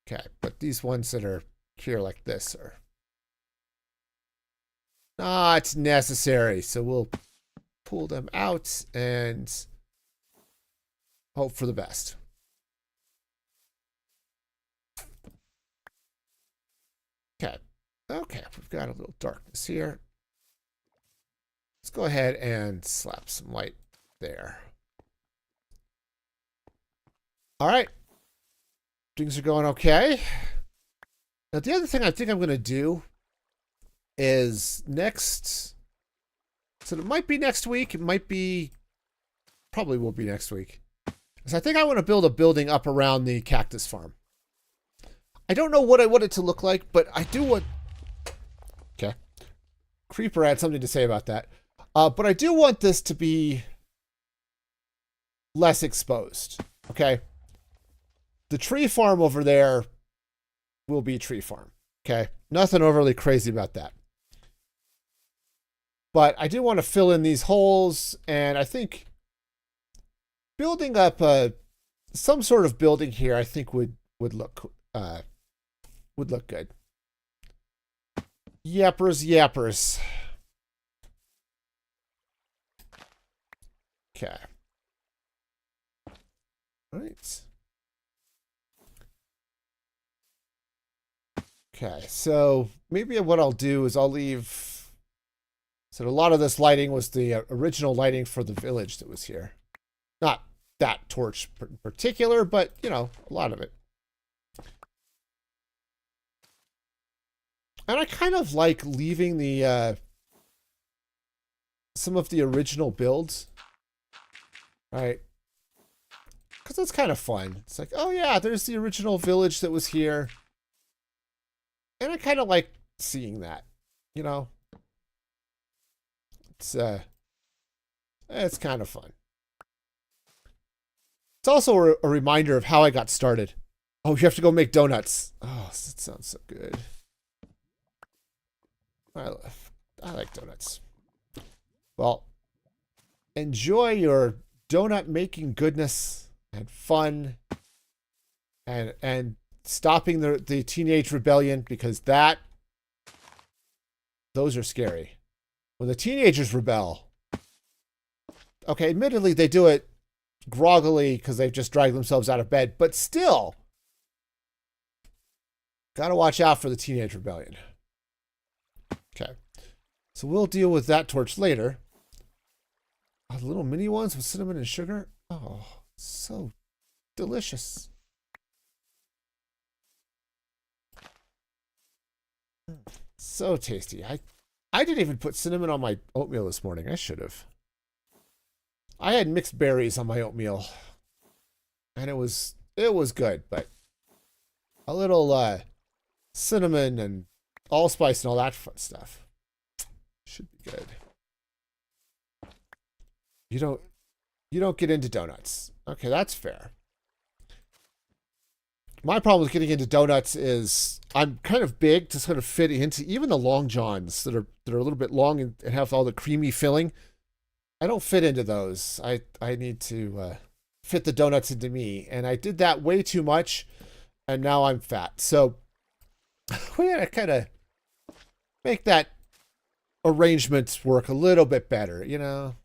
Okay, but these ones that are here like this are not necessary. So we'll pull them out and hope for the best. Okay. Okay, we've got a little darkness here. Let's go ahead and slap some light there. All right. Things are going okay. Now, the other thing I think I'm going to do is next. So it might be next week. It might be, probably will be next week. So I think I want to build a building up around the cactus farm. I don't know what I want it to look like, but I do want, okay. Creeper had something to say about that. But I do want this to be less exposed, okay? The tree farm over there will be tree farm, okay? Nothing overly crazy about that. But I do want to fill in these holes, and I think building up some sort of building here, I think would look good. Yappers. Okay. All right. Okay, so maybe what I'll do is I'll leave. So a lot of this lighting was the original lighting for the village that was here. Not that torch in particular, but, you know, a lot of it. And I kind of like leaving the some of the original builds, right? Because it's kind of fun. It's like, oh yeah, there's the original village that was here. And I kind of like seeing that, you know? It's kind of fun. It's also a reminder of how I got started. Oh, you have to go make donuts. Oh, that sounds so good. I like donuts. Well, enjoy your donut making goodness and fun and stopping the teenage rebellion, because those are scary. When the teenagers rebel, okay, admittedly they do it groggily because they've just dragged themselves out of bed, but still, gotta watch out for the teenage rebellion. Okay, so we'll deal with that torch later. Oh, the little mini ones with cinnamon and sugar. Oh, so delicious. So tasty. I didn't even put cinnamon on my oatmeal this morning. I should have. I had mixed berries on my oatmeal, and it was good, but a little cinnamon and allspice and all that fun stuff should be good. You don't get into donuts. Okay, that's fair. My problem with getting into donuts is I'm kind of big to sort of fit into even the long johns that are a little bit long and have all the creamy filling. I don't fit into those. I need to fit the donuts into me, and I did that way too much, and now I'm fat. So we gotta kind of make that arrangement work a little bit better, you know.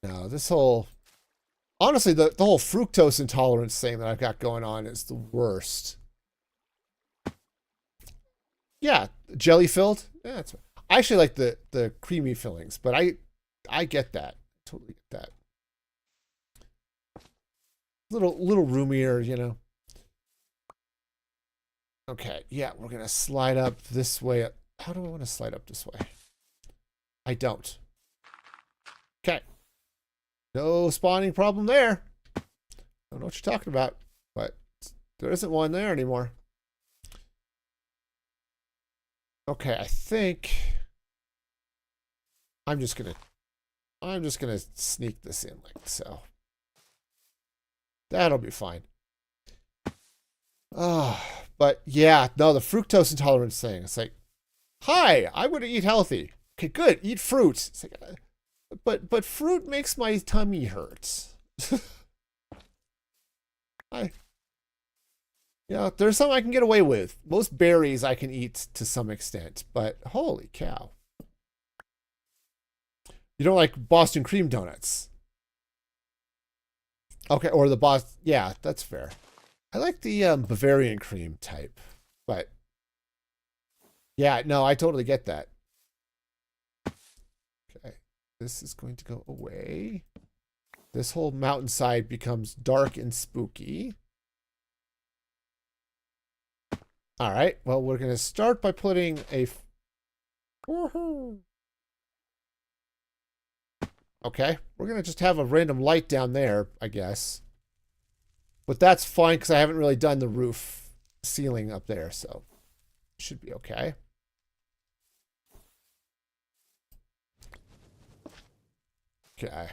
No, this whole, honestly, the whole fructose intolerance thing that I've got going on is the worst. Yeah, jelly filled. Yeah, that's, I actually like the creamy fillings, but I get that. Totally get that. Little roomier, you know. Okay, yeah, we're gonna slide up this way. How do I want to slide up this way? I don't. Okay. No spawning problem there. I don't know what you're talking about, but there isn't one there anymore. Okay, I think I'm just gonna sneak this in like so. That'll be fine. But yeah, no, the fructose intolerance thing. It's like, hi, I'm gonna eat healthy. Okay, good, eat fruit. It's like, but fruit makes my tummy hurt. Yeah, there's some I can get away with. Most berries I can eat to some extent, but holy cow. You don't like Boston cream donuts? Okay, or the Boston, yeah, that's fair. I like the Bavarian cream type, but yeah, no, I totally get that. Okay, this is going to go away. This whole mountainside becomes dark and spooky. All right, well, we're going to start by putting a... Okay, we're going to just have a random light down there, I guess. But that's fine because I haven't really done the roof ceiling up there, so it should be okay. Okay.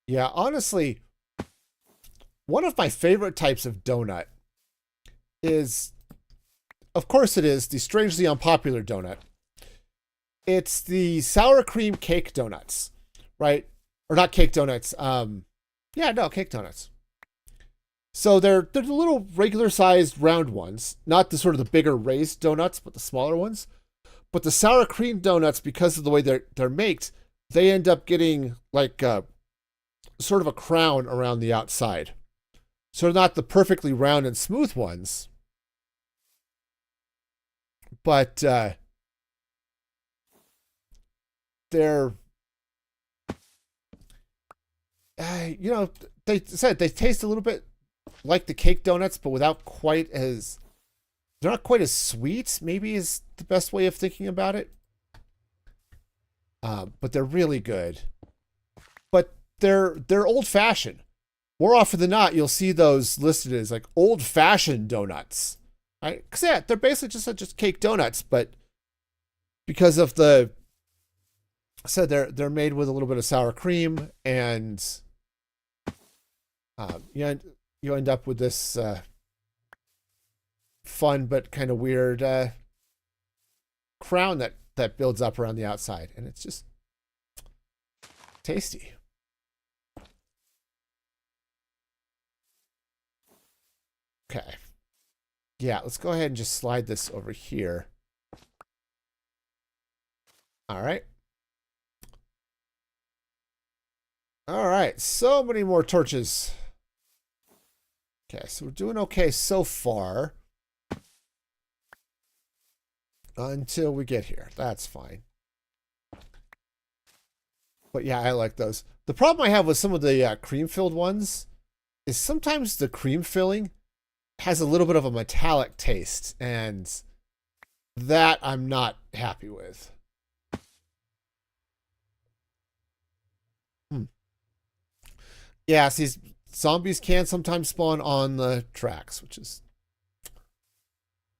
Yeah, honestly, one of my favorite types of donut is of course it is, the strangely unpopular donut. It's the sour cream cake donuts, right? Or not cake donuts. Yeah, no, cake donuts. So they're the little regular sized round ones, not the sort of the bigger raised donuts, but the smaller ones. But the sour cream donuts, because of the way they're made, they end up getting like sort of a crown around the outside. So they're not the perfectly round and smooth ones, but they're they said they taste a little bit like the cake donuts, but without quite as they're not quite as sweet. Maybe is the best way of thinking about it. But they're really good. But they're old fashioned. More often than not, you'll see those listed as like old fashioned donuts, right? Because yeah, they're basically just cake donuts, but because of the so they're made with a little bit of sour cream, and you end up with this fun but kind of weird crown that builds up around the outside, and it's just tasty. Okay. Yeah, let's go ahead and just slide this over here. All right. All right, so many more torches. Okay, so we're doing okay so far. Until we get here. That's fine. But yeah, I like those. The problem I have with some of the cream-filled ones is sometimes the cream filling has a little bit of a metallic taste, and that I'm not happy with. Yeah, see, zombies can sometimes spawn on the tracks, which is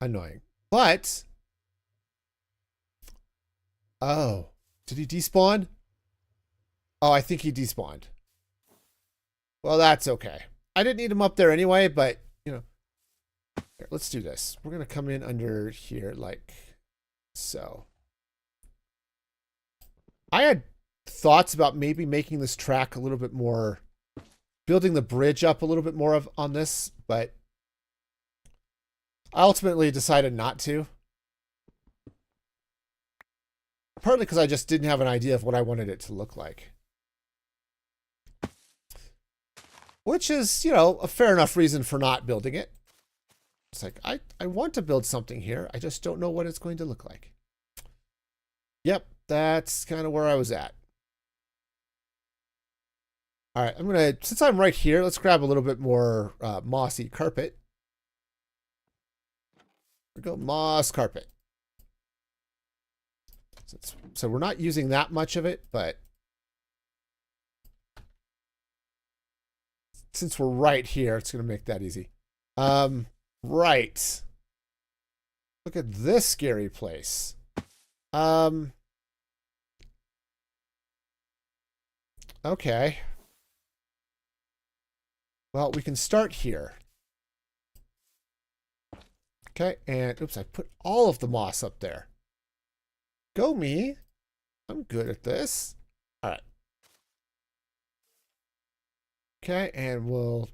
annoying. But, oh, did he despawn? Oh, I think he despawned. Well, that's okay. I didn't need him up there anyway, but, here, let's do this. We're going to come in under here like so. I had thoughts about maybe making this track a little bit more, building the bridge up a little bit more on this, but I ultimately decided not to. Partly because I just didn't have an idea of what I wanted it to look like. Which is, a fair enough reason for not building it. It's like, I want to build something here. I just don't know what it's going to look like. Yep, that's kind of where I was at. All right, since I'm right here, let's grab a little bit more mossy carpet. There we go, moss carpet. So we're not using that much of it, but since we're right here, it's going to make that easy. Right. Look at this scary place. Okay. Well, we can start here. Okay, and oops, I put all of the moss up there. Go me. I'm good at this. All right. Okay, and we'll...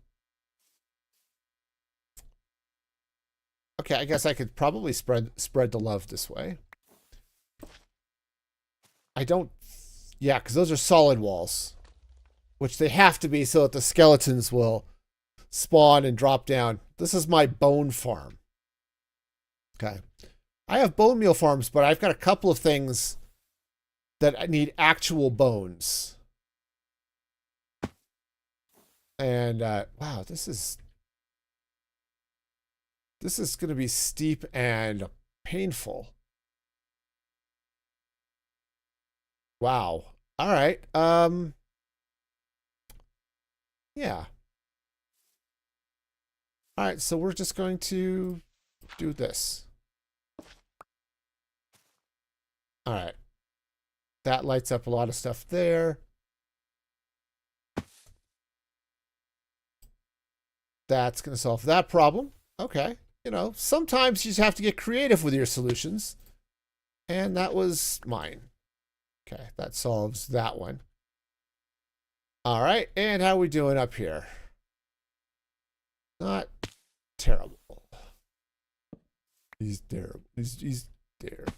Okay, I guess I could probably spread the love this way. I don't... Yeah, because those are solid walls. Which they have to be so that the skeletons will spawn and drop down. This is my bone farm. Okay. I have bone meal farms, but I've got a couple of things that need actual bones. And, wow, this is going to be steep and painful. Wow. All right. Yeah. All right, so we're just going to do this. All right. That lights up a lot of stuff there. That's going to solve that problem. Okay. you know, sometimes you just have to get creative with your solutions. And that was mine. Okay, that solves that one. All right, and how are we doing up here? Not terrible. He's terrible. He's terrible.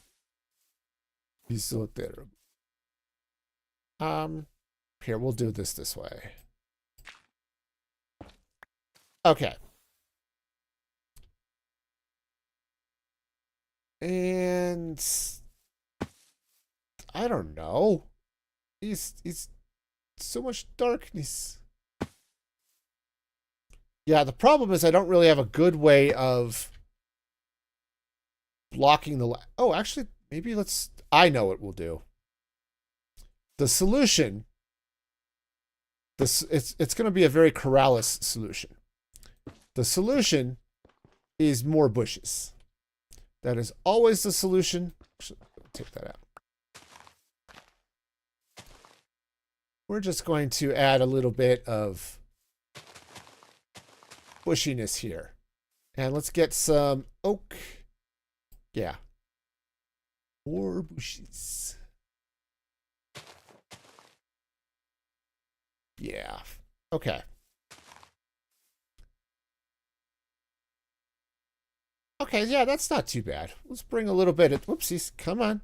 He's so terrible. Here, we'll do this way. Okay. And I don't know. He's so much darkness. Yeah, the problem is I don't really have a good way of blocking the light. Oh, actually, maybe let's... I know what we'll do. The solution... It's going to be a very Corrales solution. The solution is more bushes. That is always the solution. Actually, take that out. We're just going to add a little bit of bushiness here. And let's get some oak. Yeah. More bushes. Yeah. Okay. Okay, yeah, that's not too bad. Let's bring a little bit of... Whoopsies. Come on.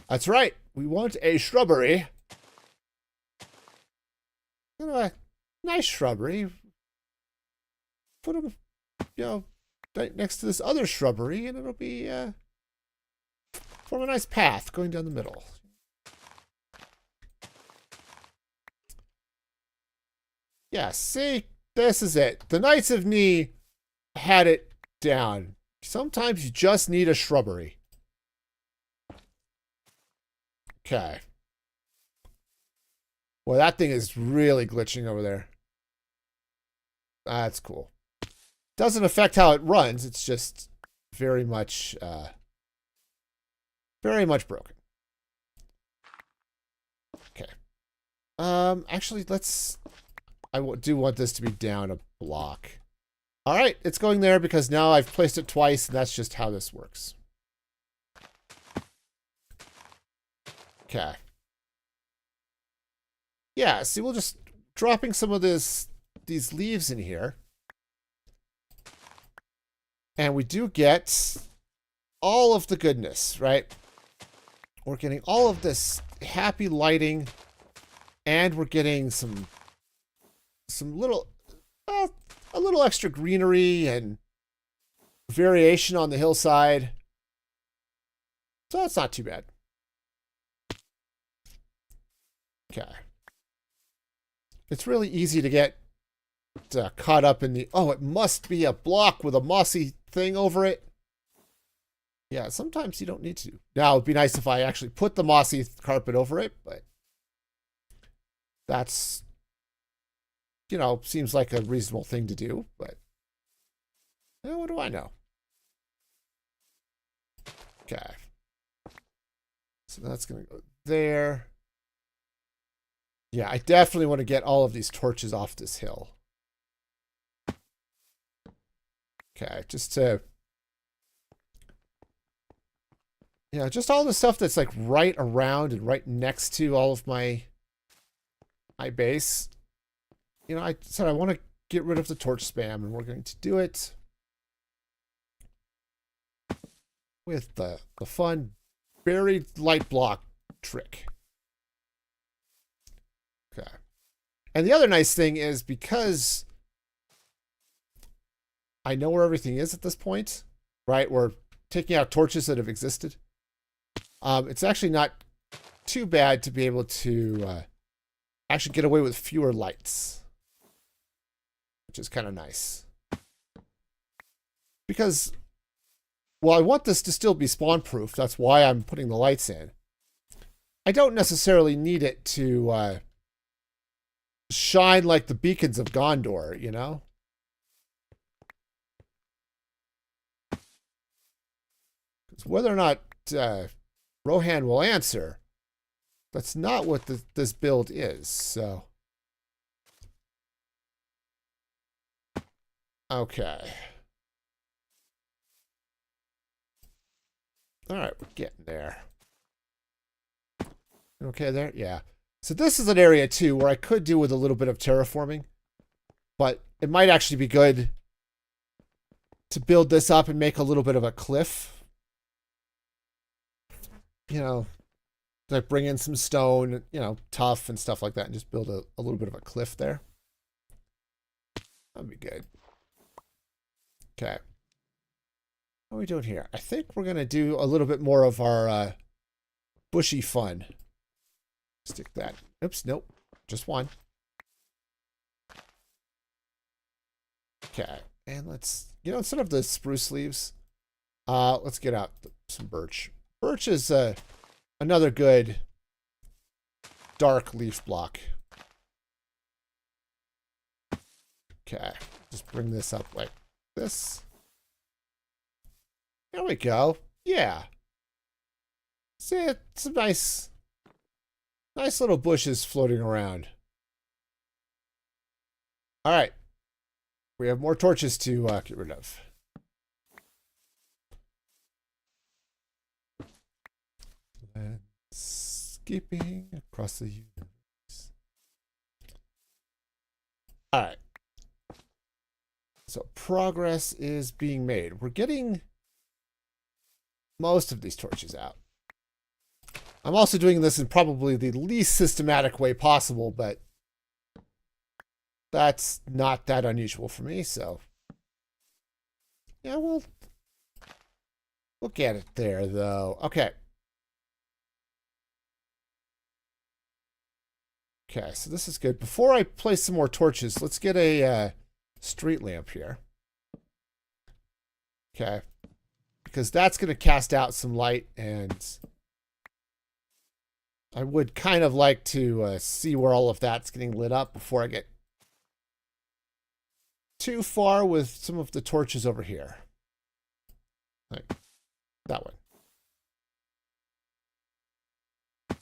That's right. We want a shrubbery. A nice shrubbery. Put them, you know, right next to this other shrubbery, and it'll be form a nice path going down the middle. Yeah, see, this is it. The Knights of Ni had it down. Sometimes you just need a shrubbery. Okay. Well, that thing is really glitching over there. That's cool. Doesn't affect how it runs. It's just very much broken. Okay. Actually, let's... I do want this to be down a block. All right, it's going there because now I've placed it twice, and that's just how this works. Okay. Yeah, see, we'll just dropping some of these leaves in here. And we do get all of the goodness, right? We're getting all of this happy lighting, and we're getting some little, a little extra greenery and variation on the hillside. So that's not too bad. Okay. It's really easy to get caught up in the, oh, it must be a block with a mossy thing over it. Yeah, sometimes you don't need to. Now, it'd be nice if I actually put the mossy carpet over it, but that's, you know, seems like a reasonable thing to do, but what do I know? Okay. So that's going to go there. Yeah, I definitely want to get all of these torches off this hill. Okay, just to... Yeah, just all the stuff that's like right around and right next to all of my base. You know, I said I want to get rid of the torch spam, and we're going to do it with the fun buried light block trick. Okay. And the other nice thing is, because I know where everything is at this point, right? We're taking out torches that have existed. It's actually not too bad to be able to actually get away with fewer lights, which is kind of nice. Because, well, I want this to still be spawn-proof. That's why I'm putting the lights in. I don't necessarily need it to shine like the beacons of Gondor, you know? Because whether or not Rohan will answer, that's not what this build is, so... Okay. All right, we're getting there. Okay there? Yeah. So this is an area, too, where I could do with a little bit of terraforming. But it might actually be good to build this up and make a little bit of a cliff. You know, like bring in some stone, you know, tough and stuff like that, and just build a little bit of a cliff there. That'd be good. Okay. What are we doing here? I think we're going to do a little bit more of our bushy fun. Stick that. Oops, nope. Just one. Okay. And let's, you know, instead of the spruce leaves, let's get out some birch. Birch is another good dark leaf block. Okay. Just bring this up like this. There we go. Yeah. See, some nice little bushes floating around. All right. We have more torches to get rid of. Skipping across the universe. All right. So progress is being made. We're getting most of these torches out. I'm also doing this in probably the least systematic way possible, but that's not that unusual for me, so yeah, we'll get it there, though. Okay. Okay, so this is good. Before I place some more torches, let's get a street lamp here. Okay. Because that's going to cast out some light, and I would kind of like to see where all of that's getting lit up before I get too far with some of the torches over here. Like that one.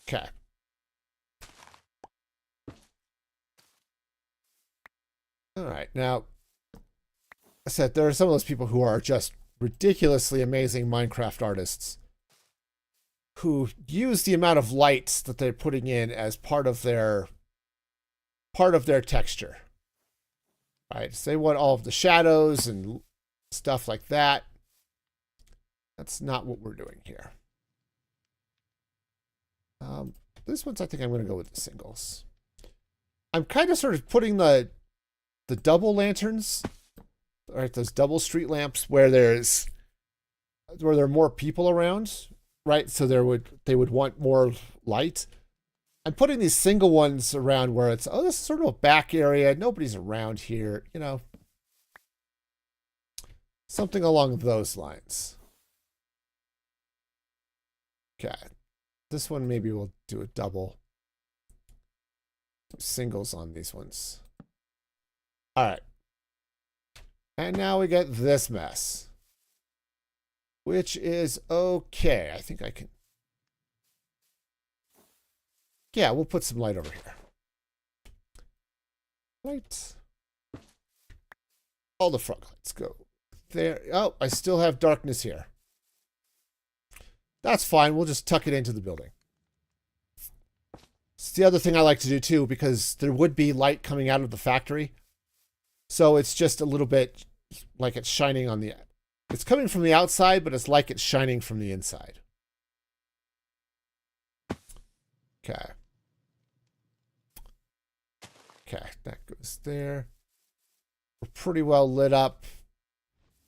Okay. All right. Now, I said there are some of those people who are just ridiculously amazing Minecraft artists who use the amount of lights that they're putting in as part of their texture. Right? So they want all of the shadows and stuff like that. That's not what we're doing here. This one's, I think I'm going to go with the singles. I'm kind of sort of putting the double lanterns, right? Those double street lamps where there are more people around, right? So they would want more light. I'm putting these single ones around where it's, oh, this is sort of a back area. Nobody's around here, you know. Something along those lines. Okay. This one, maybe we'll do a double. Singles on these ones. All right. And now we get this mess, which is okay. I think I can. Yeah, we'll put some light over here. Light. All the front lights go there. Oh, I still have darkness here. That's fine. We'll just tuck it into the building. It's the other thing I like to do too, because there would be light coming out of the factory. So it's just a little bit like it's shining on the, it's coming from the outside, but it's like it's shining from the inside. Okay. Okay, that goes there. We're pretty well lit up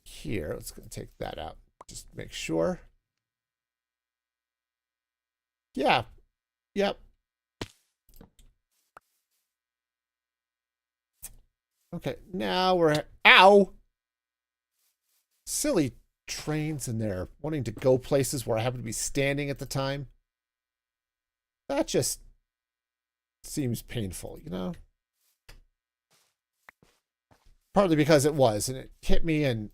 here. Let's go take that out. Just make sure. Yeah. Yep. Okay, now we're... Ow! Silly trains in there wanting to go places where I happen to be standing at the time. That just seems painful, you know? Partly because it was, and it hit me, and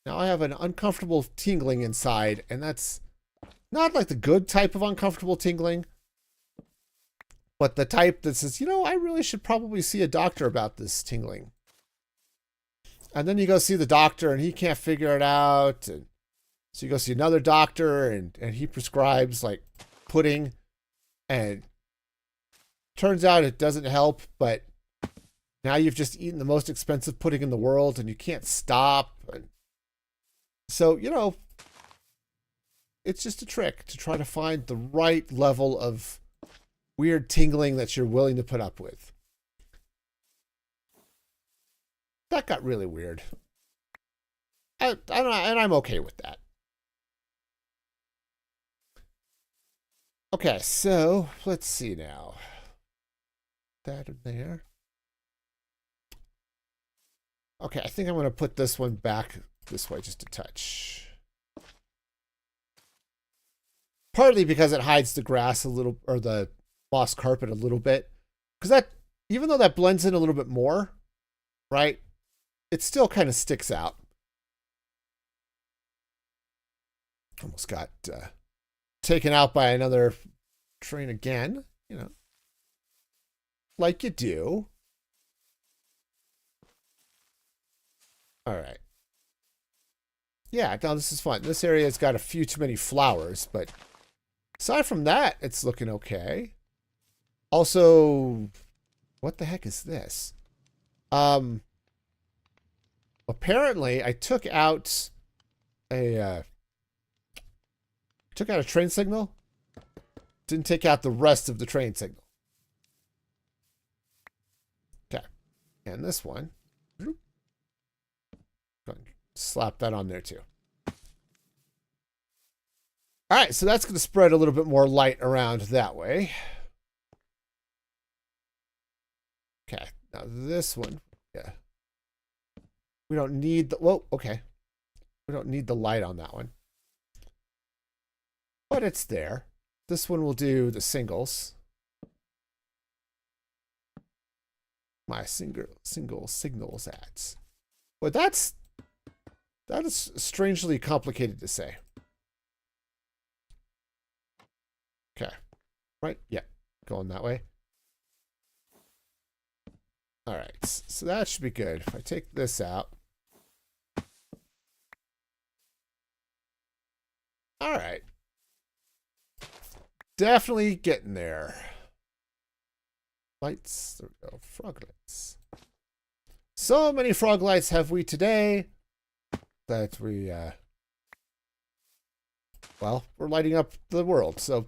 now I have an uncomfortable tingling inside, and that's not like the good type of uncomfortable tingling, but the type that says, you know, I really should probably see a doctor about this tingling. And then you go see the doctor, and he can't figure it out, and So you go see another doctor, and he prescribes like pudding, and turns out it doesn't help, but now you've just eaten the most expensive pudding in the world and you can't stop. And so, it's just a trick to try to find the right level of weird tingling that you're willing to put up with. That got really weird. I don't know, and I'm okay with that. Okay, so let's see now. That in there. Okay, I think I'm going to put this one back this way just a touch. Partly because it hides the grass a little, or the moss carpet a little bit. Because that, even though that blends in a little bit more, right, it still kind of sticks out. Almost got taken out by another train again, like you do. All right. Yeah, now this is fun. This area's got a few too many flowers, but aside from that, it's looking okay. Also, what the heck is this? Apparently I took out a train signal. Didn't take out the rest of the train signal. Okay. And this one. Go ahead and slap that on there too. All right, so that's going to spread a little bit more light around that way. Okay, now this one, yeah. We don't need the, whoa, okay. We don't need the light on that one. But it's there. This one will do the singles. My single signals ads. But that is strangely complicated to say. Okay. Right? Yeah. Going that way. All right. So that should be good. If I take this out. All right. Definitely getting there. Lights. There we go. Frog lights. So many frog lights have we today that we, well, we're lighting up the world. So,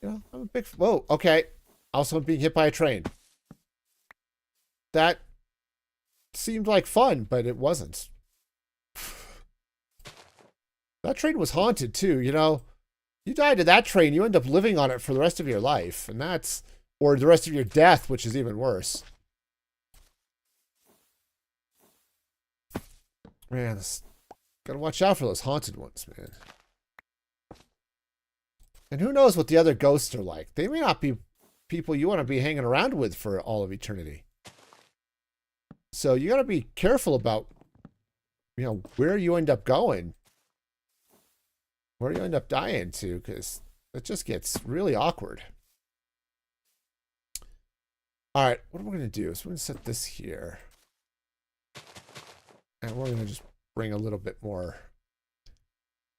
I'm a big, whoa, okay. Also being hit by a train. That seemed like fun, but it wasn't. That train was haunted too, You die to that train, you end up living on it for the rest of your life. And that's, or the rest of your death, which is even worse. Man, gotta watch out for those haunted ones, man. And who knows what the other ghosts are like. They may not be people you want to be hanging around with for all of eternity. So you gotta be careful about, where you end up going. Where you end up dying to, because it just gets really awkward. All right, what we're going to do is we're going to set this here. And we're going to just bring a little bit more.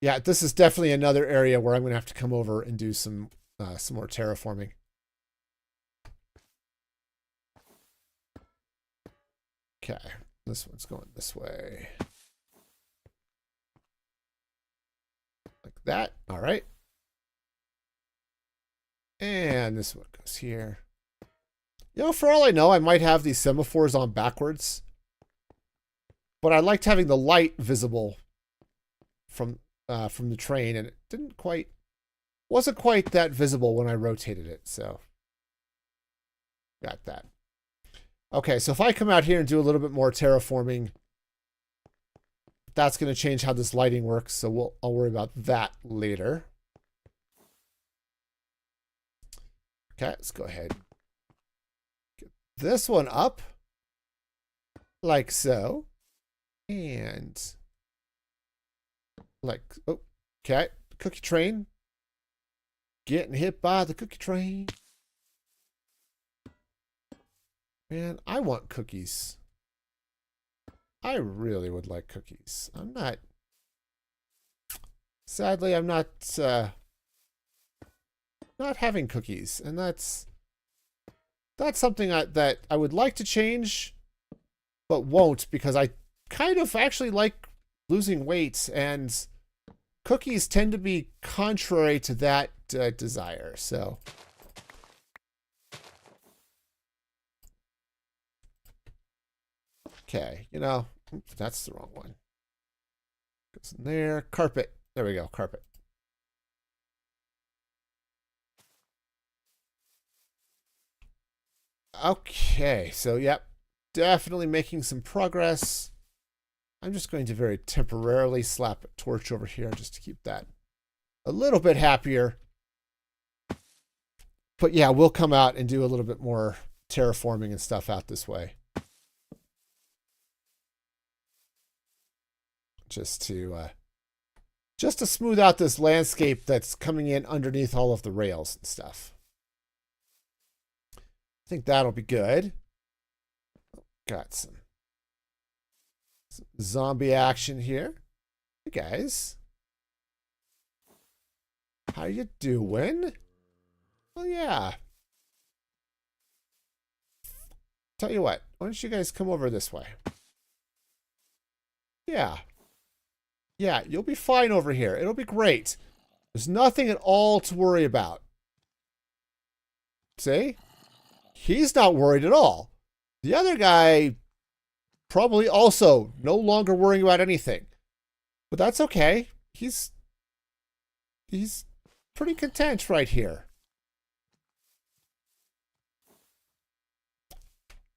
Yeah, this is definitely another area where I'm going to have to come over and do some more terraforming. Okay, this one's going this way. Like that. All right. And this one goes here. For all I know, I might have these semaphores on backwards. But I liked having the light visible from the train, and it wasn't quite that visible when I rotated it. So got that. Okay, so if I come out here and do a little bit more terraforming, that's going to change how this lighting works, so I'll worry about that later. Okay, let's go ahead. Get this one up. Like so. And like, oh, okay, cookie train. Getting hit by the cookie train. Man, I want cookies. I really would like cookies. I'm not Sadly, I'm not having cookies, and that's something that I would like to change, but won't, because I kind of actually like losing weight, and cookies tend to be contrary to that desire. So, okay, oops, that's the wrong one. Goes in there. Carpet. There we go. Carpet. Okay, so yep, definitely making some progress. I'm just going to very temporarily slap a torch over here just to keep that a little bit happier. But yeah, we'll come out and do a little bit more terraforming and stuff out this way. Just to smooth out this landscape that's coming in underneath all of the rails and stuff. I think that'll be good. Got some zombie action here. Hey guys. How you doing? Oh yeah. Tell you what, why don't you guys come over this way? Yeah. Yeah, you'll be fine over here. It'll be great. There's nothing at all to worry about. See? He's not worried at all. The other guy probably also no longer worrying about anything. But that's okay. He's pretty content right here.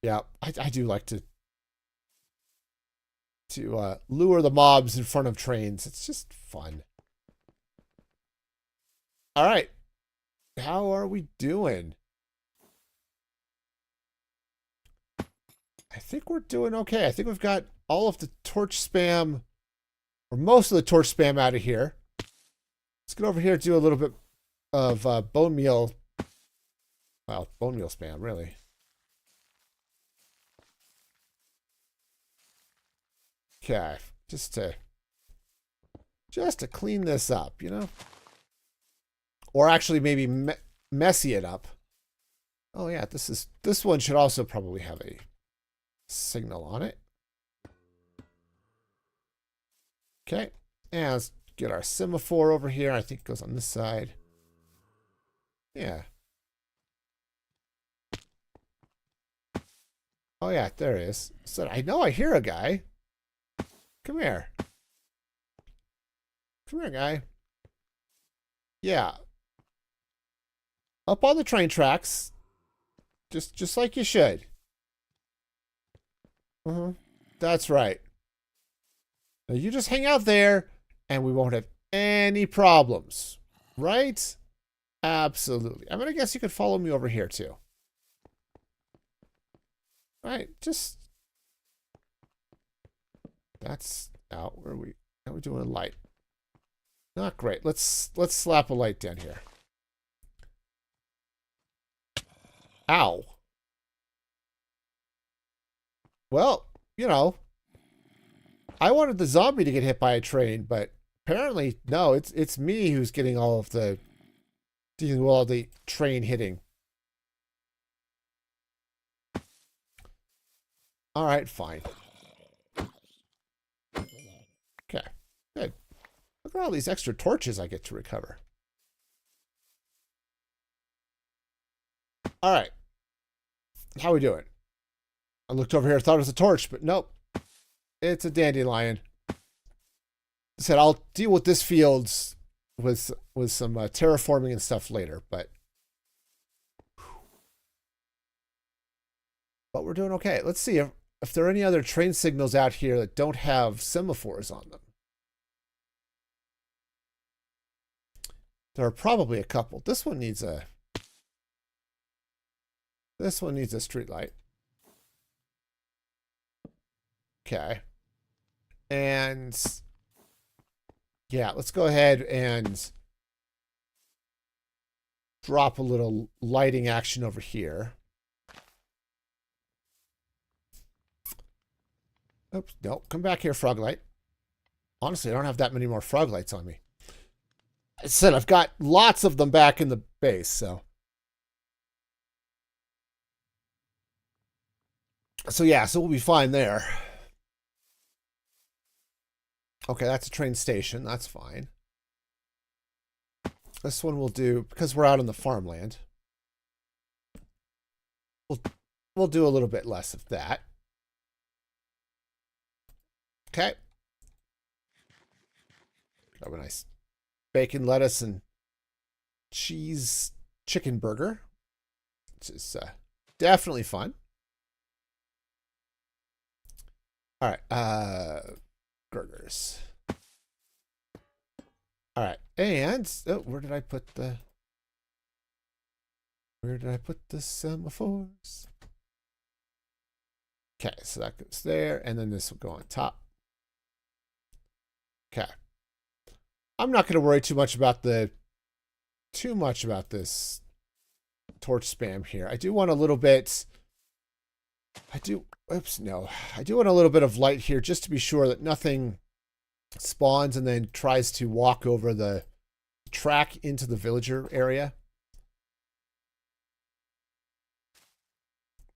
Yeah, I do like to lure the mobs in front of trains. It's just fun. All right. How are we doing? I think we're doing okay. I think we've got all of the torch spam, or most of the torch spam out of here. Let's get over here and do a little bit of bone meal. Well, bone meal spam, really. Okay, just to clean this up, or actually maybe messy it up. Oh yeah, this one should also probably have a signal on it. Okay, and let's get our semaphore over here. I think it goes on this side. Yeah. Oh yeah, there it is. So I know I hear a guy. Come here. Come here, guy. Yeah. Up on the train tracks. Just like you should. That's right. Now you just hang out there and we won't have any problems. Right? Absolutely. I mean, I guess you could follow me over here too. All right, just that's out. Where are we? How are we doing light? Not great. Let's slap a light down here. Ow. Well, I wanted the zombie to get hit by a train, but apparently no, it's me who's getting all of the dealing with all the train hitting. All right, fine. Okay, good. Look at all these extra torches I get to recover. All right. How we doing? I looked over here, thought it was a torch, but nope. It's a dandelion. I said I'll deal with this fields with some terraforming and stuff later, but we're doing okay. Let's see if there are any other train signals out here that don't have semaphores on them. There are probably a couple. This one needs a street light. Okay. And yeah, let's go ahead and drop a little lighting action over here. Oops, no, come back here, frog light. Honestly, I don't have that many more frog lights on me. I said I've got lots of them back in the base, so. So yeah, so we'll be fine there. Okay, that's a train station. That's fine. This one we'll do, because we're out on the farmland. We'll do a little bit less of that. Okay. Have a nice bacon, lettuce, and cheese chicken burger, which is definitely fun. All right, burgers. All right, and oh, where did I put the semaphores? Okay, so that goes there, and then this will go on top. Okay. I'm not going to worry too much about this torch spam here. I do want a little bit. I do want a little bit of light here just to be sure that nothing spawns and then tries to walk over the track into the villager area.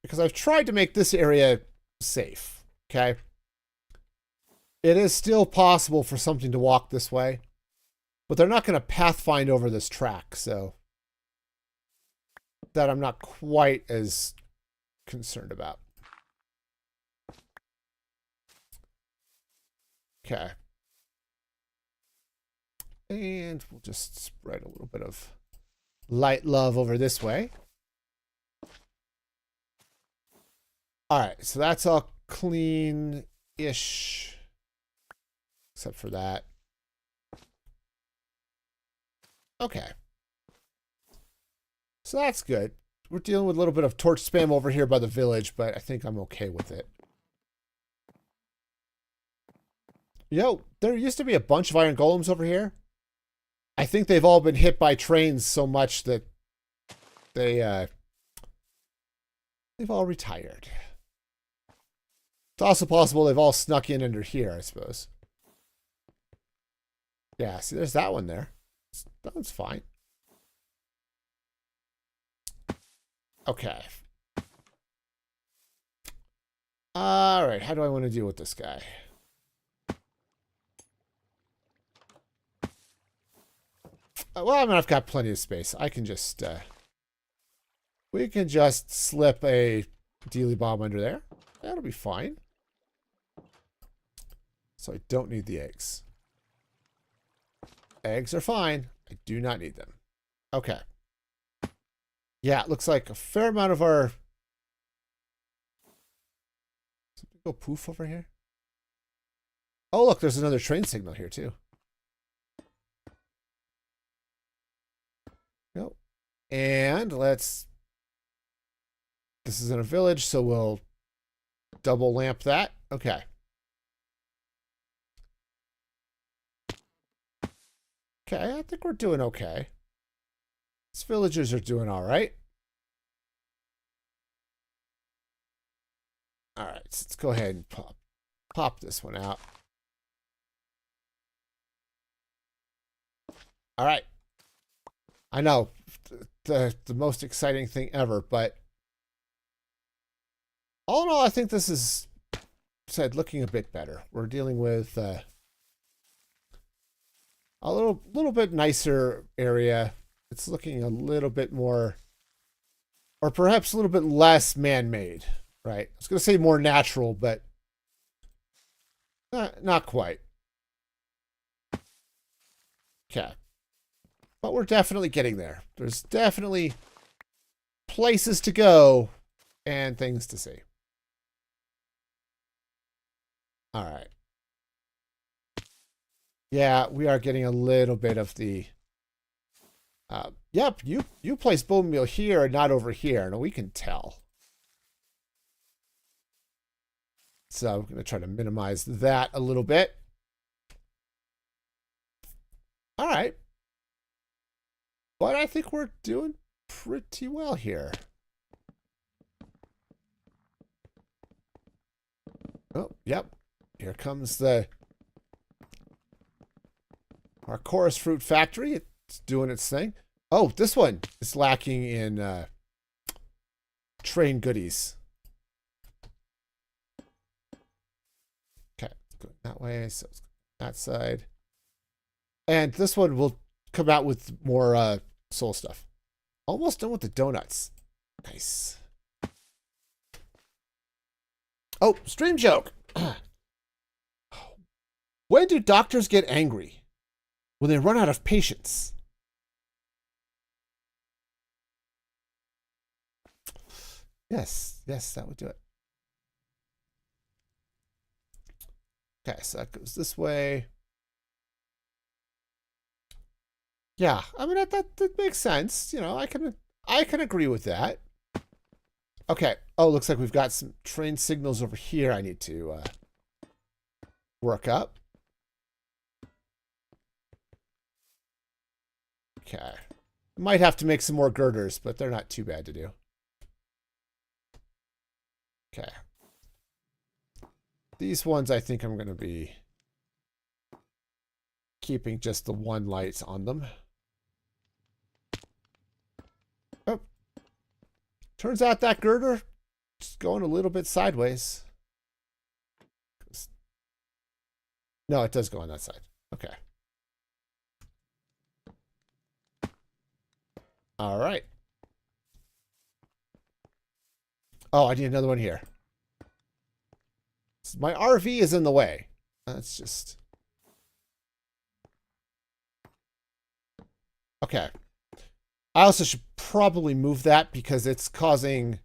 Because I've tried to make this area safe, okay? It is still possible for something to walk this way, but they're not going to pathfind over this track, so that I'm not quite as concerned about. Okay. And we'll just spread a little bit of light love over this way. All right, so that's all clean-ish, except for that. Okay. So that's good. We're dealing with a little bit of torch spam over here by the village, but I think I'm okay with it. Yo, there used to be a bunch of iron golems over here. I think they've all been hit by trains so much that they've all retired. It's also possible they've all snuck in under here, I suppose. Yeah, see, there's that one there. That one's fine. Okay. All right, how do I want to deal with this guy? Well, I mean, I've got plenty of space. I can just, we can just slip a dealy bomb under there. That'll be fine. So I don't need the eggs. Eggs are fine. I do not need them. Okay. Yeah, it looks like a fair amount of our... Go poof over here. Oh, look, there's another train signal here, too. Go. And let's... This is in a village, so we'll double lamp that. Okay. Okay, I think we're doing okay. These villagers are doing all right. All right, so let's go ahead and pop this one out. All right. I know, the most exciting thing ever, but all in all, I think this is looking a bit better. We're dealing with a little bit nicer area. It's looking a little bit more, or perhaps a little bit less man-made, right? I was going to say more natural, but not quite. Okay. But we're definitely getting there. There's definitely places to go and things to see. All right. Yeah, we are getting a little bit of the... yep, you place bone meal here and not over here. No, we can tell. So I'm going to try to minimize that a little bit. All right. But I think we're doing pretty well here. Oh, yep. Here comes our chorus fruit factory. It's doing its thing. Oh, this one is lacking in train goodies. Okay, going that way. So it's that side. And this one will come out with more soul stuff. Almost done with the donuts. Nice. Oh, stream joke. When do doctors get angry? When they run out of patience. Yes, that would do it. Okay, so that goes this way. Yeah, I mean that makes sense. You know, I can agree with that. Okay. Oh, looks like we've got some train signals over here I need to work up. Okay. Might have to make some more girders, but they're not too bad to do. Okay. These ones I think I'm going to be keeping just the one light on them. Oh. Turns out that girder is going a little bit sideways. No, it does go on that side. Okay. All right. Oh, I need another one here. My RV is in the way. That's just... Okay. I also should probably move that because it's causing...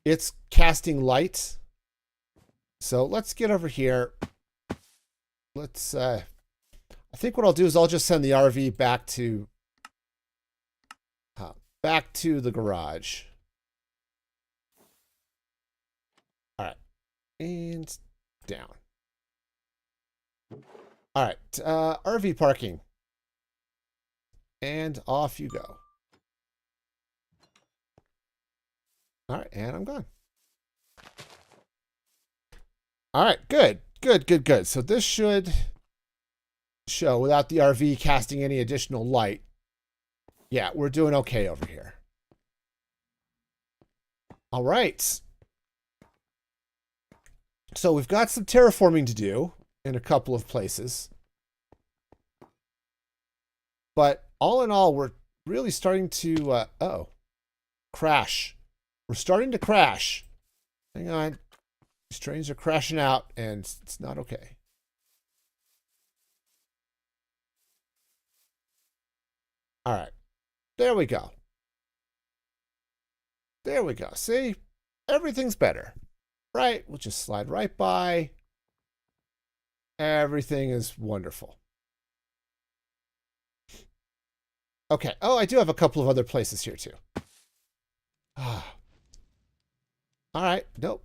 It's casting light. So let's get over here. Let's... I think what I'll do is I'll just send the RV back to the garage. All right. And down. All right. RV parking. And off you go. All right. And I'm gone. All right. Good. So this should show without the RV casting any additional light. Yeah, we're doing okay over here. All right. So we've got some terraforming to do in a couple of places. But all in all, we're really starting to, crash. We're starting to crash. Hang on. These trains are crashing out, and it's not okay. All right. There we go. There we go. See? Everything's better. Right? We'll just slide right by. Everything is wonderful. Okay. Oh, I do have a couple of other places here, too. All right. Nope.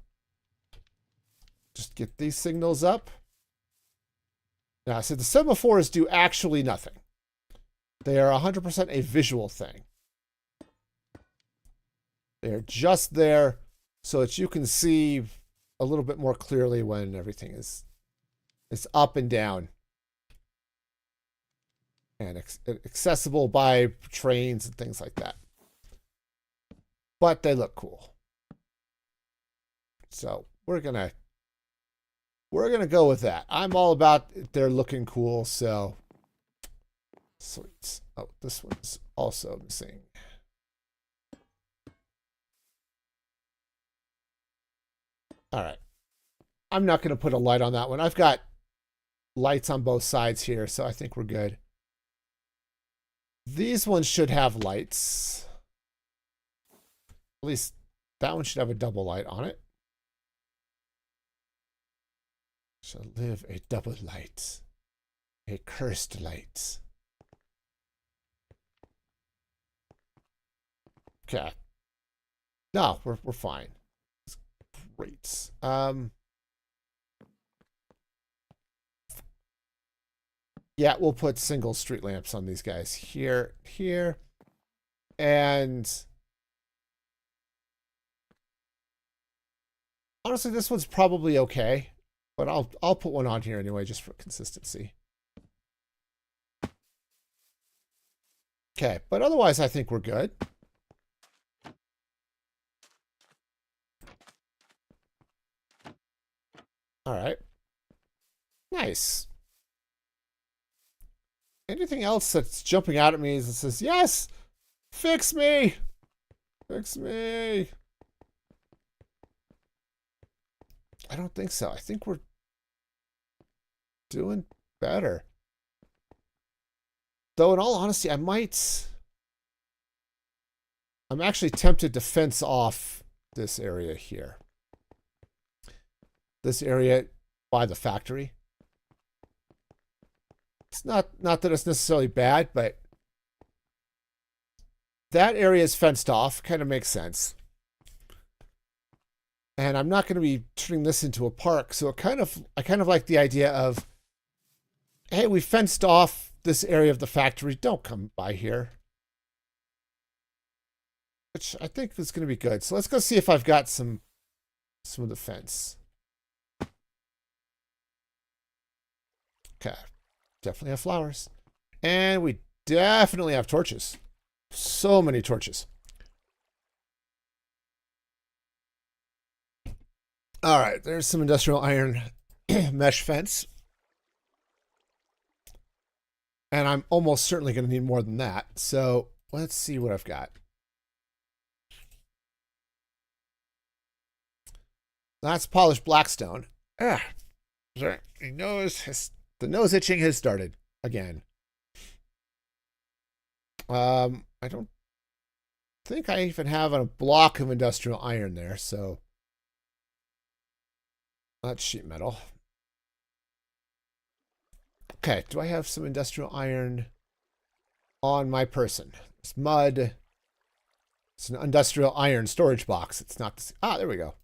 Just get these signals up. Now, so the semaphores do actually nothing. They are 100% a visual thing. They're just there so that you can see a little bit more clearly when everything is up and down and accessible by trains and things like that. But they look cool. So we're gonna go with that. I'm all about they're looking cool, so sweet. Oh, this one's also missing. All right. I'm not going to put a light on that one. I've got lights on both sides here, so I think we're good. These ones should have lights. At least that one should have a double light on it. Shall live a double light. A cursed light. Okay. No, we're fine. It's great. Yeah, we'll put single street lamps on these guys here, and honestly, this one's probably okay, but I'll put one on here anyway just for consistency. Okay, but otherwise I think we're good. All right. Nice. Anything else that's jumping out at me that says, yes, fix me. Fix me. I don't think so. I think we're doing better. Though, in all honesty, I'm actually tempted to fence off this area here. This area by the factory. It's not that it's necessarily bad, but that area is fenced off. Kind of makes sense. And I'm not going to be turning this into a park, so I kind of like the idea of, hey, we fenced off this area of the factory. Don't come by here. Which I think is going to be good. So let's go see if I've got some of the fence. Okay. Definitely have flowers. And we definitely have torches. So many torches. All right, there's some industrial iron mesh fence. And I'm almost certainly going to need more than that. So let's see what I've got. That's polished blackstone. Ah, sorry. The nose itching has started again. I don't think I even have a block of industrial iron there, so that's sheet metal. Okay, do I have some industrial iron on my person? It's mud. It's an industrial iron storage box. It's not this. Ah, there we go.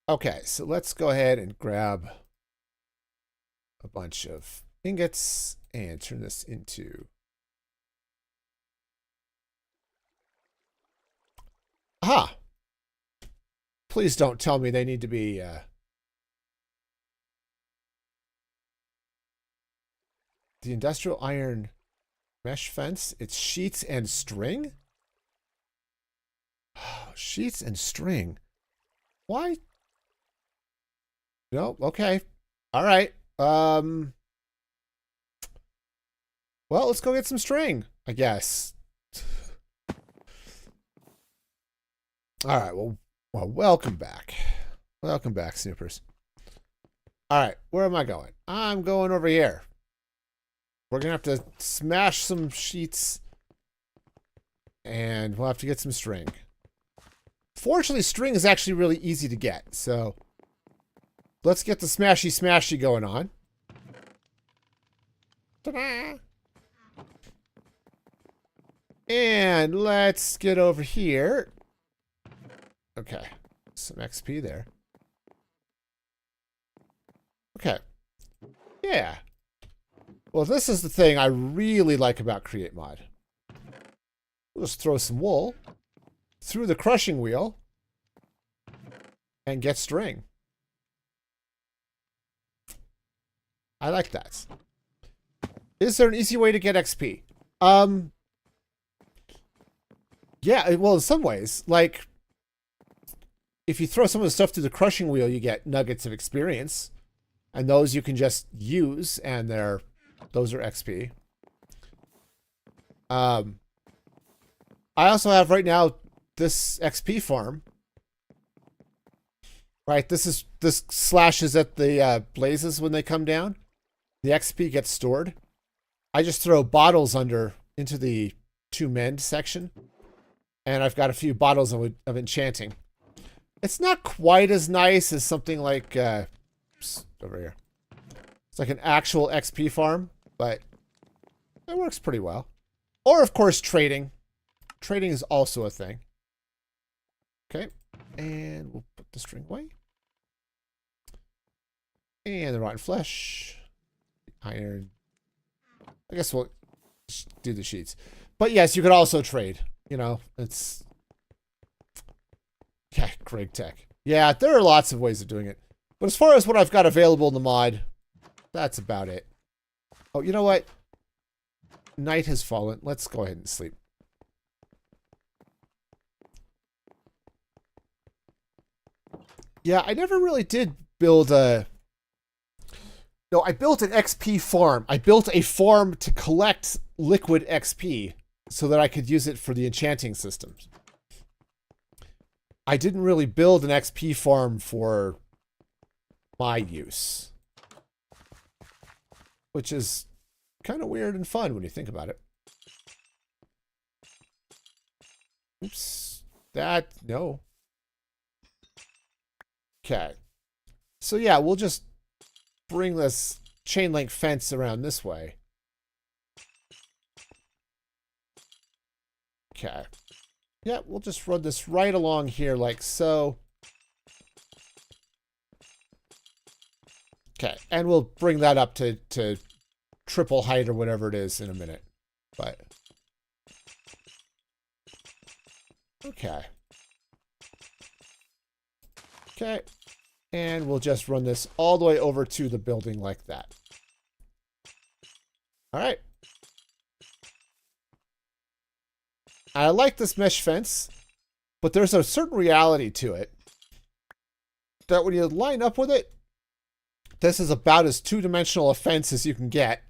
Okay, so let's go ahead and grab a bunch of ingots and turn this into... Aha! Please don't tell me they need to be... The industrial iron mesh fence, it's sheets and string? Sheets and string. Why? No, okay. All right. Well, let's go get some string, I guess. All right, well, welcome back. Welcome back, Snoopers. All right, where am I going? I'm going over here. We're going to have to smash some sheets, and we'll have to get some string. Fortunately, string is actually really easy to get, so let's get the smashy going on. Ta-da! And let's get over here. Okay, some XP there. Okay, yeah. Well, this is the thing I really like about Create Mod. We'll just throw some wool through the crushing wheel and get string. I like that. Is there an easy way to get XP? Yeah, well, in some ways, like, if you throw some of the stuff through the crushing wheel, you get nuggets of experience, and those you can just use, and those are XP. I also have right now this XP farm. Right, this slashes at the blazes when they come down. The XP gets stored. I just throw bottles into the to mend section, and I've got a few bottles of enchanting. It's not quite as nice as something like over here. It's like an actual XP farm, but it works pretty well. Or of course trading. Trading is also a thing. Okay, and we'll put the string away. And the rotten flesh. Iron. I guess we'll do the sheets. But yes, you could also trade. You know, it's... Yeah, Greg Tech. Yeah, there are lots of ways of doing it. But as far as what I've got available in the mod, that's about it. Oh, you know what? night has fallen. Let's go ahead and sleep. Yeah, I never really did build a... No, I built an XP farm. I built a farm to collect liquid XP so that I could use it for the enchanting systems. I didn't really build an XP farm for my use, which is kind of weird and fun when you think about it. Oops. No. Okay. So yeah, we'll just bring this chain link fence around this way. Okay. Yeah, we'll just run this right along here like so. Okay, and we'll bring that up to triple height or whatever it is in a minute. But okay. Okay. And we'll just run this all the way over to the building like that. All right. I like this mesh fence, but there's a certain reality to it that when you line up with it, this is about as two-dimensional a fence as you can get.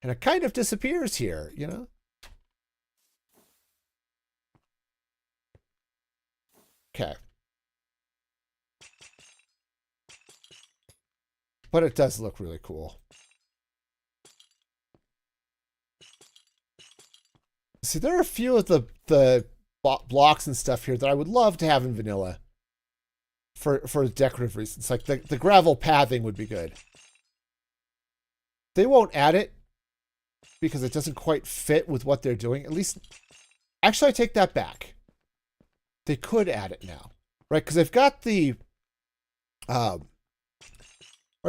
And it kind of disappears here, you know? Okay. But it does look really cool. See, there are a few of the blocks and stuff here that I would love to have in vanilla for decorative reasons. Like the gravel pathing would be good. They won't add it because it doesn't quite fit with what they're doing. At least, actually, I take that back. They could add it now, right? Because they've got the, right?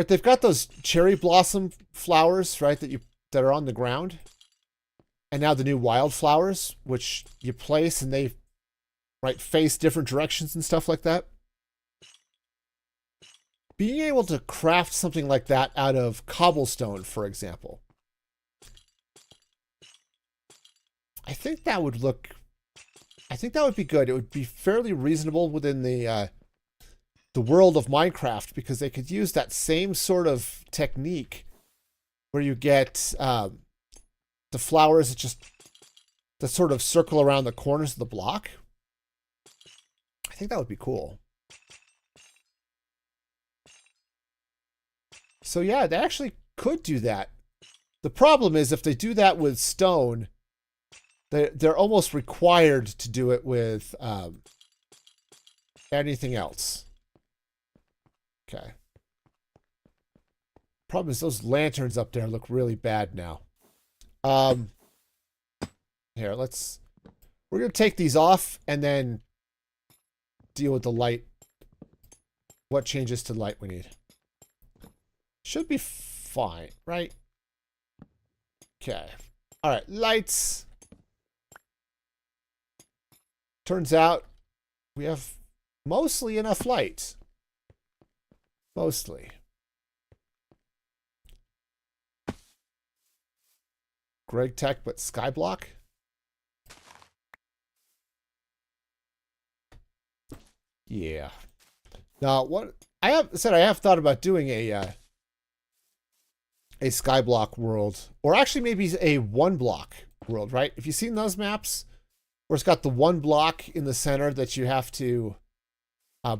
They've got those cherry blossom flowers, right? That are on the ground. And now the new wildflowers, which you place and they, right, face different directions and stuff like that. Being able to craft something like that out of cobblestone, for example. I think that would be good. It would be fairly reasonable within the world of Minecraft because they could use that same sort of technique where you get the flowers that sort of circle around the corners of the block. I think that would be cool. So yeah, they actually could do that. The problem is if they do that with stone, they're almost required to do it with anything else. Okay. Problem is those lanterns up there look really bad now. Here, we're going to take these off and then deal with the light. What changes to light we need? Should be fine, right? Okay. All right, lights. Turns out we have mostly enough light. Mostly. Greg Tech, but Skyblock? Yeah. Now, what I have thought about doing a Skyblock world, or actually maybe a one block world, right? If you've seen those maps where it's got the one block in the center that you have to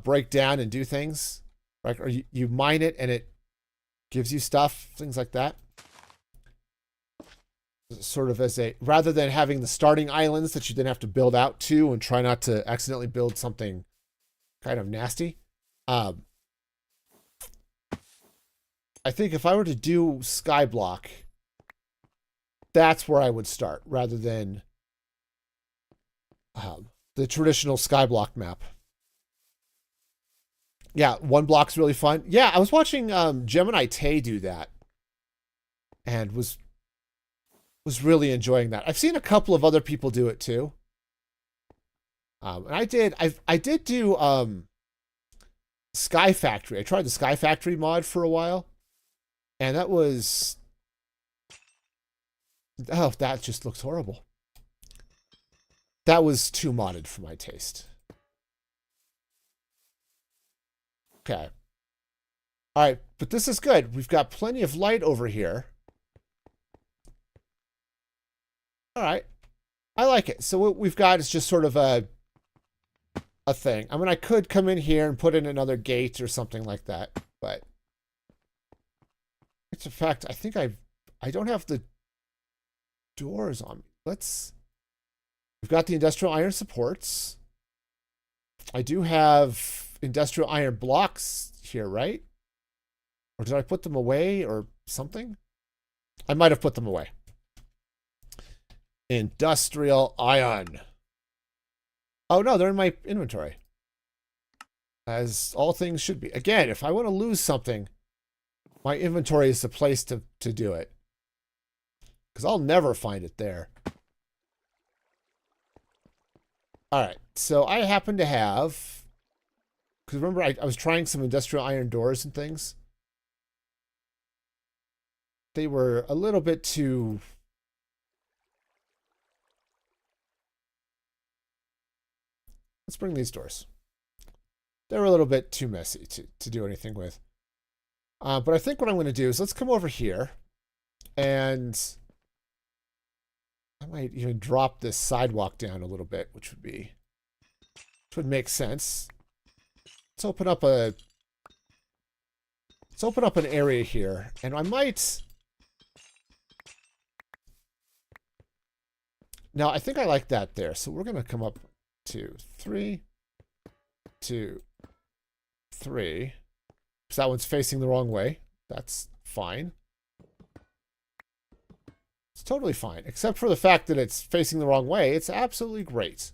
break down and do things, right? Or you mine it and it gives you stuff, things like that. Sort of as rather than having the starting islands that you then have to build out to and try not to accidentally build something kind of nasty. I think if I were to do Skyblock, that's where I would start rather than the traditional Skyblock map. Yeah, one block's really fun. Yeah, I was watching Gemini Tay do that and was really enjoying that. I've seen a couple of other people do it too. And I did do Sky Factory. I tried the Sky Factory mod for a while. And that was Oh, that just looks horrible. That was too modded for my taste. Okay. All right, but this is good. We've got plenty of light over here. All right. I like it. So what we've got is just sort of a thing. I mean, I could come in here and put in another gate or something like that, but it's a fact. I think I don't have the doors on me. We've got the industrial iron supports. I do have industrial iron blocks here, right? Or did I put them away or something? I might have put them away. Industrial iron. Oh, no, they're in my inventory. As all things should be. Again, if I want to lose something, my inventory is the place to do it. Because I'll never find it there. All right, so I happen to have... Because remember, I was trying some industrial iron doors and things. They were a little bit too... Let's bring these doors. They're a little bit too messy to do anything with. But I think what I'm going to do is let's come over here. And I might even drop this sidewalk down a little bit, which would make sense. Let's open up an area here. And I might... Now, I think I like that there. So we're going to come up 2, 3, 2, 3. So that one's facing the wrong way. That's fine. It's totally fine. Except for the fact that it's facing the wrong way. It's absolutely great.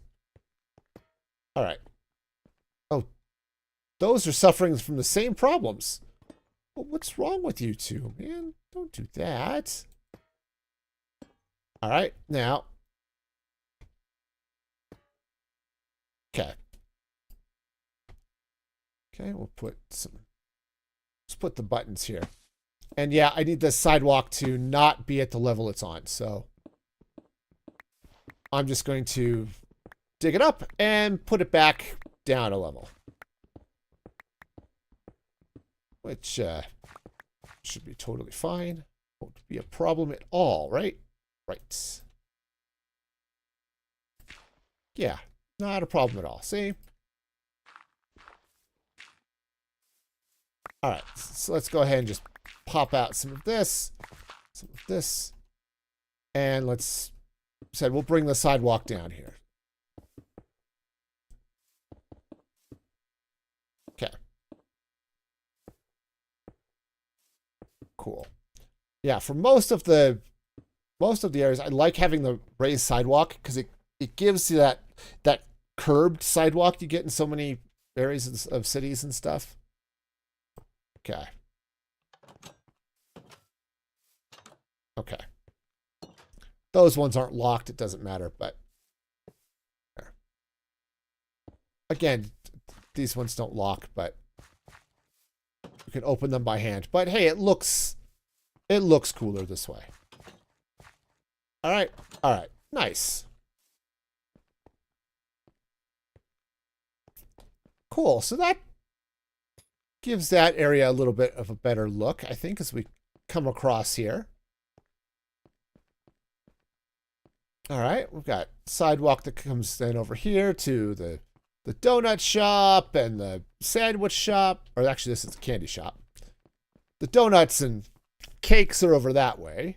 All right. Oh, those are suffering from the same problems. Well, what's wrong with you two, man? Don't do that. All right. Now... Okay. Okay, we'll put some... Let's put the buttons here. And yeah, I need the sidewalk to not be at the level it's on. So I'm just going to dig it up and put it back down a level. Which should be totally fine. Won't be a problem at all, right? Right. Yeah. Not a problem at all. See? All right. So let's go ahead and just pop out some of this, and we'll bring the sidewalk down here. Okay. Cool. Yeah, for most of the areas, I like having the raised sidewalk because it gives you that curbed sidewalk you get in so many areas of cities and stuff. Okay. Okay. Those ones aren't locked. It doesn't matter, but again, these ones don't lock, but you can open them by hand. But hey, it looks cooler this way. All right. All right. Nice. Cool. So that gives that area a little bit of a better look, I think, as we come across here. All right, we've got sidewalk that comes then over here to the donut shop and the sandwich shop. Or actually, this is the candy shop. The donuts and cakes are over that way.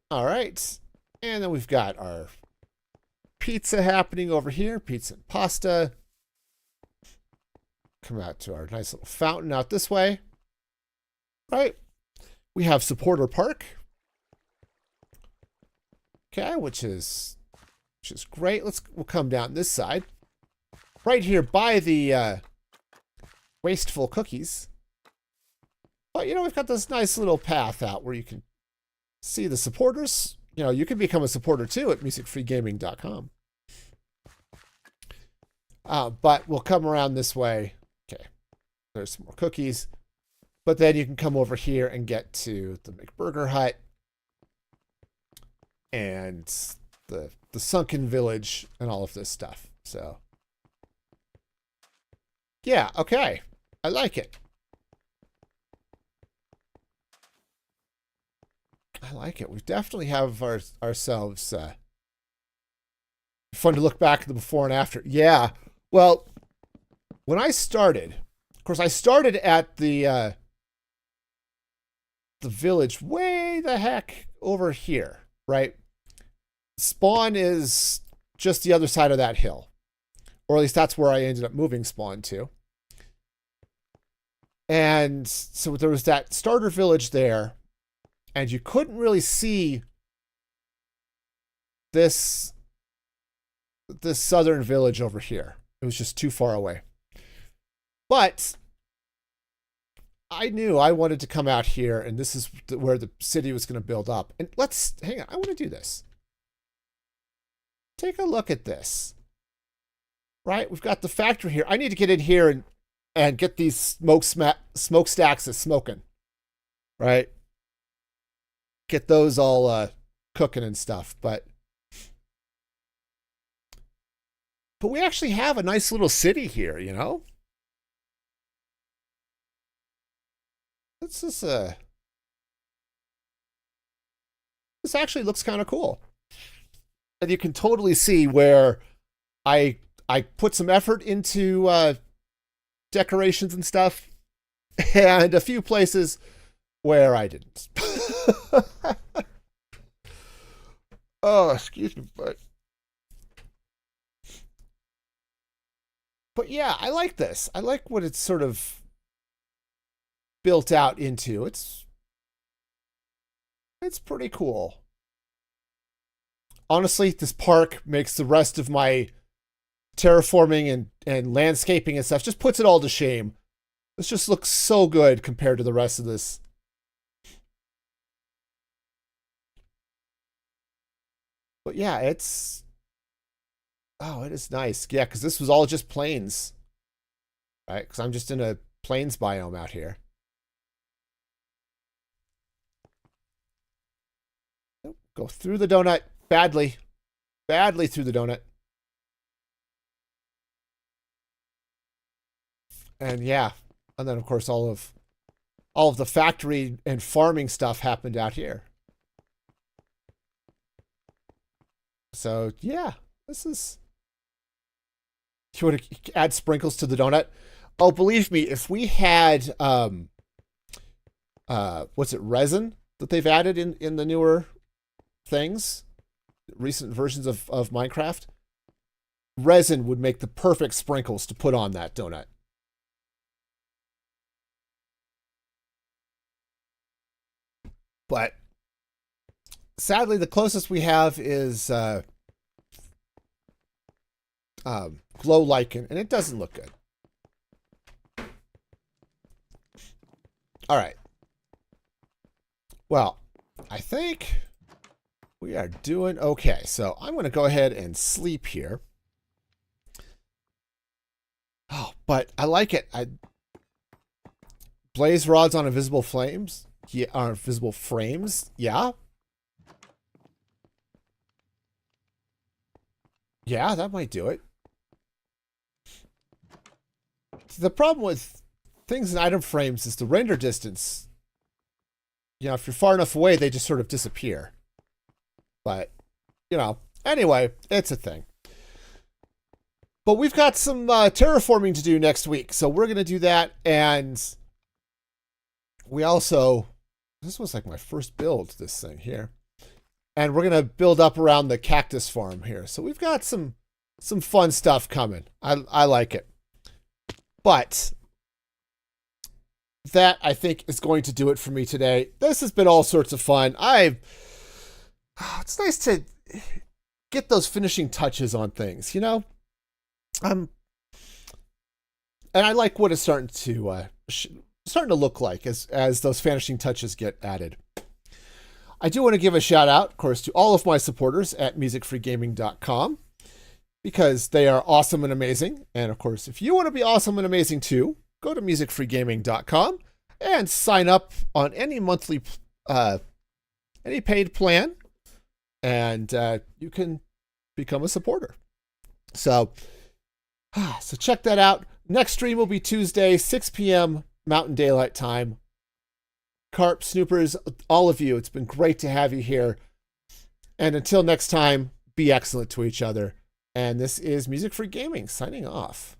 All right. And then we've got our pizza happening over here. Pizza and pasta. Come out to our nice little fountain out this way. All right. We have Supporter Park. Okay, which is great. We'll come down this side. Right here by the wasteful cookies. But you know, we've got this nice little path out where you can see the supporters. You know, you can become a supporter too at musicfreegaming.com. But we'll come around this way. Okay, there's some more cookies. But then you can come over here and get to the McBurger Hut. and the sunken village and all of this stuff. So yeah, okay. I like it. I like it. We definitely have ourselves fun to look back at the before and after. Yeah. Well, when I started, of course, I started at the village way the heck over here, right? Spawn is just the other side of that hill. Or at least that's where I ended up moving Spawn to. And so there was that starter village there, and you couldn't really see this southern village over here. It was just too far away. But I knew I wanted to come out here, and this is where the city was going to build up. And hang on, I want to do this. Take a look at this. Right? We've got the factory here. I need to get in here and get these smokestacks of smoking. Right? Get those all cooking and stuff. But we actually have a nice little city here, you know? This actually looks kind of cool. And you can totally see where I put some effort into decorations and stuff, and a few places where I didn't. Oh, excuse me, but yeah, I like this. I like what it's sort of built out into. It's pretty cool. Honestly, this park makes the rest of my terraforming and landscaping and stuff, just puts it all to shame. This just looks so good compared to the rest of this. But yeah, it is nice. Yeah, because this was all just plains. Right? Because I'm just in a plains biome out here. Go through the donut. Badly through the donut. And yeah, and then of course all of the factory and farming stuff happened out here. So yeah, this is. You want to add sprinkles to the donut? Oh, believe me, if we had what's it, resin that they've added in the newer things, recent versions of Minecraft, resin would make the perfect sprinkles to put on that donut. But sadly, the closest we have is glow lichen, and it doesn't look good. All right. Well, I think we are doing okay. So I'm going to go ahead and sleep here. Oh, but I like it. Blaze rods on invisible flames. Yeah, on invisible frames. Yeah. Yeah, that might do it. The problem with things in item frames is the render distance. You know, if you're far enough away, they just sort of disappear. But, you know, anyway, it's a thing. But we've got some terraforming to do next week, so we're going to do that. And we also, this was like my first build, this thing here. And we're going to build up around the cactus farm here. So we've got some fun stuff coming. I like it. But that, I think, is going to do it for me today. This has been all sorts of fun. It's nice to get those finishing touches on things, you know? And I like what it's starting to look like as those finishing touches get added. I do want to give a shout out, of course, to all of my supporters at musicfreegaming.com, because they are awesome and amazing. And of course, if you want to be awesome and amazing too, go to musicfreegaming.com and sign up on any monthly, any paid plan. and you can become a supporter. So check that out. Next stream will be Tuesday, 6 p.m. Mountain Daylight Time. Carp, Snoopers, all of you, it's been great to have you here. And until next time, be excellent to each other. And this is Music Free Gaming signing off.